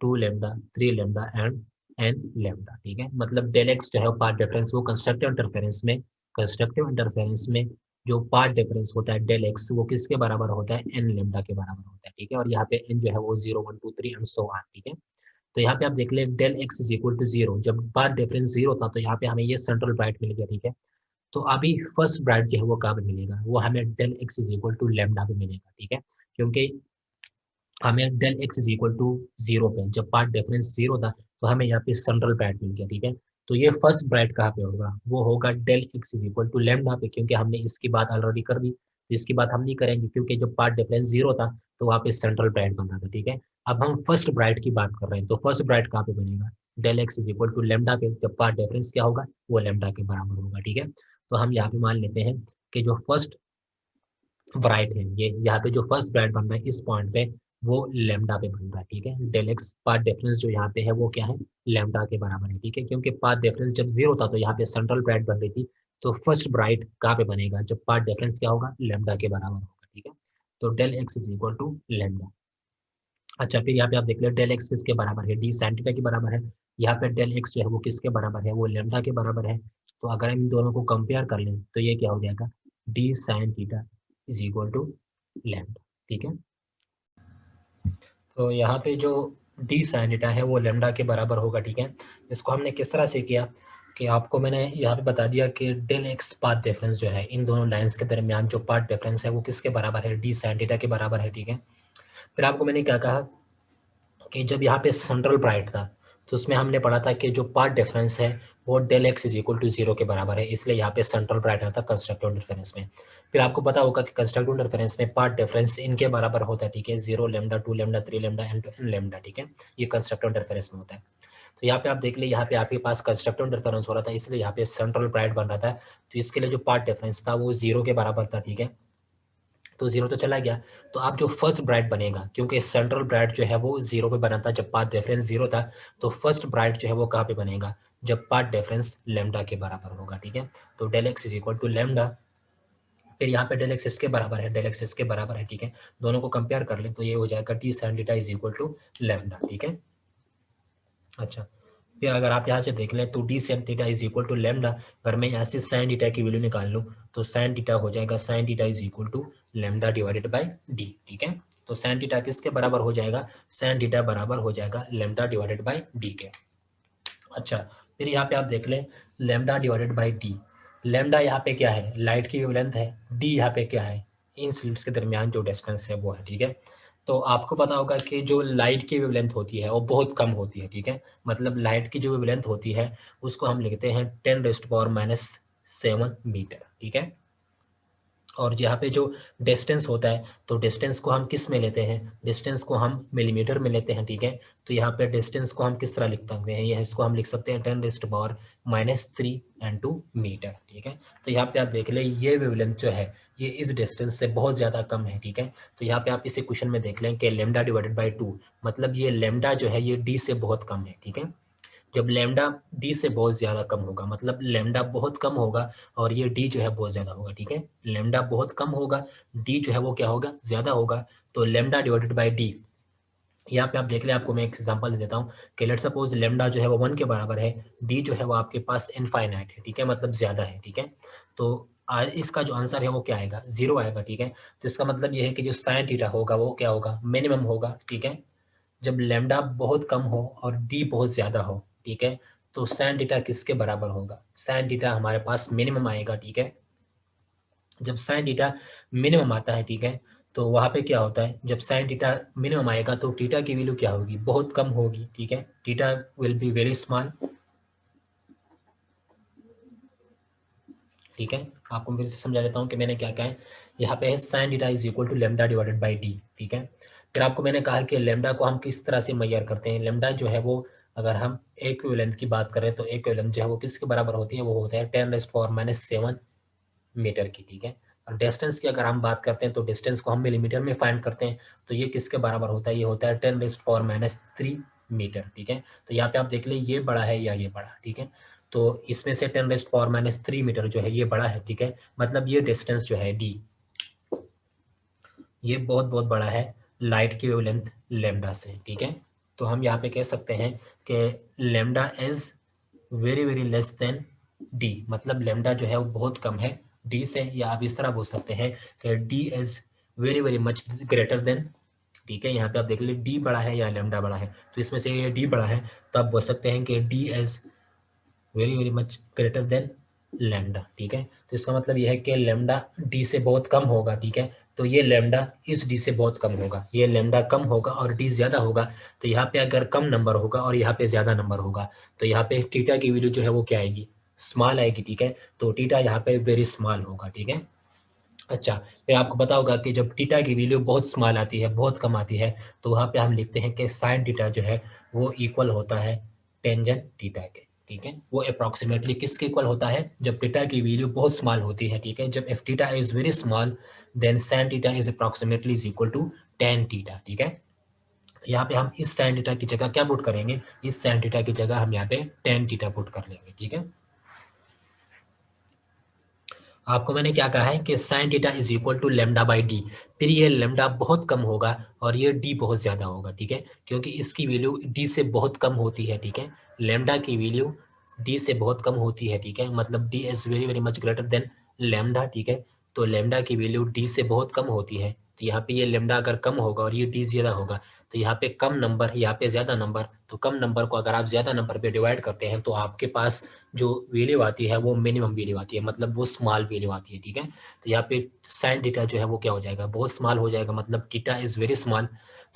two lambda, three lambda and n lambda. ठीक है, मतलब डेल एक्स जो है पार्ट डिफरेंस वो कंस्ट्रक्टिव इंटरफेरेंस में जो पार्ट डिफरेंस होता है डेल एक्स वो किसके बराबर होता है, एन लेमडा के बराबर होता है। ठीक है, और यहाँ पे एन जो है वो 0 1 2 3 एंड सो ऑन। ठीक है, तो यहाँ पे आप देख लें del x is equal to zero, जब पार्ट डिफरेंस जीरो था तो यहाँ पे हमें ये सेंट्रल ब्राइट मिल गया। ठीक है, तो अभी फर्स्ट ब्राइट जो है वो कहाँ पे मिलेगा, वो हमें del x is equal to lambda पे मिलेगा। ठीक है, क्योंकि हमें del x is equal to zero पे, जब पार्ट डिफरेंस जीरो था तो हमें यहाँ पे सेंट्रल ब्राइट मिल गया। ठीक है, तो ये फर्स्ट ब्राइट कहाँ पे होगा, वो होगा del x is equal to lambda पे, क्योंकि हमने इसकी बात ऑलरेडी कर दी, तो इसकी बात हम नहीं करेंगे क्योंकि जब पार्ट डिफरेंस जीरो था तो वहाँ पे सेंट्रल ब्राइट बन रहा था। ठीक है, अब हम फर्स्ट ब्राइट की बात कर रहे हैं, तो फर्स्ट ब्राइट कहाँ पे बनेगा, del x is equal to lambda पे, जब पार्ट डिफरेंस क्या होगा, वो लेमडा के बराबर होगा। ठीक है, तो हम यहाँ पे मान लेते हैं कि जो फर्स्ट ब्राइट है, ये यहाँ पे जो फर्स्ट ब्राइट बन रहा है इस पॉइंट पे वो लेमडा पे बन रहा है। ठीक है, डेल एक्स पाथ डिफरेंस जो यहाँ पे है वो क्या है, लेमडा के बराबर है। ठीक है, क्योंकि पाथ डिफरेंस जब जीरो था तो यहाँ पे सेंट्रल ब्राइट बन रही थी, तो फर्स्ट ब्राइट कहाँ पे बनेगा, जब पाथ डिफरेंस क्या होगा, लेमडा के बराबर होगा। ठीक है, तो del x is equal to lambda. अच्छा, फिर यहाँ पे आप देख लो डेल एक्स किसके बराबर है, डी साइन थीटा के बराबर है। यहाँ पे डेल एक्स जो है वो किसके बराबर है, वो लेमडा के बराबर है। तो अगर हम इन दोनों को कंपेयर कर लें तो ये क्या हो जाएगा, d sine theta is equal to lambda. ठीक है, तो यहाँ पे जो डी साइन थीटा है वो लेमडा के बराबर होगा। ठीक है, इसको हमने किस तरह से किया कि आपको मैंने यहाँ पे बता दिया कि डेल एक्स पाथ डिफरेंस जो है इन दोनों लाइंस के दरमियान जो पाथ डिफरेंस है वो किसके बराबर है, डी साइन थीटा के बराबर है। ठीक है, फिर आपको मैंने क्या कहा कि जब यहाँ पे सेंट्रल ब्राइट था तो उसमें हमने पढ़ा था कि जो पार्ट डिफरेंस है वो del x is equal to zero के बराबर है, इसलिए यहाँ पे सेंट्रल ब्राइट आता है कंस्ट्रक्टिव इंटरफेरेंस में। फिर आपको पता होगा कि कंस्ट्रक्टिव इंटरफेरेंस में पार्ट डिफरेंस इनके बराबर होता है। ठीक है, zero lambda, two lambda, three lambda and n lambda. ठीक है, ये कंस्ट्रक्टिव इंटरफेरेंस में होता है। तो यहाँ पे आप देख लीजिए, यहाँ पे आपके पास कंस्ट्रक्टिव इंटरफेरेंस हो रहा था इसलिए यहाँ पे सेंट्रल ब्राइट बन रहा था, तो इसके लिए जो पार्ट डिफरेंस था वो जीरो के बराबर था। ठीक है, तो जीरो तो चला गया, तो आप जो फर्स्ट ब्राइट बनेगा, क्योंकि सेंट्रल ब्राइट जो है वो जीरो पे बना था जब पाथ डिफरेंस जीरो था, तो फर्स्ट ब्राइट जो है वो कहाँ पे बनेगा, जब पाथ डिफरेंस लेमडा के बराबर होगा। ठीक है, तो del x is equal to lambda, फिर यहाँ पे डेल एक्स इसके बराबर है, डेल एक्स इसके बराबर है। ठीक है, दोनों को कंपेयर कर ले तो ये हो जाएगा d sine theta is equal to lambda. ठीक है, अच्छा, फिर अगर आप यहाँ से देख लें तो d sine theta is equal to lambda, अगर मैं यहाँ से साइन थीटा की वैल्यू निकाल लूँ तो साइन थीटा हो जाएगा, sine theta is equal to lambda divided by d. ठीक है, तो साइन थीटा किसके बराबर हो जाएगा, साइन थीटा बराबर हो जाएगा लेमडा डिवाइडेड बाई डी के। अच्छा, फिर यहाँ पे आप देख लें lambda divided by D, lambda यहाँ पे क्या है, लाइट की वेवलेंथ है, डी यहाँ पे क्या है, इन स्लिट्स के दरमियान जो डिस्टेंस है वो है। ठीक है, तो आपको पता होगा कि जो लाइट की वेवलेंथ होती है वो बहुत कम होती है, ठीक है। मतलब लाइट की जो वेवलेंथ होती है उसको हम लिखते हैं 10⁻⁷ मीटर, ठीक है। और जहाँ पे जो डिस्टेंस होता है तो डिस्टेंस को हम किस में लेते हैं, डिस्टेंस को हम मिलीमीटर में लेते हैं, ठीक है। तो यहाँ पे डिस्टेंस को हम किस तरह लिख सकते हैं, यह इसको हम लिख सकते हैं 10⁻³ × मीटर, ठीक है। तो यहाँ पे आप देख लें ये वेवलेंथ जो है ये इस डिस्टेंस से बहुत ज़्यादा कम है, ठीक है। तो यहाँ पे आप इस इक्वेशन में देख लें कि λ/2, मतलब ये लैम्डा जो है ये d से बहुत कम है, ठीक है। जब लैम्डा डी से बहुत ज़्यादा कम होगा, मतलब लैम्डा बहुत कम होगा और ये डी जो है बहुत ज़्यादा होगा, ठीक है। लैम्डा बहुत कम होगा, डी जो है वो क्या होगा, ज़्यादा होगा। तो λ/d, यहाँ पे आप देख लें, आपको मैं एक एग्जांपल दे देता हूँ कि लेट्स सपोज लैम्डा जो है वो 1 के बराबर है, डी जो है वो आपके पास इनफाइनाइट है, ठीक है, मतलब ज़्यादा है, ठीक है। तो इसका जो आंसर है वो क्या आएगा, 0 आएगा, ठीक है। तो इसका मतलब ये है कि जो साइन थीटा होगा वो क्या होगा, मिनिमम होगा, ठीक है। जब लैम्डा बहुत कम हो और डी बहुत ज़्यादा हो, ठीक है, तो साइन थीटा किसके बराबर होगा, साइन थीटा हमारे पास मिनिमम आएगा, ठीक है। जब साइन थीटा मिनिमम आता है, ठीक है, तो वहाँ पे क्या होता है, जब साइन थीटा मिनिमम आएगा तो थीटा की वैल्यू क्या होगी, बहुत कम होगी, ठीक है। Theta will be very small, ठीक है। आपको मैं फिर से समझा देता हूँ कि मैंने क्या कहा है। यहाँ पे है sine theta is equal to λ/d, ठीक है। फिर आपको मैंने कहा कि लैम्डा को हम किस तरह से मैयर करते हैं। लैम्डा जो है वो, अगर हम इक्विवेलेंट की बात करें तो इक्विवेलेंट जो है वो किसके बराबर होती है, वो होता है 10⁻⁷ मीटर की, ठीक है। और डिस्टेंस की अगर हम बात करते हैं तो डिस्टेंस को हम मिलीमीटर में फाइंड करते हैं, तो ये किसके बराबर होता है, ये होता है 10⁻³ मीटर, ठीक है। तो यहाँ पे आप देख लें ये बड़ा है या ये बड़ा, ठीक है। तो इसमें से 10⁻³ मीटर जो है ये बड़ा है, ठीक है। मतलब ये डिस्टेंस जो है डी, ये बहुत बहुत बड़ा है लाइट की वेवलेंथ लैम्डा से, ठीक है। तो हम यहाँ पे कह सकते हैं कि lambda is very very less than D, मतलब लैम्डा जो है वो बहुत कम है डी से, या आप इस तरह बोल सकते हैं कि D is very very much greater than, ठीक है। यहाँ पे आप देख लीजिए डी बड़ा है या लैम्डा बड़ा है, तो इसमें से ये डी बड़ा है, तो आप बोल सकते हैं कि D is very very much greater than lambda, ठीक है। तो इसका मतलब यह है कि लैम्डा डी से बहुत कम होगा, ठीक है। तो ये लैम्डा इस डी से बहुत कम होगा, ये लैम्डा कम होगा और डी ज़्यादा होगा। तो यहाँ पे अगर कम नंबर होगा और यहाँ पे ज़्यादा नंबर होगा तो यहाँ पे थीटा की वैल्यू जो है वो क्या आएगी, स्मॉल आएगी, ठीक है। तो थीटा यहाँ पे वेरी स्मॉल होगा, ठीक है। अच्छा, फिर आपको पता होगा कि जब थीटा की वैल्यू बहुत स्मॉल आती है, बहुत कम आती है, तो वहाँ पे हम लिखते हैं कि साइन थीटा जो है वो इक्वल होता है टेंजेंट थीटा के, ठीक है। वो अप्रॉक्सीमेटली किसके इक्वल होता है, जब थीटा की वैल्यू बहुत स्मॉल होती है, ठीक है। जब if theta is very small then sine theta is approximately is equal to tan theta, ठीक है। तो यहाँ पे हम इस साइन थीटा की जगह क्या पुट करेंगे, इस साइन थीटा की जगह हम यहाँ पे टेन थीटा पुट कर लेंगे, ठीक है। आपको मैंने क्या कहा है कि sine theta is equal to λ/d, फिर ये लैम्डा बहुत कम होगा और ये d बहुत ज़्यादा होगा, ठीक है, क्योंकि इसकी वैल्यू d से बहुत कम होती है, ठीक है। लैम्डा की वैल्यू d से बहुत कम होती है, ठीक है, मतलब d is very very much greater than lambda, ठीक है। तो लैम्डा की वैल्यू d से बहुत कम होती है, तो यहाँ पे ये लैम्डा अगर कम होगा और ये d ज़्यादा होगा, तो यहाँ पे कम नंबर, यहाँ पे ज़्यादा नंबर, तो कम नंबर को अगर आप ज़्यादा नंबर पे डिवाइड करते हैं तो आपके पास जो वैल्यू आती है वो मिनिमम वैल्यू आती है, मतलब वो स्मॉल वैल्यू आती है, ठीक है। तो यहाँ पे साइन थीटा जो है वो क्या हो जाएगा, बहुत स्मॉल हो जाएगा, मतलब थीटा इज वेरी स्मॉल।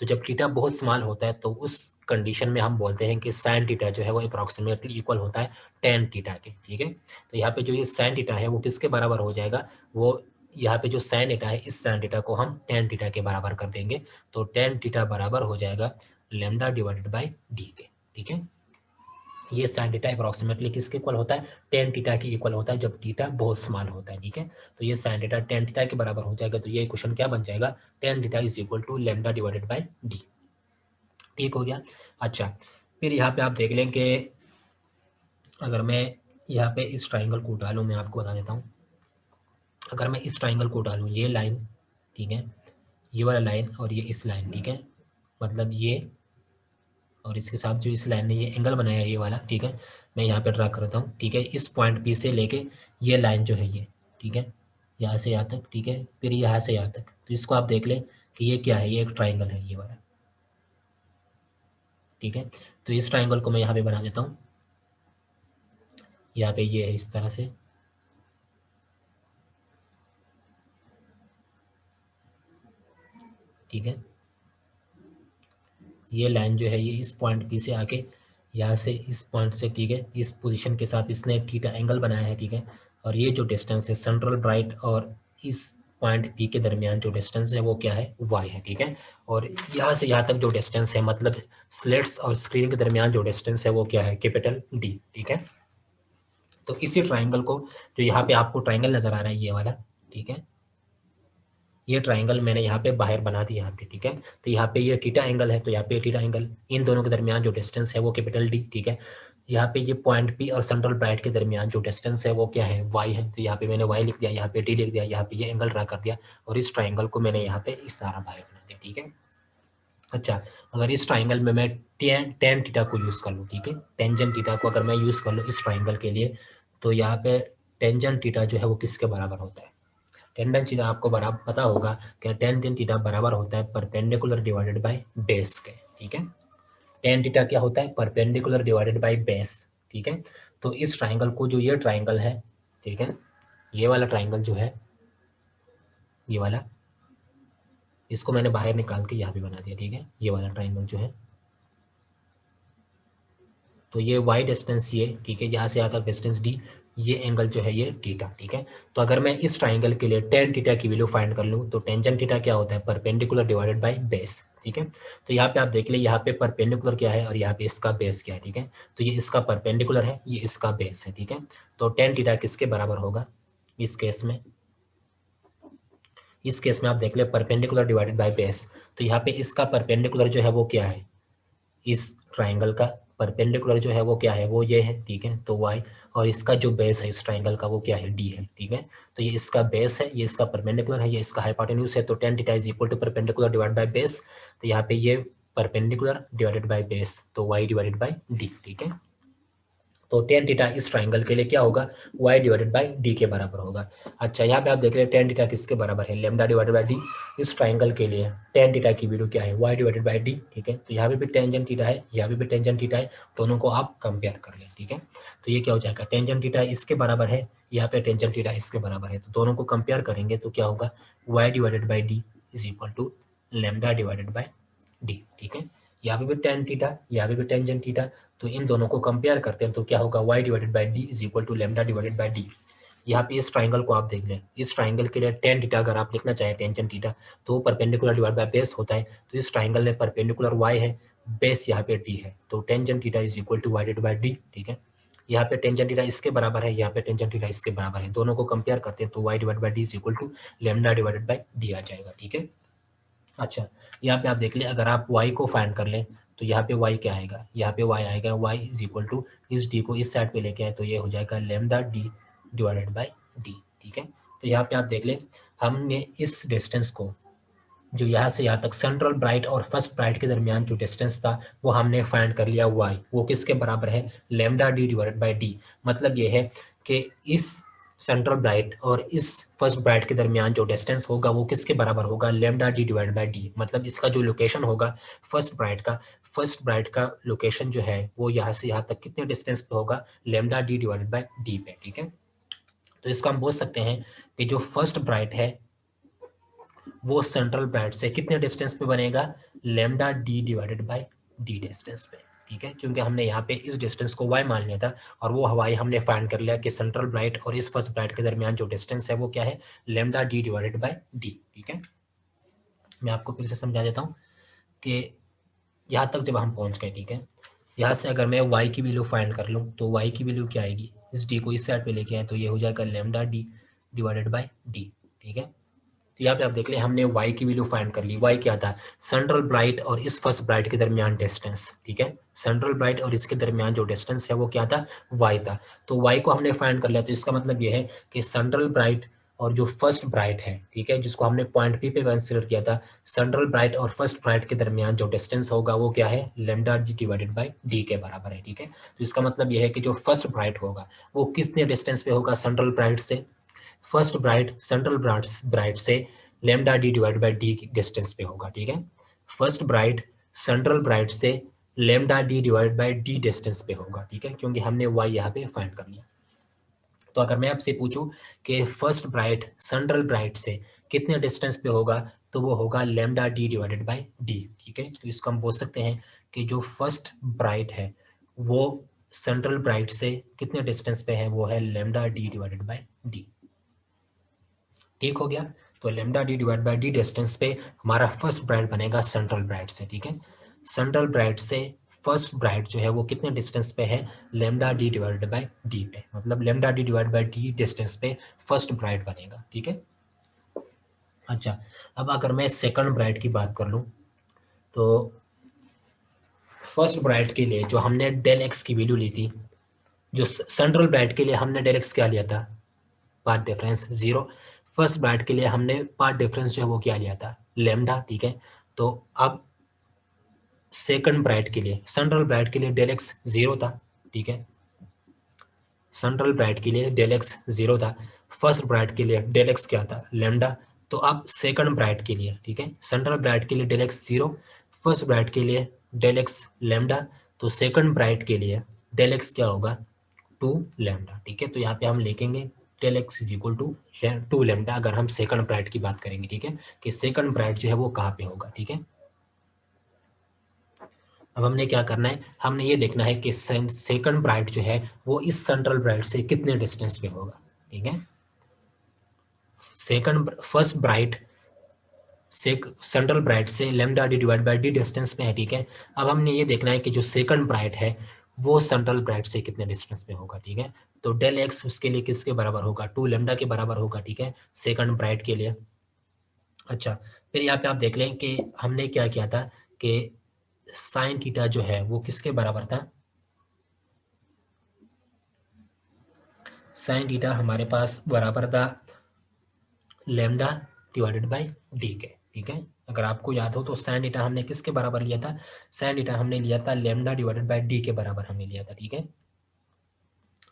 तो जब थीटा बहुत स्मॉल होता है तो उस कंडीशन में हम बोलते हैं कि साइन थीटा जो है वो अप्रॉक्सीमेटली इक्वल होता है टेन थीटा के, ठीक है। तो यहाँ पे जो ये साइन थीटा है वो किसके बराबर हो जाएगा, वो यहाँ पे जो साइन थीटा है इस साइन थीटा को हम टेन थीटा के बराबर कर देंगे, तो टेन थीटा बराबर हो जाएगा λ/d के, ठीक है। ये साइन थीटा अप्रॉक्सीमेटली किसके इक्वल होता है, टेन थीटा के इक्वल होता है जब थीटा बहुत स्मॉल होता है, ठीक है। तो ये साइन थीटा टेन थीटा के बराबर हो जाएगा, तो ये इक्वेशन क्या बन जाएगा, tan theta is equal to λ/d, ठीक हो गया। अच्छा, फिर यहाँ पे आप देख लें कि अगर मैं यहाँ पे इस ट्राइंगल को उठा लूँ, मैं आपको बता देता हूँ, अगर मैं इस ट्राइंगल को उठा लूँ, ये लाइन, ठीक है, ये वाला लाइन और ये इस लाइन, ठीक है, मतलब ये और इसके साथ जो इस लाइन ने ये एंगल बनाया है ये वाला, ठीक है, मैं यहाँ पे ड्रा करता हूँ, ठीक है। इस पॉइंट बी से लेके ये लाइन जो है ये, ठीक है, यहाँ से यहाँ तक, ठीक है, फिर यहाँ से यहाँ तक, तो इसको आप देख लें कि ये क्या है, ये एक ट्राइंगल है ये वाला, ठीक है। तो इस ट्राइंगल को मैं यहाँ पे बना देता हूँ, यहाँ पे ये है इस तरह से, ठीक है। ये लाइन जो है ये इस पॉइंट पी से आके यहाँ से इस पॉइंट से, ठीक है, इस पोजीशन के साथ इसने थीटा एंगल बनाया है, ठीक है। और ये जो डिस्टेंस है सेंट्रल ब्राइट और इस पॉइंट पी के दरमियान जो डिस्टेंस है वो क्या है, y है, ठीक है। और यहाँ से यहाँ तक जो डिस्टेंस है, मतलब स्लेट्स और स्क्रीन के दरमियान जो डिस्टेंस है वो क्या है, कैपिटल D, ठीक है। तो इसी ट्राइंगल को, जो यहाँ पे आपको ट्राइंगल नजर आ रहा है ये वाला, ठीक है, ये ट्राइंगल मैंने यहाँ पे बाहर बना दिया यहाँ पे, ठीक है। तो यहाँ पे ये थीटा एंगल है, तो यहाँ पे थीटा एंगल, इन दोनों के दरमियान जो डिस्टेंस है वो कैपिटल D, ठीक है। यहाँ पे ये पॉइंट P और सेंट्रल ब्राइट के दरमियान जो डिस्टेंस है वो क्या है, y है। तो यहाँ पे मैंने y लिख दिया, यहाँ पे D लिख दिया, यहाँ पे ये एंगल ड्रा कर दिया, और इस ट्राइंगल को मैंने यहाँ पे इस तरह बाहर बना दिया, ठीक है। अच्छा, अगर इस ट्राइंगल में मैं टेन थीटा को यूज़ कर लूँ, ठीक है, टेंजेंट थीटा को अगर मैं यूज़ कर लूँ इस ट्राइंगल के लिए, तो यहाँ पे टेंजेंट थीटा जो है वो किसके बराबर होता है, टेंजेंट थीटा आपको बराबर पता होगा कि टेंजेंट थीटा बराबर होता है परपेंडिकुलर डिवाइडेड बाय बेस के, ठीक है। टेन थीटा क्या होता है, परपेंडिकुलर डिवाइडेड बाय बेस, ठीक है। तो इस ट्राइंगल को, जो ये ट्राइंगल है, ठीक है, ये वाला ट्राइंगल जो है, ये वाला, इसको मैंने बाहर निकाल के यहाँ पे बना दिया, ठीक है, ये वाला ट्राइंगल जो है, तो ये y डिस्टेंस ये, ठीक है, यहाँ से आता डिस्टेंस d, ये एंगल जो है ये थीटा, ठीक है। तो अगर मैं इस ट्राइंगल के लिए टेन थीटा की वैल्यू फाइंड कर लूँ, तो टेंजेंट थीटा क्या होता है, परपेंडिकुलर डिवाइडेड बाय बेस, ठीक है। तो यहाँ पे आप देख ले, यहाँ पे परपेंडिकुलर क्या है और यहाँ पे इसका बेस क्या है, ठीक है। तो ये इसका परपेंडिकुलर है, ये इसका बेस है, ठीक है। तो टेन थीटा किसके बराबर होगा इस केस में, इस केस में आप देख ले परपेंडिकुलर डिवाइडेड बाय बेस, तो यहाँ पे इसका परपेंडिकुलर जो है वो क्या है, इस ट्राइंगल का परपेंडिकुलर जो है वो क्या है, वो ये है, ठीक है। तो y, और इसका जो बेस है इस ट्राइंगल का वो क्या है, d है, ठीक है। तो ये इसका बेस है, ये इसका परपेंडिकुलर है, ये इसका हाइपोटेन्यूज है, तो tan theta is equal to perpendicular divide by base, तो यहाँ पे ये परपेंडिकुलर डिवाइडेड बाय बेस, तो y डिवाइडेड बाय d, ठीक है। तो टेन थीटा इस ट्राइंगल के लिए क्या होगा, y डिवाइडेड बाय d के बराबर होगा। अच्छा, यहाँ पे आप देख रहे हैं टेन थीटा किसके बराबर है, लेमडा डिवाइडेड बाय d। इस ट्राइंगल के लिए टेन थीटा की वैल्यू क्या है, y डिवाइडेड बाय d, ठीक है। तो यहाँ पे भी टेंजेंट थीटा है, यहाँ पे भी टेंजेंट थीटा है, दोनों को आप कंपेयर कर लें, ठीक है। तो ये क्या हो जाएगा, टेंजेंट थीटा इसके बराबर है, यहाँ पे टेंजेंट थीटा इसके बराबर है, तो दोनों को कंपेयर करेंगे तो क्या होगा, y divided by d is equal to lambda divided by d, ठीक है। यहाँ पे भी टेन थीटा, यहाँ पे भी टेंजेंट थीटा, तो इन दोनों को कंपेयर करते हैं तो क्या होगा, y divided by D is equal to lambda divided by d. यहाँ पे इस ट्राइंगल को आप देख लें, इस ट्राइंगल के लिए टेन थीटा अगर आप लिखना चाहें, टेंजेंट थीटा, तो परपेंडिकुलर डिवाइड बाय बेस होता है। तो इस ट्राइंगल में परपेंडिकुलर y है, बेस यहाँ पे d है, तो tangent theta is equal to y divided by d, ठीक है। यहाँ पे टेंजेंट थीटा इसके बराबर है, यहाँ पे टेंजेंट थीटा इसके बराबर है, दोनों को कंपेयर करते हैं तो y divide by D is equal to lambda divided by D आ जाएगा, ठीक है। अच्छा, यहाँ पे आप देख लें, अगर आप y को फाइंड कर लें तो यहाँ पे y क्या आएगा, यहाँ पे y आएगा y इज इक्वल टू, इस d को इस साइड पे लेके आए तो ये हो जाएगा lambda d divided by d, ठीक है। तो यहाँ पे आप देख लें, हमने इस डिस्टेंस को, जो यहाँ से यहाँ तक सेंट्रल ब्राइट और फर्स्ट ब्राइट के दरमियान जो डिस्टेंस था वो हमने फाइंड कर लिया, y वो किसके बराबर है, lambda d divided by d। मतलब ये है कि इस सेंट्रल ब्राइट और इस फर्स्ट ब्राइट के दरमियान जो डिस्टेंस होगा वो किसके बराबर होगा, lambda d divided by d। मतलब इसका जो लोकेशन होगा फर्स्ट ब्राइट का लोकेशन जो है वो यहाँ से यहाँ तक कितने डिस्टेंस पे होगा, lambda d divided by d पे, ठीक है। तो इसका हम बोल सकते हैं कि जो फर्स्ट ब्राइट है वो सेंट्रल ब्राइट से कितने डिस्टेंस पे बनेगा, lambda d divided by D distance पे, ठीक है। क्योंकि हमने यहाँ पे इस डिस्टेंस को y मान लिया था और वो हवाई हमने फाइंड कर लिया कि सेंट्रल ब्राइट और इस फर्स्ट ब्राइट के दरमियान जो डिस्टेंस है वो क्या है, lambda d divided by d, ठीक है। मैं आपको फिर से समझा देता हूँ कि यहाँ तक जब हम पहुँच गए, ठीक है, यहाँ से अगर मैं y की वैल्यू फाइंड कर लूँ तो y की वैल्यू क्या आएगी, इस d को इस साइड पे लेके आए तो ये हो जाएगा lambda d divided by d, ठीक है। तो यहाँ पे आप देख लें, हमने y की वैल्यू फाइंड कर ली, y क्या था, सेंट्रल ब्राइट और इस फर्स्ट ब्राइट के दरमियान डिस्टेंस, ठीक है। सेंट्रल ब्राइट और इसके दरमियान जो डिस्टेंस है वो क्या था, y था। तो y को हमने फाइंड कर लिया, तो इसका मतलब ये है कि सेंट्रल ब्राइट और जो फर्स्ट ब्राइट है, ठीक है, जिसको हमने पॉइंट P पे कंसिडर किया था, सेंट्रल ब्राइट और फर्स्ट ब्राइट के दरमियान जो डिस्टेंस होगा वो क्या है, lambda d divided by D के बराबर है, ठीक है। तो इसका मतलब ये है कि जो फर्स्ट ब्राइट होगा वो कितने डिस्टेंस पे होगा सेंट्रल ब्राइट से, फर्स्ट ब्राइट सेंट्रल ब्राइट से lambda D divide by D की डिस्टेंस पे होगा, ठीक है। फर्स्ट ब्राइट सेंट्रल ब्राइट से lambda D divide by D distance पे होगा, ठीक है, क्योंकि हमने y यहाँ पे फाइंड कर लिया। तो अगर मैं आपसे पूछूं कि फर्स्ट ब्राइट सेंट्रल ब्राइट से कितने डिस्टेंस पे होगा, तो वो होगा lambda d divided by d. ठीक है, तो इसको हम बोल सकते हैं कि जो फर्स्ट ब्राइट है वो सेंट्रल ब्राइट से कितने डिस्टेंस पे है, वो है lambda d divided by d. ठीक हो गया, तो lambda D divide by D distance पे हमारा फर्स्ट ब्राइट बनेगा सेंट्रल ब्राइट से। ठीक है, सेंट्रल ब्राइट से फर्स्ट ब्राइट जो है वो कितने डिस्टेंस पे है, lambda d divided by D पे, मतलब lambda D divide by D distance पे फर्स्ट ब्राइट बनेगा। ठीक है, अच्छा, अब अगर मैं सेकंड ब्राइट की बात कर लूं तो फर्स्ट ब्राइट के लिए जो हमने डेल एक्स की वैल्यू ली थी, जो सेंट्रल ब्राइट के लिए हमने डेल एक्स क्या लिया था, पाथ डिफरेंस 0। फर्स्ट ब्राइट के लिए हमने पाथ डिफरेंस जो है वो क्या लिया था, लेमडा। ठीक है, तो अब सेकंड ब्राइट के लिए, सेंट्रल ब्राइट के लिए डेल एक्स 0 था। ठीक है, सेंट्रल ब्राइट के लिए डेल एक्स 0 था, फर्स्ट ब्राइट के लिए डेल एक्स क्या था, लेमडा। तो अब सेकंड ब्राइट के लिए, ठीक है, सेंट्रल ब्राइट के लिए डेल एक्स 0, फर्स्ट ब्राइट के लिए डेल एक्स लेमडा, तो सेकंड ब्राइट के लिए डेल एक्स क्या होगा, 2 लेमडा। ठीक है, तो यहाँ पे हम लिखेंगे del x is equal to 2 lambda, अगर हम सेकंड ब्राइट की बात करेंगे। ठीक है, कि सेकंड ब्राइट जो है वो कहाँ पे होगा। ठीक है, अब हमने क्या करना है, हमने ये देखना है कि सेकंड ब्राइट जो है वो इस सेंट्रल ब्राइट से कितने डिस्टेंस पे होगा। ठीक है, second first bright central bright से lambda D divide by D distance पे है। ठीक है, अब हमने ये देखना है कि जो सेकंड ब्राइट है वो सेंट्रल ब्राइट से कितने डिस्टेंस पे होगा। ठीक है, तो डेल एक्स उसके लिए किसके बराबर होगा, 2 लेमडा के बराबर होगा। ठीक है, सेकंड ब्राइट के लिए। अच्छा, फिर यहाँ पे आप देख लें कि हमने क्या किया था कि साइन थीटा जो है वो किसके बराबर था, साइन थीटा हमारे पास बराबर था लेमडा डिवाइडेड बाई डी के। ठीक है, अगर आपको याद हो तो साइन थीटा हमने किसके बराबर लिया था, साइन थीटा हमने लिया था लेमडा डिवाइडेड बाई डी के बराबर हमने लिया था। ठीक है,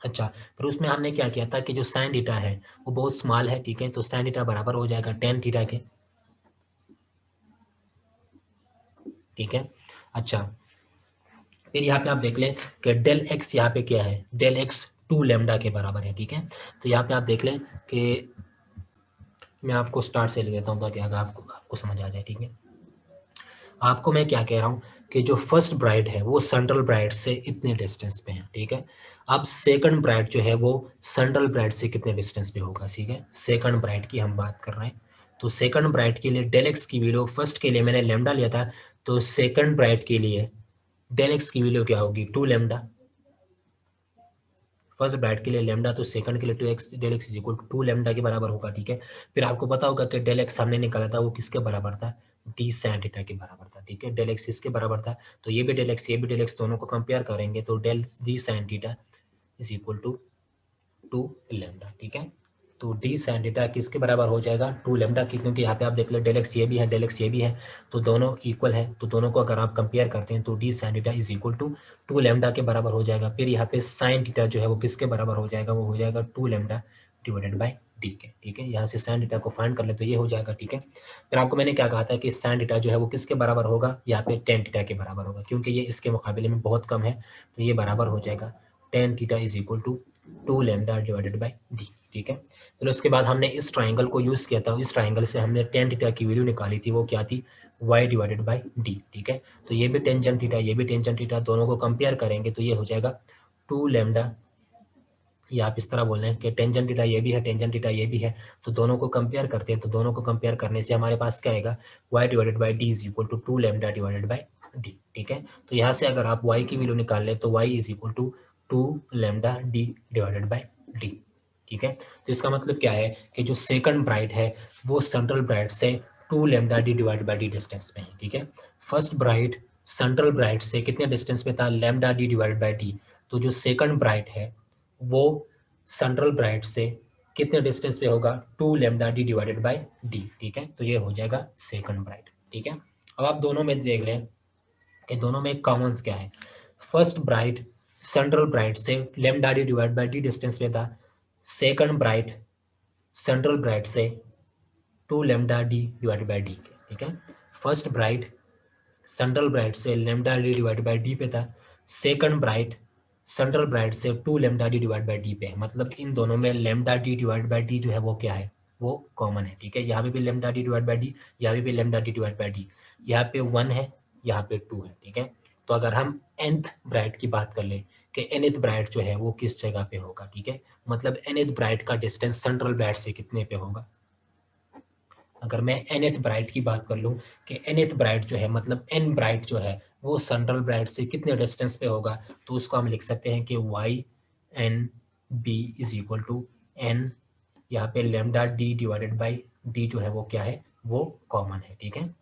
अच्छा, फिर उसमें हमने क्या किया था कि जो साइन थीटा है वो बहुत स्मॉल है। ठीक है, तो साइन थीटा बराबर हो जाएगा टेन थीटा के। ठीक है, अच्छा, फिर यहाँ पे आप देख लें कि डेल एक्स यहाँ पे क्या है, डेल एक्स 2 लेमडा के बराबर है। ठीक है, तो यहाँ पे आप देख लें कि मैं आपको स्टार्ट से ले लेता हूँ ताकि अगर आपको आपको समझ आ जाए। ठीक है, आपको मैं क्या कह रहा हूँ कि जो फर्स्ट ब्राइड है वो सेंट्रल ब्राइड से इतने डिस्टेंस पे है। ठीक है, अब सेकंड ब्राइड जो है वो सेंट्रल ब्राइड से कितने डिस्टेंस पे होगा। ठीक है, सेकंड ब्राइड की हम बात कर रहे हैं, तो सेकंड ब्राइड के लिए डेल एक्स की वैल्यू, फर्स्ट के लिए मैंने लेमडा लिया था, तो सेकंड ब्राइड के लिए डेल एक्स की वैल्यू क्या होगी, 2 लेमडा। फर्स्ट ब्राइट के लिए लेमडा, तो सेकंड के लिए 2x del x is equal to 2 lambda के बराबर होगा। ठीक है, फिर आपको पता होगा कि डेल एक्स हमने निकाला था वो किसके बराबर था, डी साइन थीटा के बराबर था। ठीक है, डेल एक्स इसके बराबर था, तो ये भी डेल एक्स ये भी डेल एक्स, दोनों को कंपेयर करेंगे तो del d sine theta is equal to 2 lambda. ठीक है, तो डी साइन थीटा किसके बराबर हो जाएगा, 2 लेमडा की, क्योंकि यहाँ पे आप देख लो डेल एक्स ये भी है डेल एक्स ये भी है, तो दोनों इक्वल है, तो दोनों को अगर आप कंपेयर करते हैं तो d sine theta is equal to 2 lambda के बराबर हो जाएगा। फिर यहाँ पे साइन थीटा जो है वो किसके बराबर हो जाएगा, वो हो जाएगा 2 लेमडा डिवाइडेड बाई डी के। ठीक है, यहाँ से साइन थीटा को फाइंड कर ले तो ये हो जाएगा। ठीक है, फिर आपको मैंने क्या कहा था कि साइन थीटा जो है वो किसके बराबर होगा, यहाँ पे टेन थीटा के बराबर होगा, क्योंकि ये इसके मुकाबले में बहुत कम है, तो ये बराबर हो जाएगा tan theta is equal to 2 lambda divided by d. ठीक है, फिर उसके बाद हमने इस ट्राइंगल को यूज किया था, इस ट्राइंगल से हमने टेन थीटा की वैल्यू निकाली थी, वो क्या थी, y डिवाइडेड बाई डी। ठीक है, तो ये भी टेंजेंट थीटा ये भी टेंजेंट थीटा, दोनों को कंपेयर करेंगे तो ये हो जाएगा 2 लेमडा, या आप इस तरह बोल रहे हैं कि टेंजेंट थीटा ये भी है टेंजेंट थीटा ये भी है, तो दोनों को कंपेयर करते हैं, तो दोनों को कंपेयर करने से हमारे पास क्या आएगा, y divided by d is equal to 2 lambda divided by d. ठीक है, तो यहाँ से अगर आप y की वैल्यू निकाल लें तो y is equal to 2 lambda d divided by d. ठीक है, तो इसका मतलब क्या है कि जो सेकंड ब्राइट है वो सेंट्रल ब्राइट से 2 lambda D divide by D distance पे है। ठीक है, फर्स्ट ब्राइट सेंट्रल ब्राइट से कितने डिस्टेंस पे था, lambda D divide by D, तो जो सेकंड ब्राइट है वो सेंट्रल ब्राइट से कितने डिस्टेंस पे होगा, 2 lambda d divided by d. ठीक है, तो ये हो जाएगा सेकंड ब्राइट। ठीक है, अब आप दोनों में देख लें कि दोनों में कॉमन क्या है, फर्स्ट ब्राइट सेंट्रल ब्राइट से lambda D divide by D distance पे था, सेकंड ब्राइट सेंट्रल ब्राइट से 2 lambda D divide by D के। ठीक है, फर्स्ट ब्राइट सेंट्रल ब्राइट से lambda D divide by D पे था, सेकंड ब्राइट सेंट्रल ब्राइट से 2 lambda D divide by D पे है, मतलब इन दोनों में lambda D divide by d जो है वो क्या है, वो कॉमन है, ठीक है। यहाँ पे भी lambda D divide by D, यहाँ भी lambda D divide by D, यहाँ पे 1 है, यहाँ पे 2 है, ठीक है। तो अगर हम nth ब्राइट की बात कर ले कि nth ब्राइट जो है वो किस जगह पे होगा, ठीक है, मतलब nth ब्राइट का डिस्टेंस सेंट्रल ब्राइट से कितने पे होगा। अगर मैं nth ब्राइट की बात कर लूँ कि nth ब्राइट जो है मतलब n ब्राइट जो है वो सेंट्रल ब्राइट से कितने डिस्टेंस पे होगा, तो उसको हम लिख सकते हैं कि y n b is equal to n, यहाँ पे lambda d divided by d जो है वो क्या है, वो कॉमन है, ठीक है।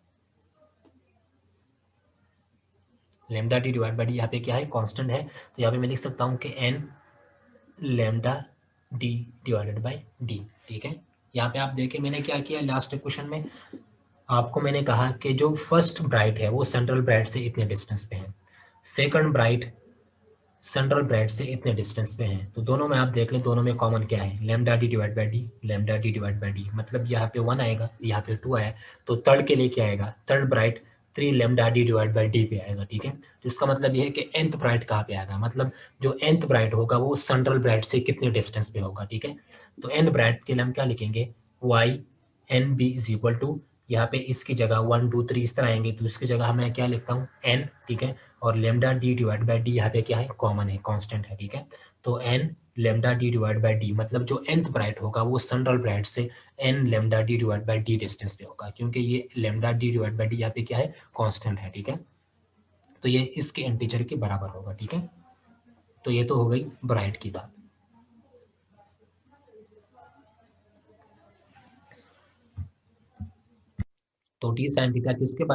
Lambda D divide by D यहाँ पे क्या है, कांस्टेंट है, तो यहाँ पे मैं लिख सकता हूँ कि n lambda d divided by d, ठीक है। यहाँ पे आप देखें मैंने क्या किया लास्ट क्वेश्चन में, आपको मैंने कहा कि जो फर्स्ट ब्राइट है वो सेंट्रल ब्राइट से इतने डिस्टेंस पे है, सेकंड ब्राइट सेंट्रल ब्राइट से इतने डिस्टेंस पे हैं, तो दोनों में आप देख लें दोनों में कॉमन क्या है, lambda D divide by D, lambda D divide by D, मतलब यहाँ पे 1 आएगा, यहाँ पे 2 आया, तो थर्ड के लिए क्या आएगा, third bright 3 lambda D divide by D पे आएगा, ठीक है। तो इसका मतलब ये है कि nth ब्राइट कहाँ पे आएगा, मतलब जो nth ब्राइट होगा वो सेंट्रल ब्राइट से कितने डिस्टेंस पे होगा, ठीक है। तो n ब्राइट के लिए हम क्या लिखेंगे, y n b is equal to, यहाँ पे इसकी जगह 1 2 3 इस तरह आएंगे, तो इसकी जगह मैं क्या लिखता हूँ n, ठीक है, और lambda D divide by D यहाँ पे क्या है, कॉमन है, कांस्टेंट है, ठीक है। तो n lambda D divide by D, मतलब जो nth ब्राइट होगा वो सेंट्रल ब्राइट से n lambda D divide by D distance पे होगा, क्योंकि ये lambda D divide by D यहाँ पे क्या है, कांस्टेंट है, ठीक है। तो ये इसके इंटीजर के बराबर होगा, ठीक है। तो ये तो हो गई ब्राइट की बात। तो टी साइन थीटा किसके बराबर